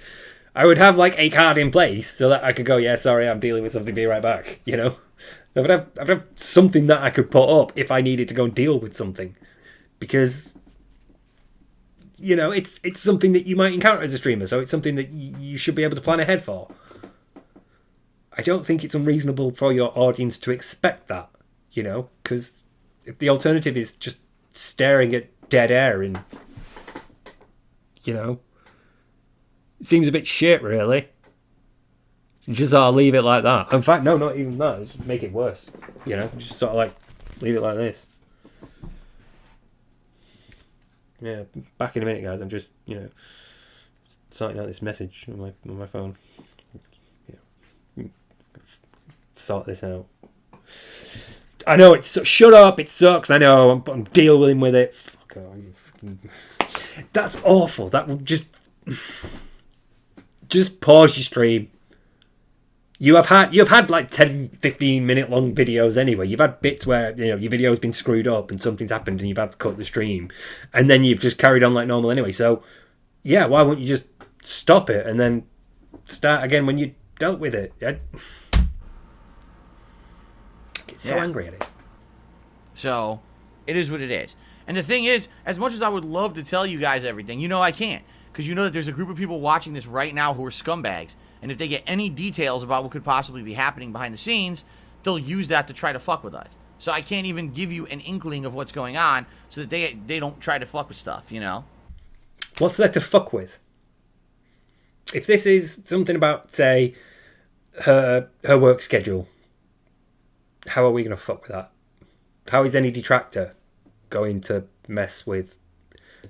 I would have like a card in place so that I could go, yeah, sorry, I'm dealing with something, be right back, I would have something that I could put up if I needed to go and deal with something. Because, it's something that you might encounter as a streamer, so it's something that you should be able to plan ahead for. I don't think it's unreasonable for your audience to expect that, because if the alternative is just staring at dead air and, it seems a bit shit, really. Just sort of leave it like that. In fact, no, not even that. Just make it worse. Just sort of like leave it like this. Yeah, back in a minute, guys. I'm just, sorting out this message on my phone. Sort this out. I know it's shut up. It sucks. I know. I'm dealing with it. Fuck off. That's awful. That will just pause your stream. You've had like 10, 15 minute long videos anyway. You've had bits where your video's been screwed up and something's happened and you've had to cut the stream, and then you've just carried on like normal anyway. So yeah, why won't you just stop it and then start again when you dealt with it? I get so angry at it. So it is what it is. And the thing is, as much as I would love to tell you guys everything, I can't. Because that there's a group of people watching this right now who are scumbags. And if they get any details about what could possibly be happening behind the scenes, they'll use that to try to fuck with us. So I can't even give you an inkling of what's going on so that they don't try to fuck with stuff, What's there to fuck with? If this is something about, say, her work schedule, how are we going to fuck with that? How is any detractor going to mess with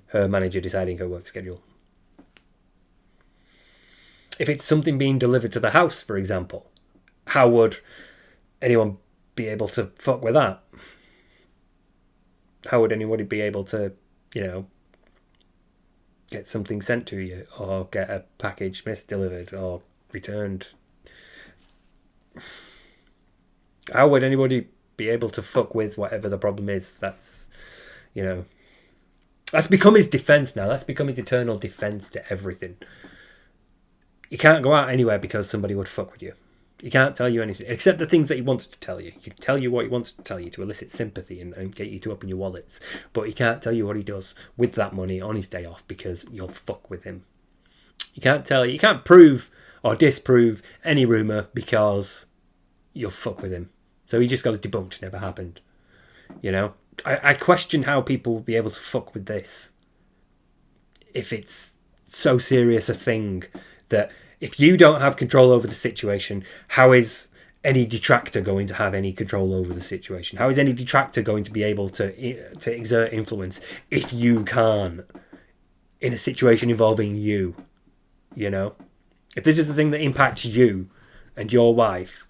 her manager deciding her work schedule? If it's something being delivered to the house, for example, how would anyone be able to fuck with that? How would anybody be able to, get something sent to you or get a package misdelivered or returned? How would anybody be able to fuck with whatever the problem is? That's become his defense now. That's become his eternal defense to everything. You can't go out anywhere because somebody would fuck with you. He can't tell you anything, except the things that he wants to tell you. He can tell you what he wants to tell you to elicit sympathy and get you to open your wallets. But he can't tell you what he does with that money on his day off because you'll fuck with him. You can't prove or disprove any rumour because you'll fuck with him. So he just goes debunked, never happened. I question how people will be able to fuck with this if it's so serious a thing that if you don't have control over the situation, how is any detractor going to have any control over the situation? How is any detractor going to be able to exert influence if you can't in a situation involving you? If this is the thing that impacts you and your wife,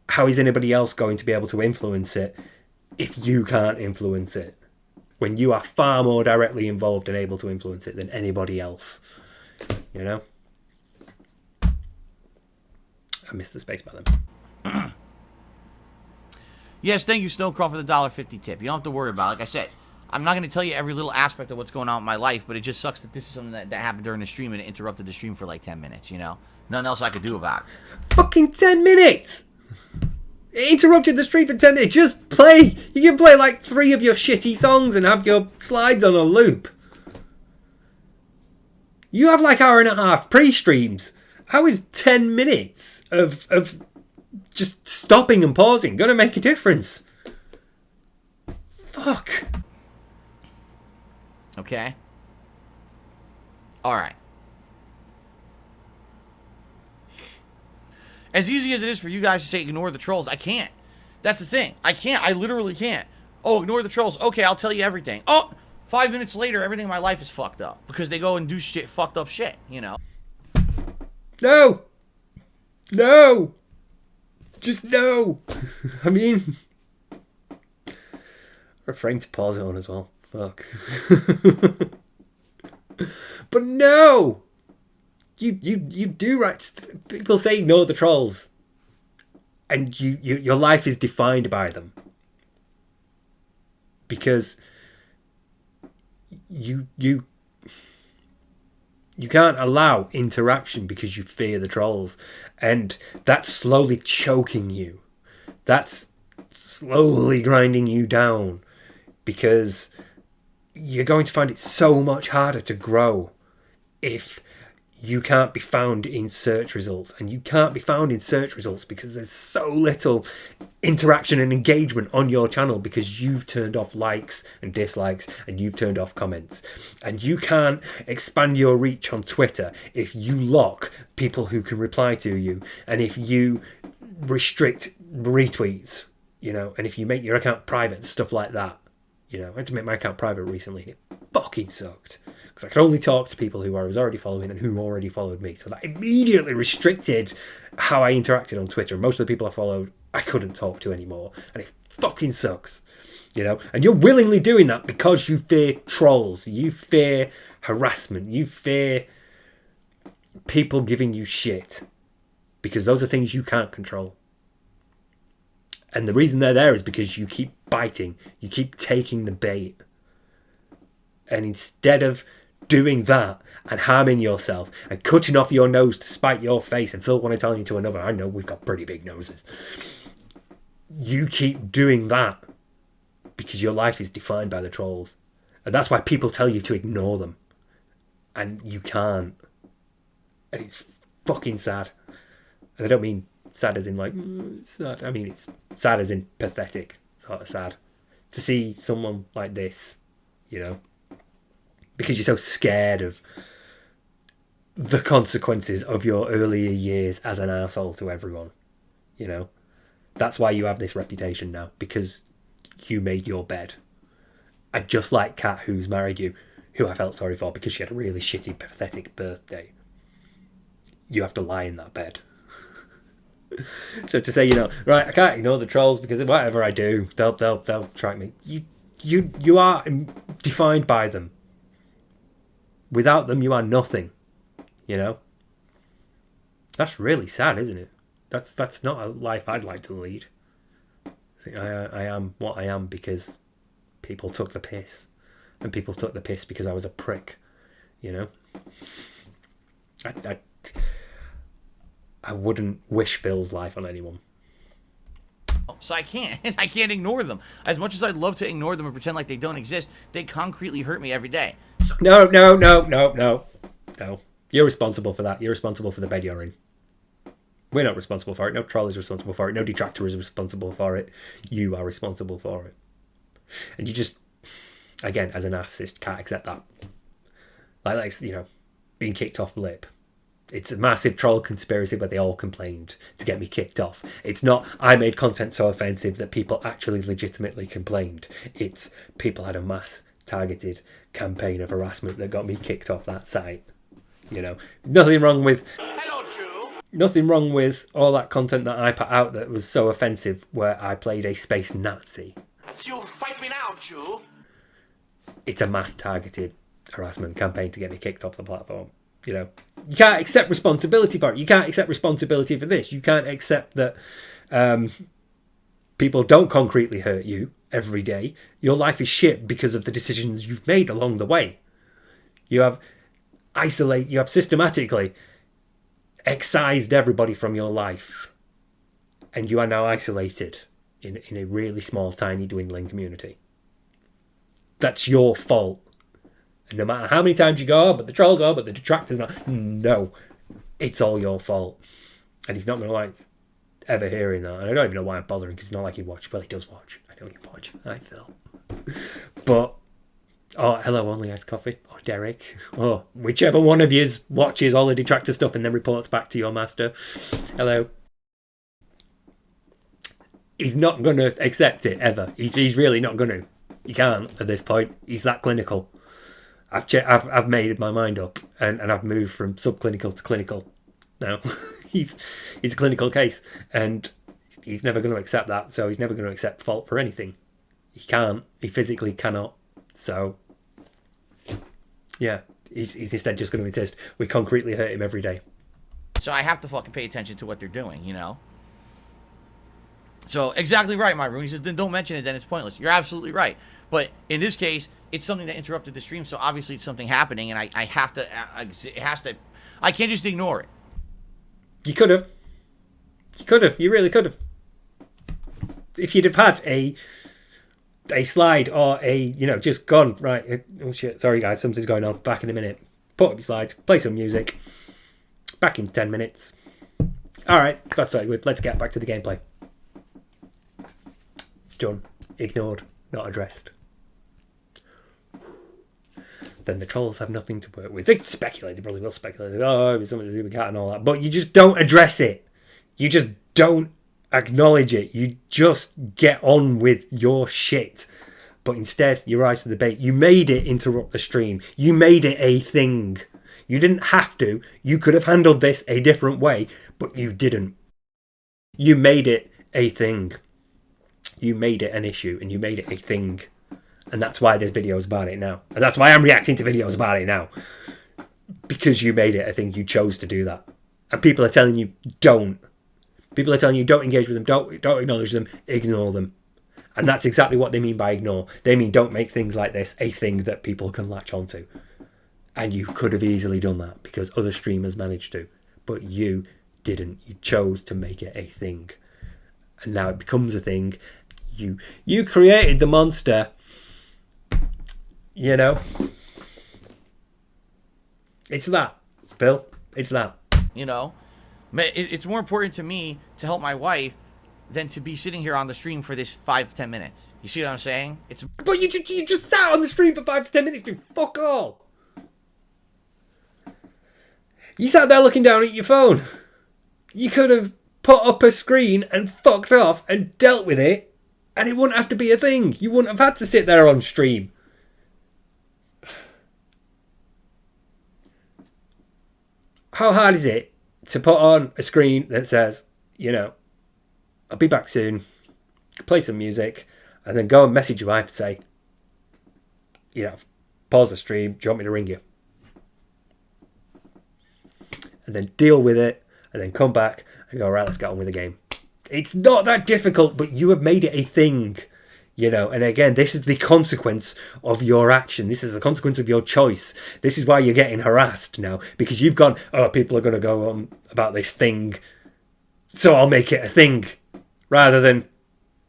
how is anybody else going to be able to influence it if you can't influence it? When you are far more directly involved and able to influence it than anybody else, you know? I missed the space by them. Yes, thank you, Snowkarl, for the $1.50 tip. You don't have to worry about it. Like I said, I'm not going to tell you every little aspect of what's going on in my life, but it just sucks that this is something that happened during the stream and it interrupted the stream for like 10 minutes, you know? Nothing else I could do about it. Fucking 10 minutes! It interrupted the stream for 10 minutes. Just play. You can play like 3 of your shitty songs and have your slides on a loop. You have like hour and a half pre-streams. How is 10 minutes of just stopping and pausing going to make a difference? Fuck. Okay? Alright. As easy as it is for you guys to say ignore the trolls, I can't. That's the thing. I can't. I literally can't. Oh, ignore the trolls. Okay, I'll tell you everything. Oh, 5 minutes later, everything in my life is fucked up. Because they go and do shit, fucked up shit, you know? No! No! Just no! I mean... or a frame to pause it on as well. Fuck. But no! You do right. People say ignore the trolls. And your life is defined by them. Because you can't allow interaction because you fear the trolls. And that's slowly choking you. That's slowly grinding you down. Because you're going to find it so much harder to grow if you can't be found in search results. And you can't be found in search results because there's so little interaction and engagement on your channel because you've turned off likes and dislikes and you've turned off comments. And you can't expand your reach on Twitter if you lock people who can reply to you and if you restrict retweets, you know, and if you make your account private and stuff like that. You know, I had to make my account private recently and it fucking sucked. Because I could only talk to people who I was already following and who already followed me. So that immediately restricted how I interacted on Twitter. Most of the people I followed, I couldn't talk to anymore. And it fucking sucks. You know? And you're willingly doing that because you fear trolls. You fear harassment. You fear people giving you shit. Because those are things you can't control. And the reason they're there is because you keep biting. You keep taking the bait. And instead of doing that and harming yourself and cutting off your nose to spite your face and fill one Italian to another, I know we've got pretty big noses. You keep doing that because your life is defined by the trolls. And that's why people tell you to ignore them. And you can't. And it's fucking sad. And I don't mean sad as in like, sad. I mean it's sad as in pathetic sort of sad. To see someone like this, you know, because you're so scared of the consequences of your earlier years as an arsehole to everyone. You know? That's why you have this reputation now. Because you made your bed. And just like Kat, who's married you, who I felt sorry for because she had a really shitty, pathetic birthday, you have to lie in that bed. So to say, you know, right, I can't ignore the trolls because whatever I do, they'll track me. You are defined by them. Without them, you are nothing. You know? That's really sad, isn't it? That's not a life I'd like to lead. I think I am what I am because people took the piss. And people took the piss because I was a prick. You know? I wouldn't wish Phil's life on anyone. So I can't ignore them. As much as I'd love to ignore them and pretend like they don't exist, they concretely hurt me every day. No. You're responsible for that. You're responsible for the bed you're in. We're not responsible for it. No troll is responsible for it. No detractor is responsible for it. You are responsible for it. And you just, again, as a narcissist, can't accept that. Like you know, being kicked off Blip. It's a massive troll conspiracy, but they all complained to get me kicked off. It's not, I made content so offensive that people actually legitimately complained. It's people had a mass targeted campaign of harassment that got me kicked off that site. You know, nothing wrong with... Hello, Drew. Nothing wrong with all that content that I put out that was so offensive, where I played a space Nazi. You fight me now, Jew. It's a mass-targeted harassment campaign to get me kicked off the platform. You know, you can't accept responsibility for it. You can't accept responsibility for this. You can't accept that people don't concretely hurt you every day. Your life is shit because of the decisions you've made along the way. You have systematically excised everybody from your life, and you are now isolated in a really small, tiny, dwindling community. That's your fault. And no matter how many times you go, but the trolls are, but the detractors not. No, it's all your fault. And he's not going to like ever hearing that. And I don't even know why I'm bothering, because it's not like he watches. Well, he does watch. I know you watch. Hi, Phil. But, oh, hello, only iced coffee. Oh, Derek. Oh, whichever one of you watches all the detractor stuff and then reports back to your master. Hello. He's not going to accept it, ever. He's really not going to. He can't at this point. He's that clinical. I've made my mind up, and I've moved from subclinical to clinical now. he's a clinical case, and he's never going to accept that, so he's never going to accept fault for anything. He can't. He physically cannot. So, yeah, he's instead just going to insist we concretely hurt him every day. So I have to fucking pay attention to what they're doing, you know? So, exactly right, my room. He says, then don't mention it, then it's pointless. You're absolutely right. But in this case, it's something that interrupted the stream, so obviously it's something happening, and I have to, it has to, I can't just ignore it. You could have. You could have. You really could have. If you'd have had a slide or just gone, right, oh shit, sorry guys, something's going on, back in a minute. Put up your slides, play some music, back in 10 minutes. Alright, that's so good. Let's get back to the gameplay. Done. Ignored. Not addressed. Then the trolls have nothing to work with. They speculate. They probably will speculate. Oh, it's something to do with cat and all that. But you just don't address it. You just don't acknowledge it. You just get on with your shit. But instead, you rise to the bait. You made it interrupt the stream. You made it a thing. You didn't have to. You could have handled this a different way, but you didn't. You made it a thing. You made it an issue, and you made it a thing. And that's why there's videos about it now. And that's why I'm reacting to videos about it now. Because you made it a thing. You chose to do that. And people are telling you, don't. People are telling you, don't engage with them. Don't acknowledge them. Ignore them. And that's exactly what they mean by ignore. They mean don't make things like this a thing that people can latch onto. And you could have easily done that because other streamers managed to. But you didn't. You chose to make it a thing. And now it becomes a thing. You created the monster. You know. It's that, Phil. It's that. You know. It's more important to me to help my wife than to be sitting here on the stream for this 5-10 minutes. You see what I'm saying? But you just sat on the stream for 5 to 10 minutes, dude. Fuck all. You sat there looking down at your phone. You could have put up a screen and fucked off and dealt with it, and it wouldn't have to be a thing. You wouldn't have had to sit there on stream. How hard is it to put on a screen that says, I'll be back soon, play some music, and then go and message your wife and say, pause the stream, do you want me to ring you? And then deal with it, and then come back and go, right, let's get on with the game. It's not that difficult, but you have made it a thing, and again, this is the consequence of your action. This is the consequence of your choice. This is why you're getting harassed now, because you've gone, oh, people are going to go on about this thing, so I'll make it a thing, rather than,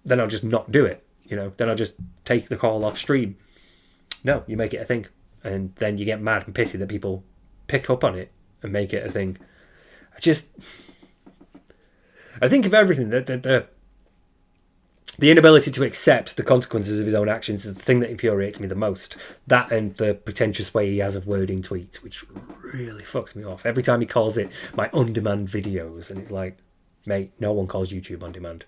then I'll just not do it, then I'll just take the call off stream. No, you make it a thing, and then you get mad and pissy that people pick up on it and make it a thing. I think of everything, the inability to accept the consequences of his own actions is the thing that infuriates me the most. That and the pretentious way he has of wording tweets, which really fucks me off. Every time he calls it my on-demand videos, and it's like, mate, no one calls YouTube on demand.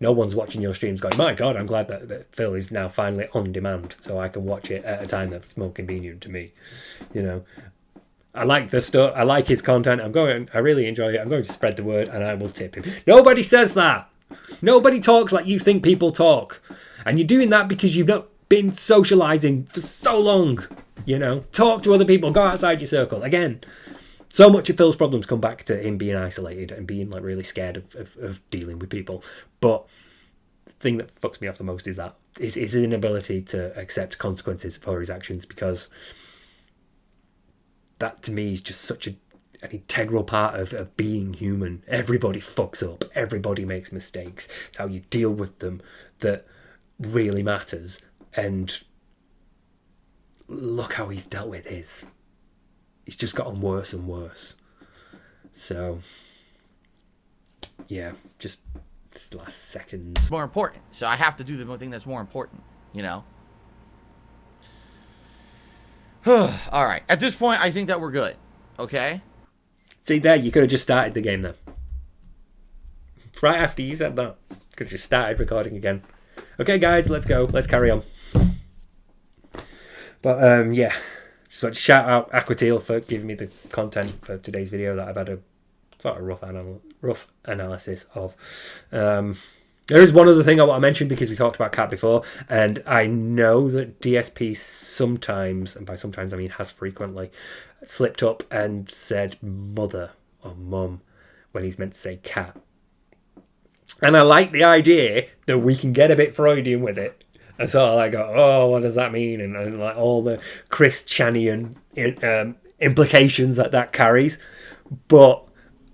No one's watching your streams going, my God, I'm glad that Phil is now finally on demand, so I can watch it at a time that's more convenient to me. I like the stuff. I like his content. I really enjoy it. I'm going to spread the word, and I will tip him. Nobody says that. Nobody talks like you think people talk, and you're doing that because you've not been socializing for so long. You know, talk to other people. Go outside your circle. Again, so much of Phil's problems come back to him being isolated and being like really scared of dealing with people. But the thing that fucks me off the most is his inability to accept consequences for his actions, because that to me is just such an integral part of being human. Everybody fucks up. Everybody makes mistakes. It's how you deal with them that really matters. And look how he's dealt with his. He's just gotten worse and worse. So, yeah, just this last seconds. It's more important. So I have to do the thing that's more important, you know? All right. At this point, I think that we're good. Okay? See, there, you could have just started the game then. Right after you said that. Could have just started recording again. Okay, guys, let's go. Let's carry on. But, yeah. Just want to shout out Aquateal for giving me the content for today's video that I've had a sort of rough analysis of. There is one other thing I want to mention, because we talked about Cat before, and I know that DSP sometimes, and by sometimes I mean has frequently, slipped up and said mother or mum when he's meant to say cat. And I like the idea that we can get a bit Freudian with it. And so I go, oh, what does that mean? And like all the Christianian implications that carries. But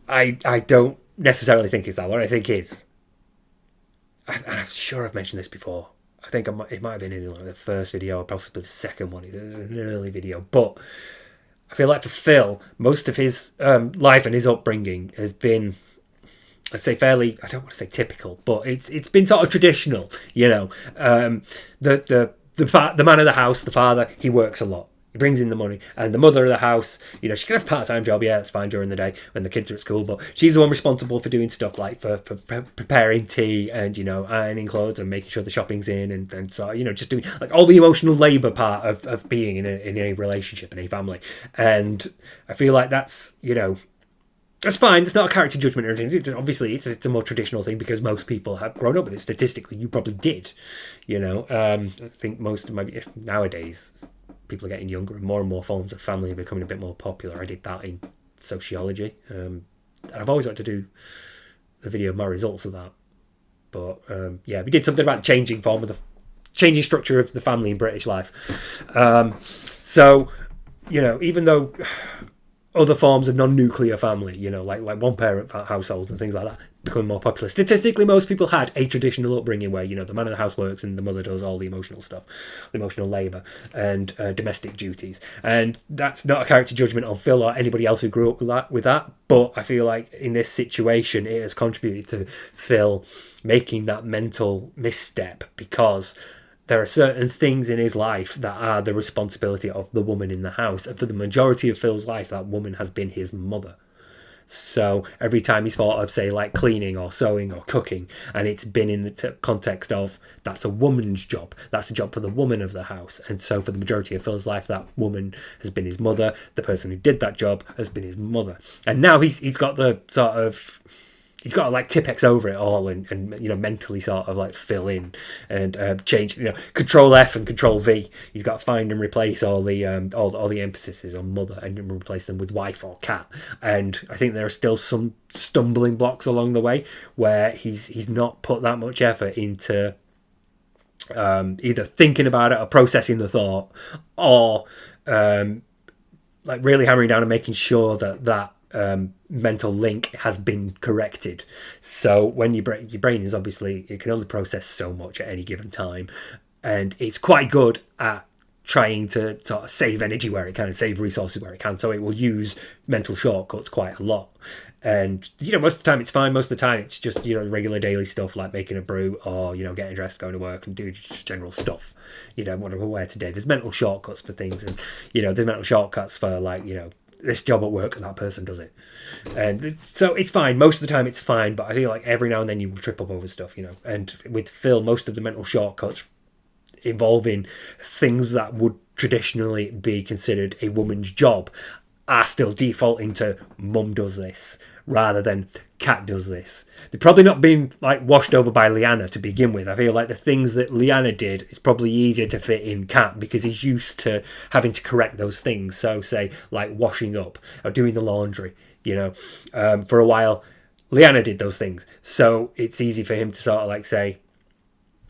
I don't necessarily think it's that. What I think is, I'm sure I've mentioned this before. I think it might have been in like the first video, or possibly the second one. It was an early video. But I feel like for Phil, most of his life and his upbringing has been, I'd say, fairly, I don't want to say typical, but it's been sort of traditional, you know. The man of the house, the father, he works a lot. He brings in the money. And the mother of the house, you know, she can have a part-time job, yeah, that's fine during the day when the kids are at school, but she's the one responsible for doing stuff like for preparing tea and, you know, ironing clothes and making sure the shopping's in, and so, you know, just doing like all the emotional labour part of being in a relationship, in a family. And I feel like that's, you know, that's fine. It's not a character judgment or anything. Obviously, it's a more traditional thing because most people have grown up with it. Statistically, you probably did. You know, I think most of nowadays, people are getting younger and more forms of family are becoming a bit more popular. I did that in sociology. And I've always wanted to do the video of my results of that. But yeah, we did something about changing structure of the family in British life. So, you know, even though other forms of non-nuclear family, you know, like one-parent households and things like that, become more popular. Statistically, most people had a traditional upbringing where, you know, the man of the house works and the mother does all the emotional stuff, the emotional labour and domestic duties. And that's not a character judgment on Phil or anybody else who grew up with that. But I feel like in this situation, it has contributed to Phil making that mental misstep, because there are certain things in his life that are the responsibility of the woman in the house. And for the majority of Phil's life, that woman has been his mother. So every time he's thought of, say, like cleaning or sewing or cooking, and it's been in the context of, that's a woman's job. That's a job for the woman of the house. And so for the majority of Phil's life, that woman has been his mother. The person who did that job has been his mother. And now he's got the sort of, he's got to like Tipex over it all and you know, mentally sort of like fill in and change, you know, Control F and Control V. He's got to find and replace all the emphases on mother and replace them with wife or cat. And I think there are still some stumbling blocks along the way where he's not put that much effort into either thinking about it or processing the thought, or like really hammering down and making sure that mental link has been corrected. So when your brain is obviously, it can only process so much at any given time, and it's quite good at trying to sort of save energy where it can and save resources where it can, so it will use mental shortcuts quite a lot. And you know, most of the time it's fine. Most of the time it's just, you know, regular daily stuff like making a brew or, you know, getting dressed, going to work and doing just general stuff. You know, what I'm aware today, there's mental shortcuts for things, and you know, there's mental shortcuts for, like, you know, this job at work and that person does it. And so it's fine. Most of the time it's fine, but I feel like every now and then you will trip up over stuff, you know. And with Phil, most of the mental shortcuts involving things that would traditionally be considered a woman's job are still defaulting to mum does this rather than cat does this. They're probably not being like washed over by Liana to begin with. I feel like the things that Liana did is probably easier to fit in cat because he's used to having to correct those things. So say like washing up or doing the laundry, you know, for a while Liana did those things. So it's easy for him to sort of like say,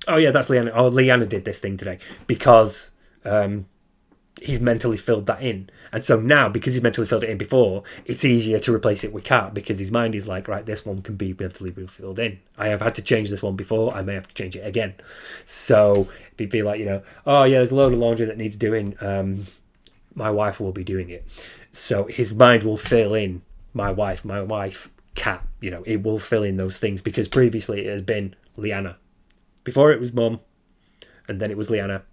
oh yeah, that's Liana. Oh, Liana did this thing today because he's mentally filled that in. And so now, because he's mentally filled it in before, it's easier to replace it with cat because his mind is like, right, this one can be mentally filled in. I have had to change this one before. I may have to change it again. So it'd be like, you know, oh yeah, there's a load of laundry that needs doing. My wife will be doing it. So his mind will fill in my wife, cat. You know, it will fill in those things because previously it has been Liana. Before it was mum, and then it was Liana,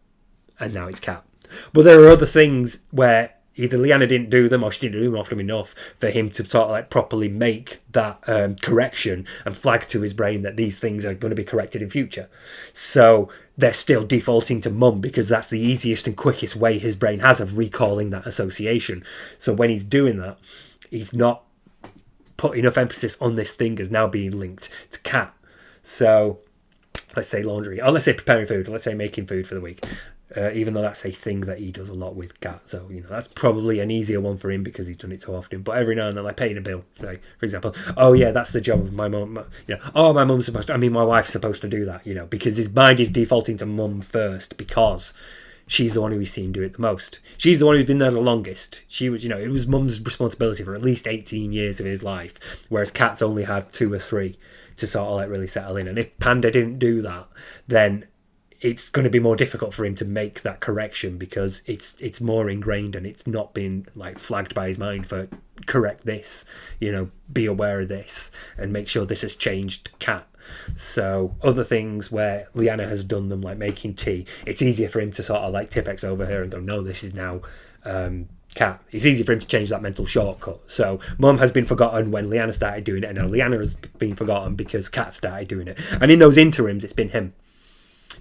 and now it's cat. But there are other things where either Liana didn't do them or she didn't do them often enough for him to sort of like properly make that correction and flag to his brain that these things are going to be corrected in future. So they're still defaulting to mum because that's the easiest and quickest way his brain has of recalling that association. So when he's doing that, he's not put enough emphasis on this thing as now being linked to cat. So let's say laundry, or let's say preparing food, or let's say making food for the week. Even though that's a thing that he does a lot with cat, so you know that's probably an easier one for him because he's done it so often. But every now and then, like paying a bill, like for example, oh yeah, that's the job of my mum. You know, oh my mum's supposed to. I mean, my wife's supposed to do that. You know, because his mind is defaulting to mum first because she's the one who he's seen do it the most. She's the one who's been there the longest. She was, you know, it was mum's responsibility for at least 18 years of his life, whereas cat's only had 2 or 3 to sort of like really settle in. And if Panda didn't do that, then it's going to be more difficult for him to make that correction because it's more ingrained and it's not been like flagged by his mind for correct this, you know, be aware of this and make sure this has changed cat. So other things where Liana has done them, like making tea, it's easier for him to sort of like Tipex over her and go, no, this is now cat. It's easy for him to change that mental shortcut. So mum has been forgotten when Liana started doing it, and now Liana has been forgotten because cat started doing it. And in those interims, it's been him.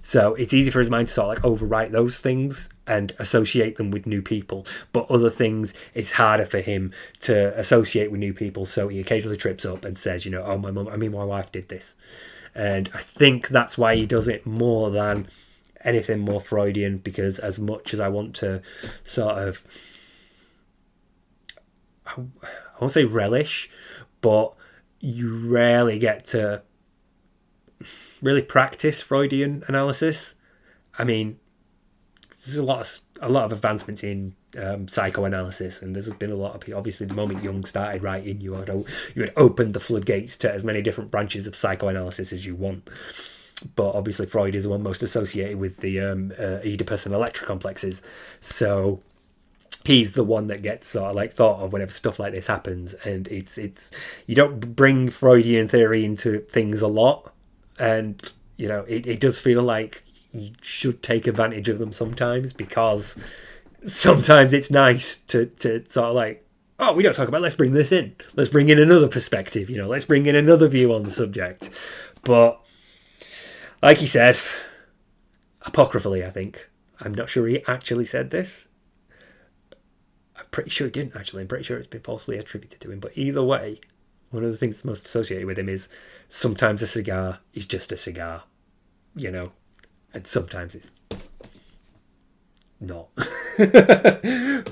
So it's easy for his mind to sort of like overwrite those things and associate them with new people. But other things, it's harder for him to associate with new people. So he occasionally trips up and says, you know, oh, my wife did this. And I think that's why he does it more than anything more Freudian, because as much as I want to sort of, I won't say relish, but you rarely get to really practice Freudian analysis. I mean, there's a lot of advancements in psychoanalysis, and there's been a lot of people. Obviously, the moment Jung started writing, you had opened the floodgates to as many different branches of psychoanalysis as you want. But obviously, Freud is the one most associated with the Oedipus and Electra complexes, so he's the one that gets sort of like thought of whenever stuff like this happens. And it's you don't bring Freudian theory into things a lot. And, you know, it does feel like you should take advantage of them sometimes, because sometimes it's nice to sort of like, oh, we don't talk about, let's bring this in. Let's bring in another perspective, you know, let's bring in another view on the subject. But, like he said, apocryphally, I think, I'm not sure he actually said this. I'm pretty sure he didn't, actually. I'm pretty sure it's been falsely attributed to him. But either way, one of the things that's most associated with him is sometimes a cigar is just a cigar, you know, and sometimes it's not.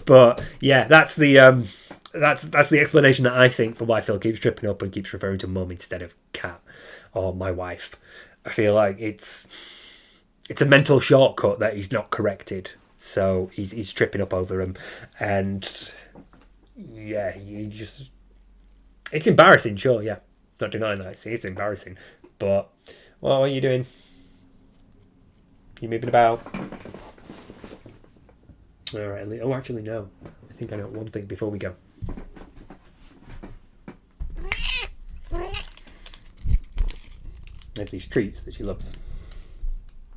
But yeah, that's the explanation that I think for why Phil keeps tripping up and keeps referring to mum instead of cat or my wife. I feel like it's a mental shortcut that he's not corrected, so he's tripping up over him, and yeah, he just. It's embarrassing, sure, yeah. Not denying that. It's embarrassing. But, well, what are you doing? You moving about? Alright, oh, actually, no. I think I know one thing before we go. There's these treats that she loves.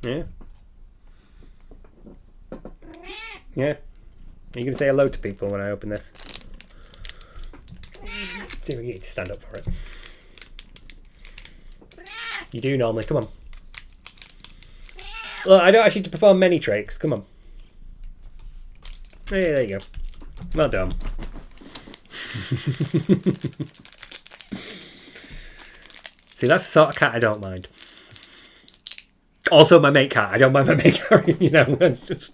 Yeah? Yeah? Are you going to say hello to people when I open this? See if we can get you to stand up for it. You do normally, come on. Look, I don't actually to perform many tricks, come on. Hey, there you go. Well done. See, that's the sort of cat I don't mind. Also, my mate cat. I don't mind my mate cat, you know. Just...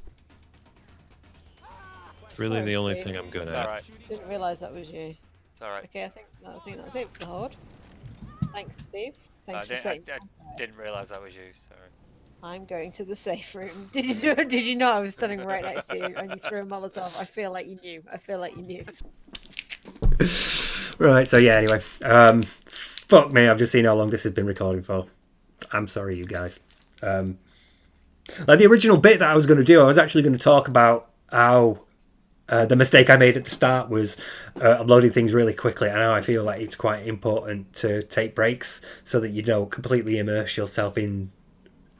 Really, Sorry, the only Steve. thing I'm good It's at. alright. Didn't realise that was you. It's alright. Okay, I think that's it for the horde. Thanks, Steve. I Thanks for didn't, saying. I didn't realise that was you. Sorry. I'm going to the safe room. Did you know I was standing right next to you and you threw a Molotov? I feel like you knew. I feel like you knew. Right, so yeah, anyway. Fuck me, I've just seen how long this has been recording for. I'm sorry, you guys. Like the original bit that I was going to do, I was actually going to talk about how the mistake I made at the start was uploading things really quickly. And now I feel like it's quite important to take breaks so that you don't completely immerse yourself in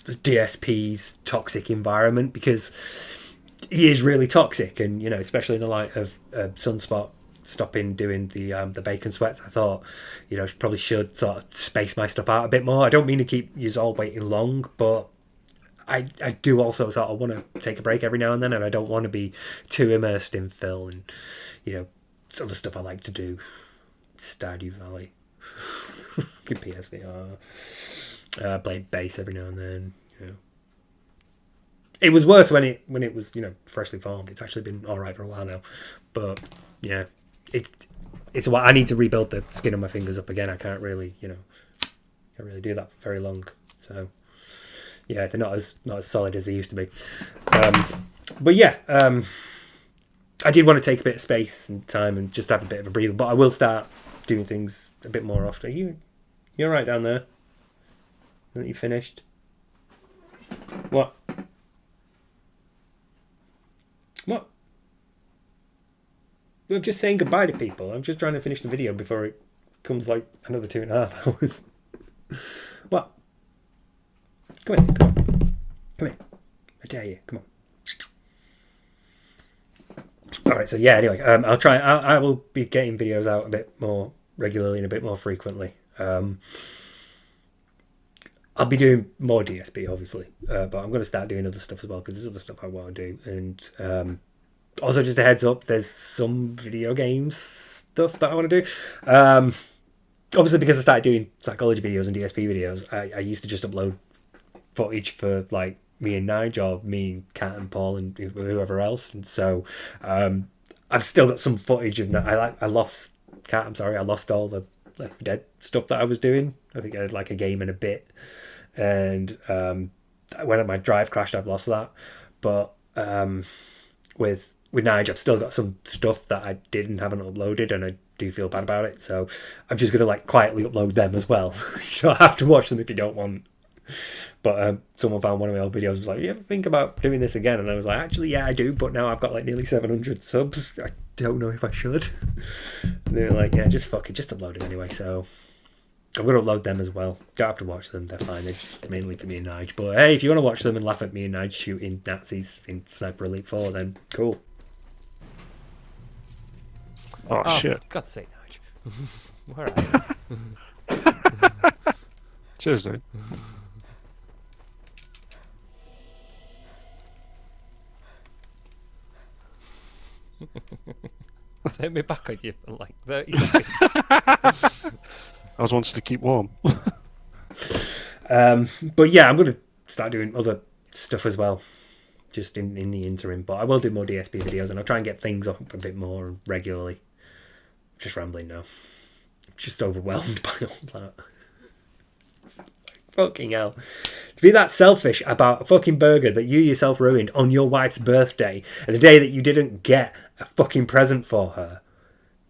the DSP's toxic environment, because he is really toxic. And, you know, especially in the light of Sunspot stopping doing the bacon sweats, I thought, you know, probably should sort of space my stuff out a bit more. I don't mean to keep you all waiting long, but I do also sort of want to take a break every now and then, and I don't want to be too immersed in Phil and, you know, some of the stuff I like to do. Stardew Valley, PSVR, play bass every now and then. You know, it was worse when it was, you know, freshly formed. It's actually been all right for a while now, but yeah, it's what I need to rebuild the skin on my fingers up again. I can't really, you know, do that for very long. So yeah, they're not as solid as they used to be. But yeah, I did want to take a bit of space and time and just have a bit of a breather. But I will start doing things a bit more often. You're right down there. Aren't you finished? What? What? I'm just saying goodbye to people. I'm just trying to finish the video before it comes like another 2.5 hours. What? Come here, come on. Come here. I dare you. Come on. Alright, so yeah, anyway, I'll try. I will be getting videos out a bit more regularly and a bit more frequently. I'll be doing more DSP, obviously, but I'm going to start doing other stuff as well, because there's other stuff I want to do. And also, just a heads up, there's some video games stuff that I want to do. Obviously, because I started doing psychology videos and DSP videos, I used to just upload footage for like me and Nige, or me, Kat and Paul, and whoever else. And so I've still got some footage of I lost Kat. I'm sorry, I lost all the Left 4 Dead stuff that I was doing. I think I had like a game and a bit, and when my drive crashed, I've lost that. But with Nige, I've still got some stuff that I did and haven't uploaded, and I do feel bad about it. So I'm just gonna like quietly upload them as well. You don't have to watch them if you don't want. But someone found one of my old videos and was like, you ever think about doing this again? And I was like, actually, yeah, I do, but now I've got like nearly 700 subs. I don't know if I should. And they were like, yeah, just fuck it, just upload it anyway. So I'm going to upload them as well. Don't have to watch them, they're fine. They're just mainly for me and Nige. But hey, if you want to watch them and laugh at me and Nige shooting Nazis in Sniper Elite 4, then cool. Oh shit. For God's sake, Nige. Where are you? Cheers, dude. Take me back on you for like 30 seconds. I was wanting to keep warm. But yeah, I'm going to start doing other stuff as well, just in the interim. But I will do more DSP videos, and I'll try and get things up a bit more regularly. Just rambling now. I'm just overwhelmed by all that. Fucking hell. To be that selfish about a fucking burger that you yourself ruined on your wife's birthday, and the day that you didn't get a fucking present for her.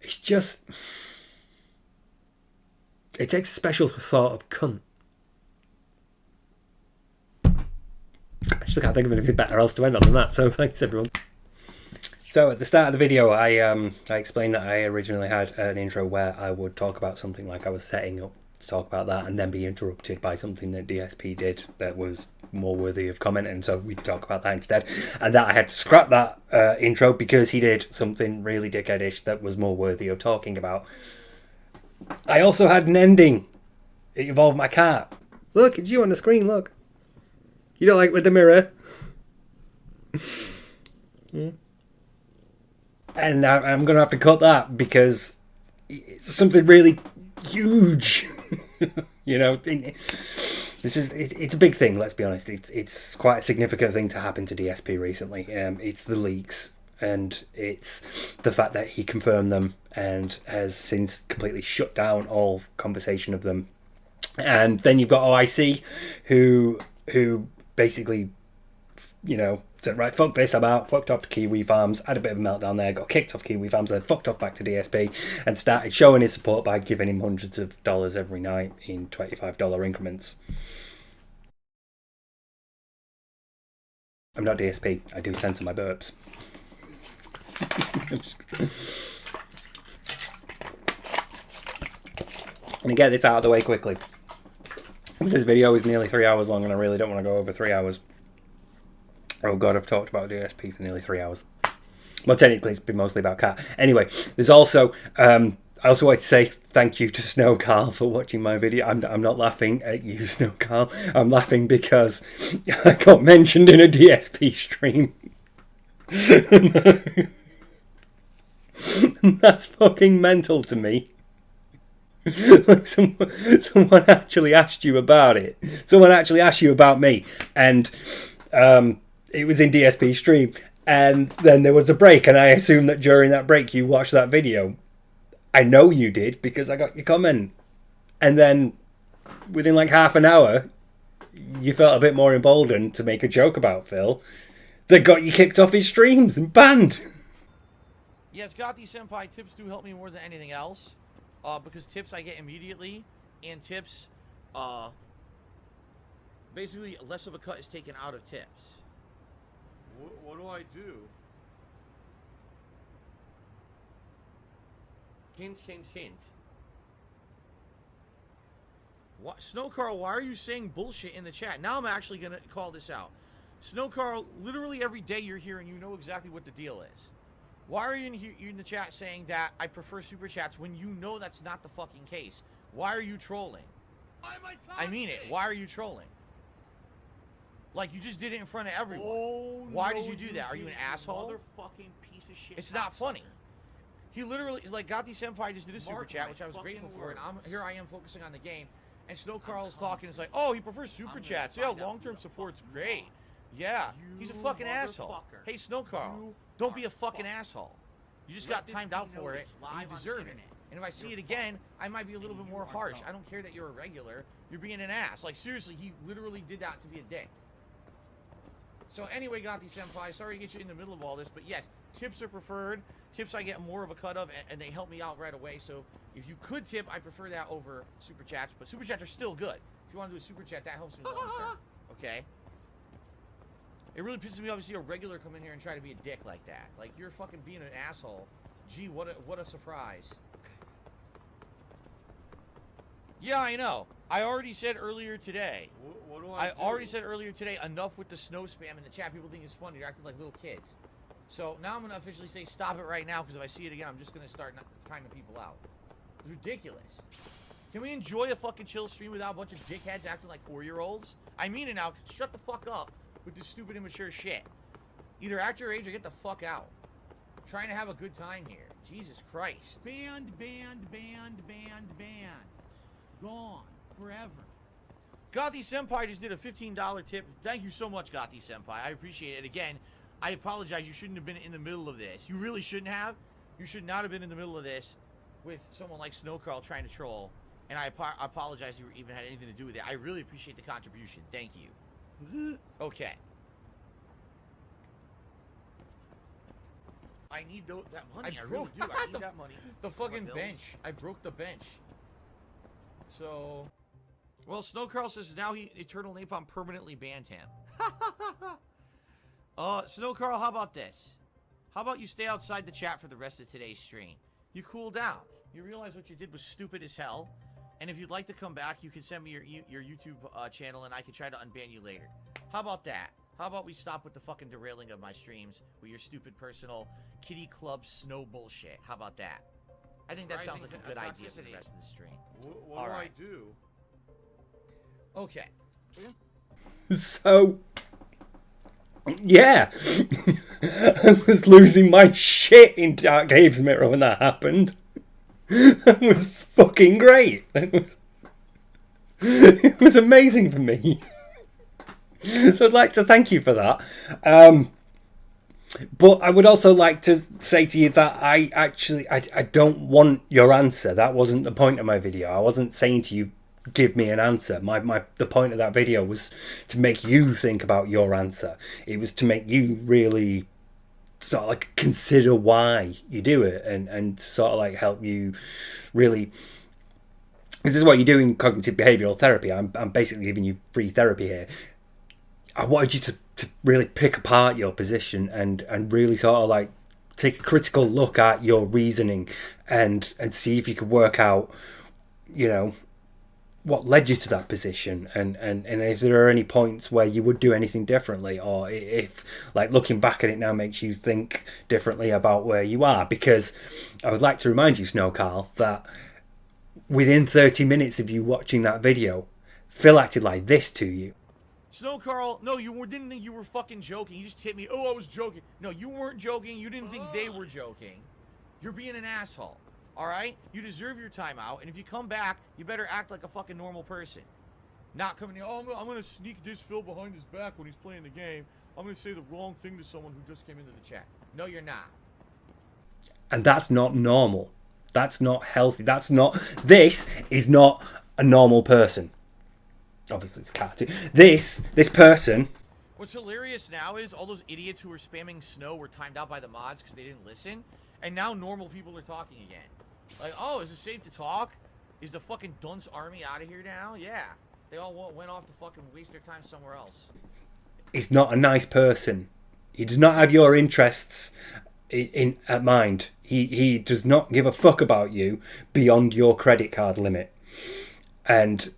It's just... It takes a special sort of cunt. I just can't think of anything better else to end on than that, so thanks everyone. So at the start of the video, I explained that I originally had an intro where I would talk about something like I was setting up to talk about that, and then be interrupted by something that DSP did that was more worthy of comment, and so we'd talk about that instead. And that I had to scrap that intro because he did something really dickheadish that was more worthy of talking about. I also had an ending. It involved my cat. Look, it's you on the screen, look. You don't like with the mirror? And I'm going to have to cut that because it's something really huge. You know, it's a big thing. Let's be honest. It's quite a significant thing to happen to DSP recently. It's the leaks, and it's the fact that he confirmed them and has since completely shut down all conversation of them. And then you've got OIC, who basically, you know, said, right, fuck this, I'm out, fucked off to Kiwi Farms, had a bit of a meltdown there, got kicked off Kiwi Farms, then fucked off back to DSP, and started showing his support by giving him hundreds of dollars every night in $25 increments. I'm not DSP, I do censor my burps. Let me get this out of the way quickly. This video is nearly 3 hours long and I really don't want to go over 3 hours. Oh god, I've talked about DSP for nearly 3 hours. Well, technically it's been mostly about Cat. Anyway, there's also, I also want to say thank you to Snowkarl for watching my video. I'm not laughing at you, Snowkarl. I'm laughing because I got mentioned in a DSP stream. That's fucking mental to me. Like someone actually asked you about it. Someone actually asked you about me, and it was in DSP stream, and then there was a break, and I assume that during that break you watched that video. I know you did because I got your comment, and then within like half an hour you felt a bit more emboldened to make a joke about Phil that got you kicked off his streams and banned. Yes, Gotti Senpai, tips do help me more than anything else. Because tips I get immediately, and tips, basically less of a cut is taken out of tips. What do I do? Hint, hint, hint. What, Snowkarl, why are you saying bullshit in the chat? Now I'm actually going to call this out. Snowkarl, literally every day you're here and you know exactly what the deal is. Why are you in the chat saying that I prefer super chats when you know that's not the fucking case? Why are you trolling? I mean it. Why are you trolling? Like, you just did it in front of everyone. Oh, why did you do that? Are you an asshole? Motherfucking piece of shit. It's not funny. He literally, like, Gotti Senpai just did a super chat, which I was grateful for, and here I am focusing on the game, and Snowkarl is talking. It's like, oh, he prefers super chats. Yeah, long-term support's great. Yeah, he's a fucking asshole. Hey, Snowkarl, don't be a fucking asshole. You just got timed out for it, and you deserve it. And if I see it again, I might be a little bit more harsh. I don't care that you're a regular. You're being an ass. Like, seriously, he literally did that to be a dick. So anyway, Gotti Senpai, sorry to get you in the middle of all this, but yes, tips are preferred. Tips I get more of a cut of, and they help me out right away. So if you could tip, I prefer that over super chats. But super chats are still good. If you want to do a super chat, that helps me long term. Okay? It really pisses me off to see a regular come in here and try to be a dick like that. Like, you're fucking being an asshole. Gee, what a surprise. Yeah, I know. I already said earlier today. What do I do? already said earlier today, enough with the snow spam in the chat. People think it's funny. They're acting like little kids. So now I'm going to officially say stop it right now, because if I see it again, I'm just going to start timing people out. It's ridiculous. Can we enjoy a fucking chill stream without a bunch of dickheads acting like 4-year-olds? I mean it now. Shut the fuck up with this stupid, immature shit. Either act your age or get the fuck out. I'm trying to have a good time here. Jesus Christ. Banned. Gone. Forever. Gothi Senpai just did a $15 tip. Thank you so much, Gothi Senpai. I appreciate it. Again, I apologize. You shouldn't have been in the middle of this. You really shouldn't have. You should not have been in the middle of this with someone like Snowkarl trying to troll. And I apologize you even had anything to do with it. I really appreciate the contribution. Thank you. Okay. I need that money. I really do. I need that money. The fucking bench. I broke the bench. So, well, Snowkarl says now Eternal Napalm permanently banned him. Snowkarl, how about this? How about you stay outside the chat for the rest of today's stream? You cool down. You realize what you did was stupid as hell. And if you'd like to come back, you can send me your YouTube channel, and I can try to unban you later. How about that? How about we stop with the fucking derailing of my streams with your stupid personal kitty club snow bullshit? How about that? I think that sounds like a good idea for the rest of the stream. What do I do? Okay. So, yeah. I was losing my shit in Dark Caves Mirror when that happened. That was fucking great. It was amazing for me. So I'd like to thank you for that. But I would also like to say to you that I don't want your answer. That wasn't the point of my video. I wasn't saying to you, give me an answer. The point of that video was to make you think about your answer. It was to make you really sort of like consider why you do it, and sort of like help you really. This is what you do in cognitive behavioural therapy. I'm basically giving you free therapy here. I wanted you to really pick apart your position and really sort of like take a critical look at your reasoning and see if you could work out, you know, what led you to that position, and if there are any points where you would do anything differently, or if like looking back at it now makes you think differently about where you are. Because I would like to remind you, Snowkarl, that within 30 minutes of you watching that video, Phil acted like this to you. Snowkarl, no, didn't think you were fucking joking. You just hit me. Oh, I was joking. No, you weren't joking. You didn't think they were joking. You're being an asshole. All right? You deserve your timeout, and if you come back, you better act like a fucking normal person. Not coming in, oh, I'm going to sneak this Phil behind his back when he's playing the game. I'm going to say the wrong thing to someone who just came into the chat. No, you're not. And that's not normal. That's not healthy. This is not a normal person. Obviously, it's a cartoon. This person... What's hilarious now is all those idiots who were spamming Snow were timed out by the mods because they didn't listen, and now normal people are talking again. Like, oh, is it safe to talk? Is the fucking dunce army out of here now? Yeah. They all went off to fucking waste their time somewhere else. He's not a nice person. He does not have your interests at mind. He does not give a fuck about you beyond your credit card limit. And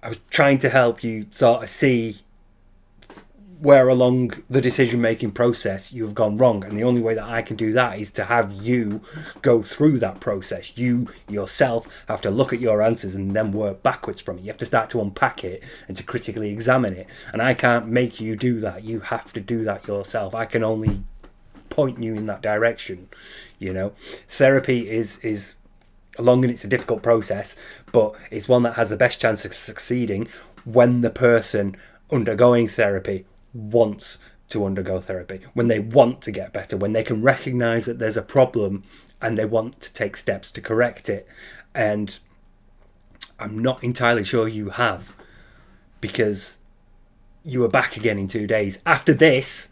I was trying to help you sort of see where along the decision-making process you have gone wrong, and the only way that I can do that is to have you go through that process. You yourself have to look at your answers and then work backwards from it. You have to start to unpack it and to critically examine it, and I can't make you do that. You have to do that yourself. I can only point you in that direction. You know, therapy is long and it's a difficult process, but it's one that has the best chance of succeeding when the person undergoing therapy wants to undergo therapy, when they want to get better, when they can recognize that there's a problem and they want to take steps to correct it. And I'm not entirely sure you have, because you are back again in 2 days after this.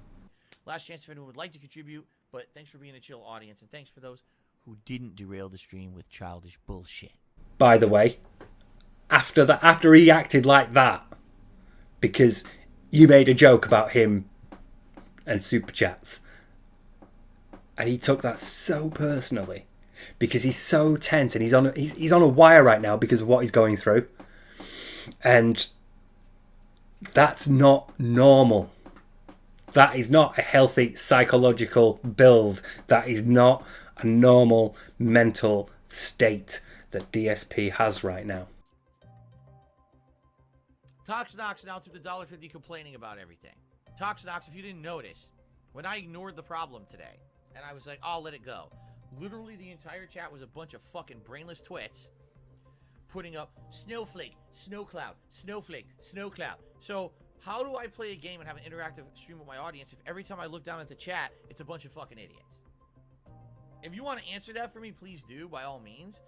Last chance if anyone would like to contribute, but thanks for being a chill audience, and thanks for those who didn't derail the stream with childish bullshit. By the way, after he acted like that, because you made a joke about him and super chats, and he took that so personally because he's so tense and he's on a wire right now because of what he's going through, and that's not normal. That is not a healthy psychological build. That is not a normal mental state that DSP has right now. Toxnox now to the $1.50 complaining about everything. Toxnox, if you didn't notice, when I ignored the problem today, and I was like, I'll let it go. Literally the entire chat was a bunch of fucking brainless twits putting up snowflake, snowcloud, snowflake, snowcloud. So how do I play a game and have an interactive stream with my audience if every time I look down at the chat, it's a bunch of fucking idiots? If you want to answer that for me, please do, by all means.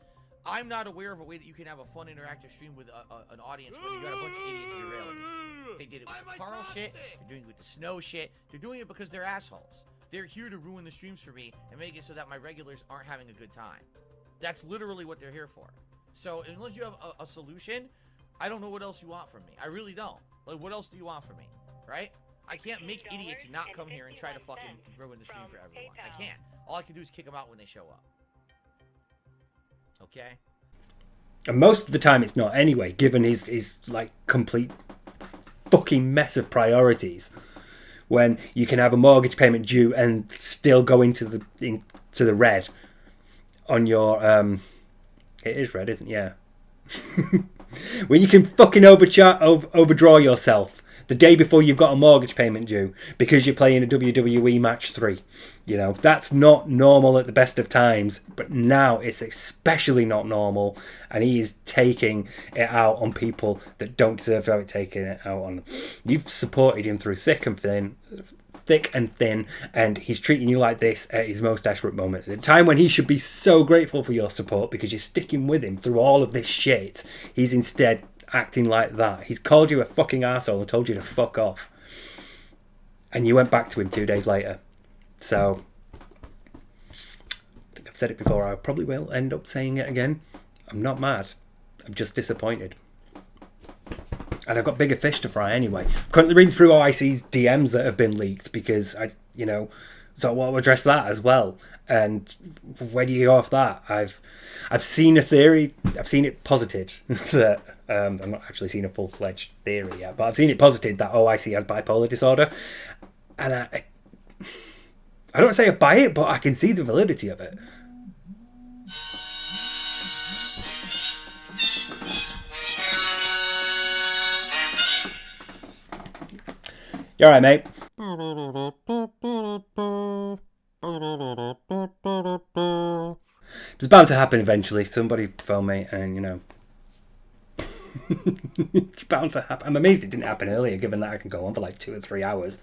I'm not aware of a way that you can have a fun interactive stream with an audience when you got a bunch of idiots derailing it. They did it with the Carl shit, they're doing it with the Snow shit, they're doing it because they're assholes. They're here to ruin the streams for me and make it so that my regulars aren't having a good time. That's literally what they're here for. So unless you have a solution, I don't know what else you want from me. I really don't. Like, what else do you want from me, right? I can't make idiots not come here and try to fucking ruin the stream for everyone. I can't. All I can do is kick them out when they show up. Okay? And most of the time it's not anyway, given his like complete fucking mess of priorities. When you can have a mortgage payment due and still go into the red on your it is red, isn't it? Yeah. When you can fucking overdraw yourself the day before you've got a mortgage payment due because you're playing a WWE match 3. You know, that's not normal at the best of times, but now it's especially not normal, and he is taking it out on people that don't deserve to have it taken it out on. You've supported him through thick and thin, and he's treating you like this at his most desperate moment. At the time when he should be so grateful for your support because you're sticking with him through all of this shit, he's instead acting like that. He's called you a fucking arsehole and told you to fuck off. And you went back to him 2 days later. So, I think I've said it before, I probably will end up saying it again. I'm not mad. I'm just disappointed. And I've got bigger fish to fry anyway. I'm currently reading through OIC's DMs that have been leaked because I want to address that as well. And where do you go off that? I've seen a theory. I've seen it posited that I'm not actually seeing a full-fledged theory yet, but I've seen it posited that OIC has bipolar disorder, and I don't want to say I buy it, but I can see the validity of it. You alright, mate? It's bound to happen eventually. Somebody phone me and, you know. It's bound to happen. I'm amazed it didn't happen earlier, given that I can go on for like 2 or 3 hours.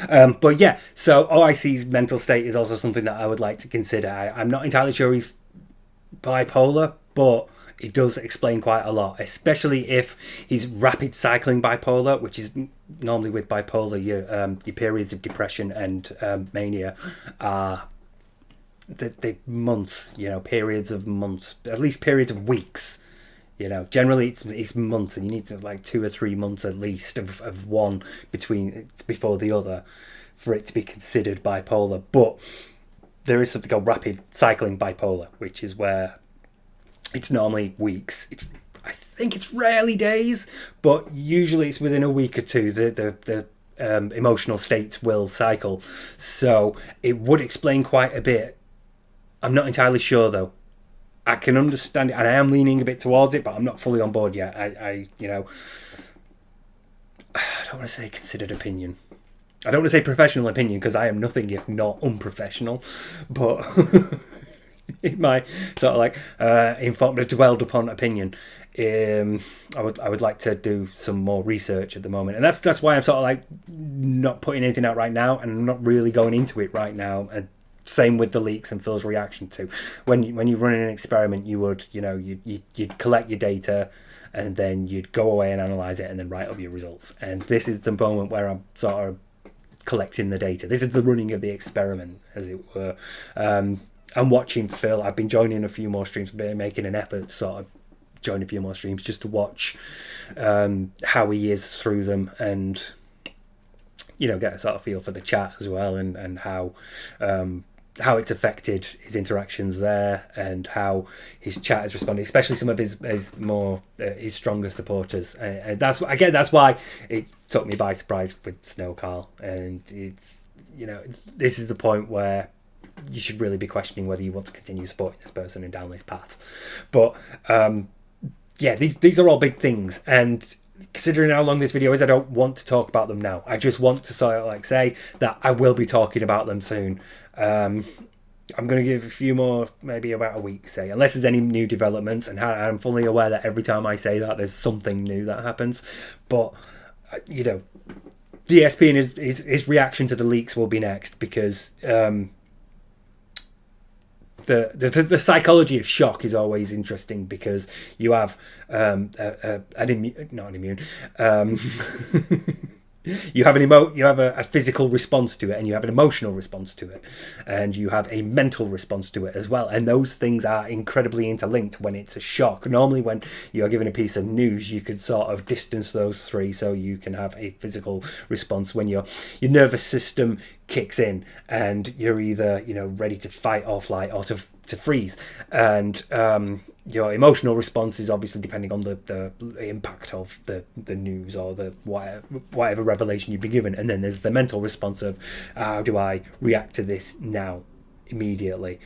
But yeah, so OIC's mental state is also something that I would like to consider. I'm not entirely sure he's bipolar, but it does explain quite a lot, especially if he's rapid cycling bipolar, which is normally with bipolar, your periods of depression and mania are the months, you know, periods of months, at least periods of weeks. You know, generally it's months, and you need to like 2 or 3 months at least of one before the other for it to be considered bipolar. But there is something called rapid cycling bipolar, which is where it's normally weeks. I think it's rarely days, but usually it's within a week or two. The emotional states will cycle, so it would explain quite a bit. I'm not entirely sure though. I can understand it, and I am leaning a bit towards it, but I'm not fully on board yet. I don't want to say considered opinion. I don't want to say professional opinion because I am nothing if not unprofessional, but in my sort of like informed, dwelled upon opinion, I would like to do some more research at the moment, and that's why I'm sort of like not putting anything out right now, and I'm not really going into it right now. And same with the leaks and Phil's reaction to when you run an experiment, you'd collect your data and then you'd go away and analyze it and then write up your results. And this is the moment where I'm sort of collecting the data. This is the running of the experiment, as it were. I'm watching Phil. I've been joining a few more streams, been making an effort to sort of join a few more streams just to watch how he is through them, and get a sort of feel for the chat as well, and how it's affected his interactions there, and how his chat has responded, especially some of his stronger supporters. And that's why it took me by surprise with Snowkarl. And it's, this is the point where you should really be questioning whether you want to continue supporting this person and down this path. But these are all big things, and considering how long this video is, I don't want to talk about them now. I just want to sort of like say that I will be talking about them soon. I'm going to give a few more, maybe about a week, say, unless there's any new developments, and I'm fully aware that every time I say that there's something new that happens. But DSP and his reaction to the leaks will be next, because the psychology of shock is always interesting, because you have you have a physical response to it, and you have an emotional response to it, and you have a mental response to it as well, and those things are incredibly interlinked when it's a shock. Normally when you are given a piece of news, you could sort of distance those three so you can have a physical response when your nervous system kicks in and you're either ready to fight or flight or to freeze, and your emotional response is obviously depending on the impact of the news or the whatever revelation you've been given. And then there's the mental response of how do I react to this now, immediately.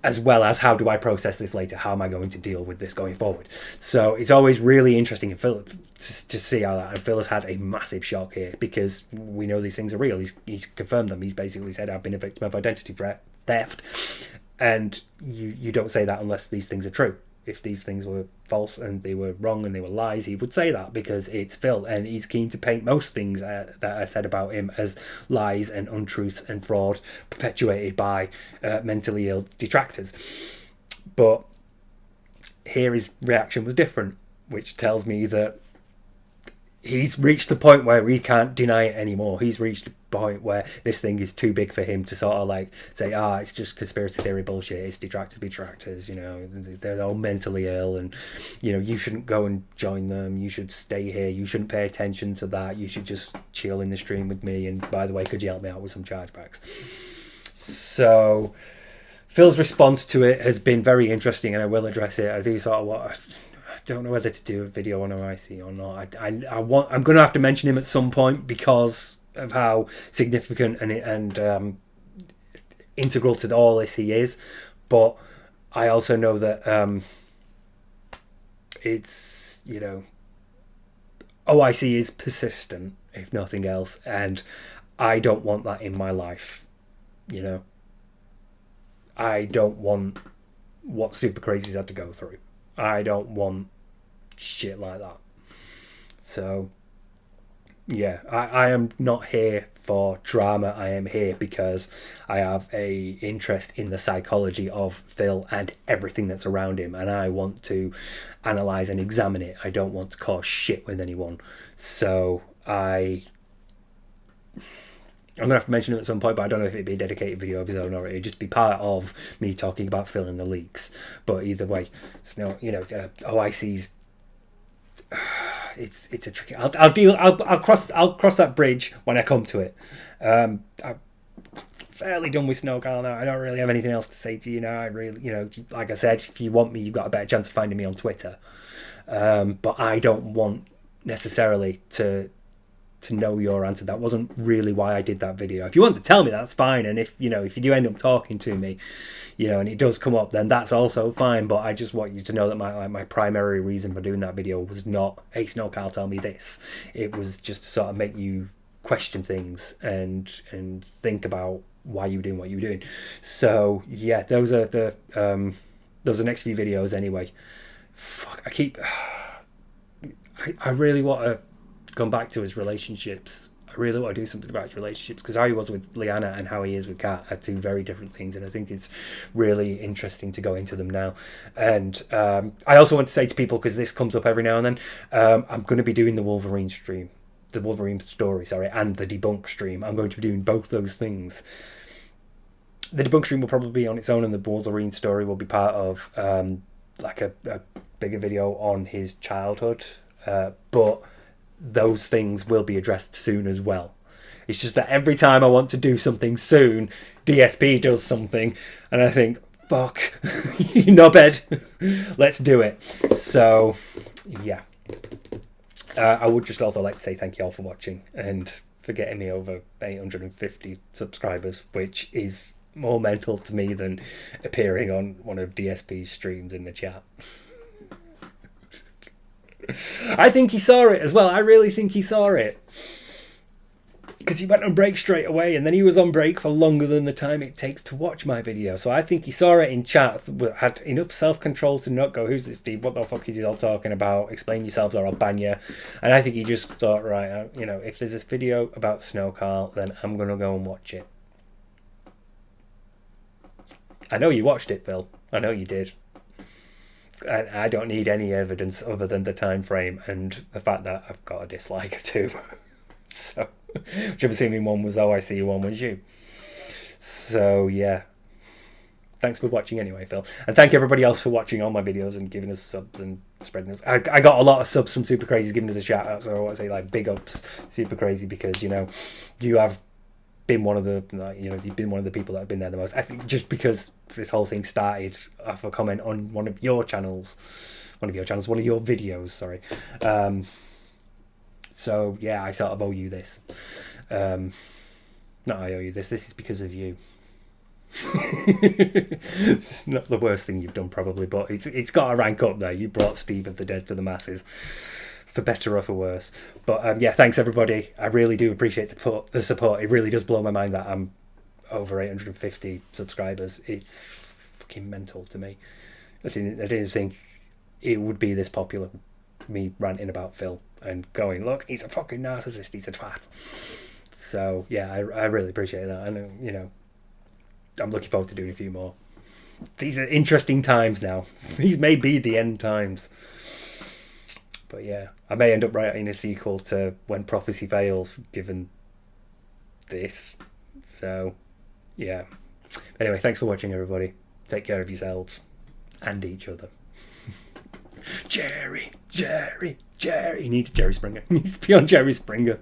as well as how do I process this later? How am I going to deal with this going forward? So it's always really interesting in Phil to see how that. And Phil has had a massive shock here because we know these things are real. He's confirmed them. He's basically said, I've been a victim of identity theft. And you don't say that unless these things are true. If these things were false and they were wrong and they were lies, he would say that because it's Phil, and he's keen to paint most things that are said about him as lies and untruths and fraud perpetuated by mentally ill detractors. But here his reaction was different, which tells me that he's reached the point where he can't deny it anymore. He's reached the point where this thing is too big for him to sort of like say, it's just conspiracy theory bullshit, it's detractors, you know, they're all mentally ill, and you know, you shouldn't go and join them, you should stay here, you shouldn't pay attention to that, you should just chill in the stream with me, and by the way, could you help me out with some chargebacks? So Phil's response to it has been very interesting, and I will address it. I do sort of I don't know whether to do a video on OIC or not. I'm going to have to mention him at some point because of how significant and integral to all this he is. But I also know that it's, you know, OIC is persistent, if nothing else, and I don't want that in my life, you know. I don't want what Super Crazy's had to go through. I don't want shit like that. So yeah, I am not here for drama. I am here because I have a interest in the psychology of Phil and everything that's around him, and I want to analyze and examine it. I don't want to cause shit with anyone. So I'm gonna have to mention him at some point, but I don't know if it'd be a dedicated video of his own or it'd just be part of me talking about Phil and the leaks. But either way, it's no, you know, OIC's. It's a tricky. I'll cross that bridge when I come to it. I'm fairly done with Snowkarl now. I don't really have anything else to say to you now. I really, you know, like I said, if you want me, you've got a better chance of finding me on Twitter. But I don't want necessarily to know your answer. That wasn't really why I did that video. If you want to tell me, that's fine. And if you do end up talking to me, you know, and it does come up, then that's also fine. But I just want you to know that my primary reason for doing that video was not, hey, Snowkarl, tell me this. It was just to sort of make you question things and think about why you were doing what you were doing. So yeah, those are the next few videos anyway. Fuck, I really want to come back to his relationships. I really want to do something about his relationships, because how he was with Liana and how he is with Kat are two very different things, and I think it's really interesting to go into them now. And I also want to say to people, because this comes up every now and then, I'm going to be doing the Wolverine story, and the debunk stream. I'm going to be doing both those things. The debunk stream will probably be on its own, and the Wolverine story will be part of like a bigger video on his childhood, but those things will be addressed soon as well. It's just that every time I want to do something soon, DSP does something, and I think, fuck, knobhead, let's do it. So, yeah. I would just also like to say thank you all for watching, and for getting me over 850 subscribers, which is more mental to me than appearing on one of DSP's streams in the chat. I think he saw it as well. I really think he saw it, because he went on break straight away, and then he was on break for longer than the time it takes to watch my video. So I think he saw it in chat, had enough self-control to not go, who's this Steve, what the fuck is he all talking about, explain yourselves or I'll ban you. And I think he just thought, right, you know, if there's this video about Snowkarl, then I'm gonna go and watch it. I know you watched it, Phil. I know you did. And I don't need any evidence other than the time frame and the fact that I've got a dislike or two. So, which I'm assuming one was OIC, one was you. So yeah, thanks for watching anyway, Phil, and thank everybody else for watching all my videos and giving us subs and spreading us. I got a lot of subs from Super Crazy giving us a shout out, so I want to say, like, big ups Super Crazy, because you know you have been one of the, you've been one of the people that have been there the most. I think just because this whole thing started off a comment on one of your videos, sorry. So yeah, I sort of owe you this. Not I owe you this. This is because of you. It's not the worst thing you've done, probably, but it's got to rank up there. You brought Steve of the Dead to the masses, for better or for worse. But yeah, thanks everybody. I really do appreciate the support. It really does blow my mind that I'm over 850 subscribers. It's fucking mental to me. I didn't think it would be this popular. Me ranting about Phil and going, look, he's a fucking narcissist. He's a twat. So yeah, I really appreciate that. And I'm looking forward to doing a few more. These are interesting times now. These may be the end times. But yeah, I may end up writing a sequel to When Prophecy Fails, given this. So yeah. Anyway, thanks for watching, everybody. Take care of yourselves and each other. Jerry. He needs Jerry Springer. He needs to be on Jerry Springer.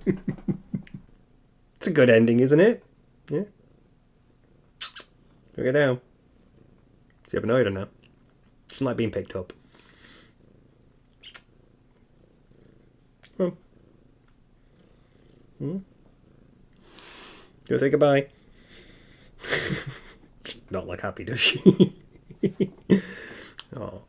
It's a good ending, isn't it? Yeah. Look at now. Is he ever annoyed or not? Doesn't like being picked up. Oh. Do you say goodbye? Not like happy, does she? Oh.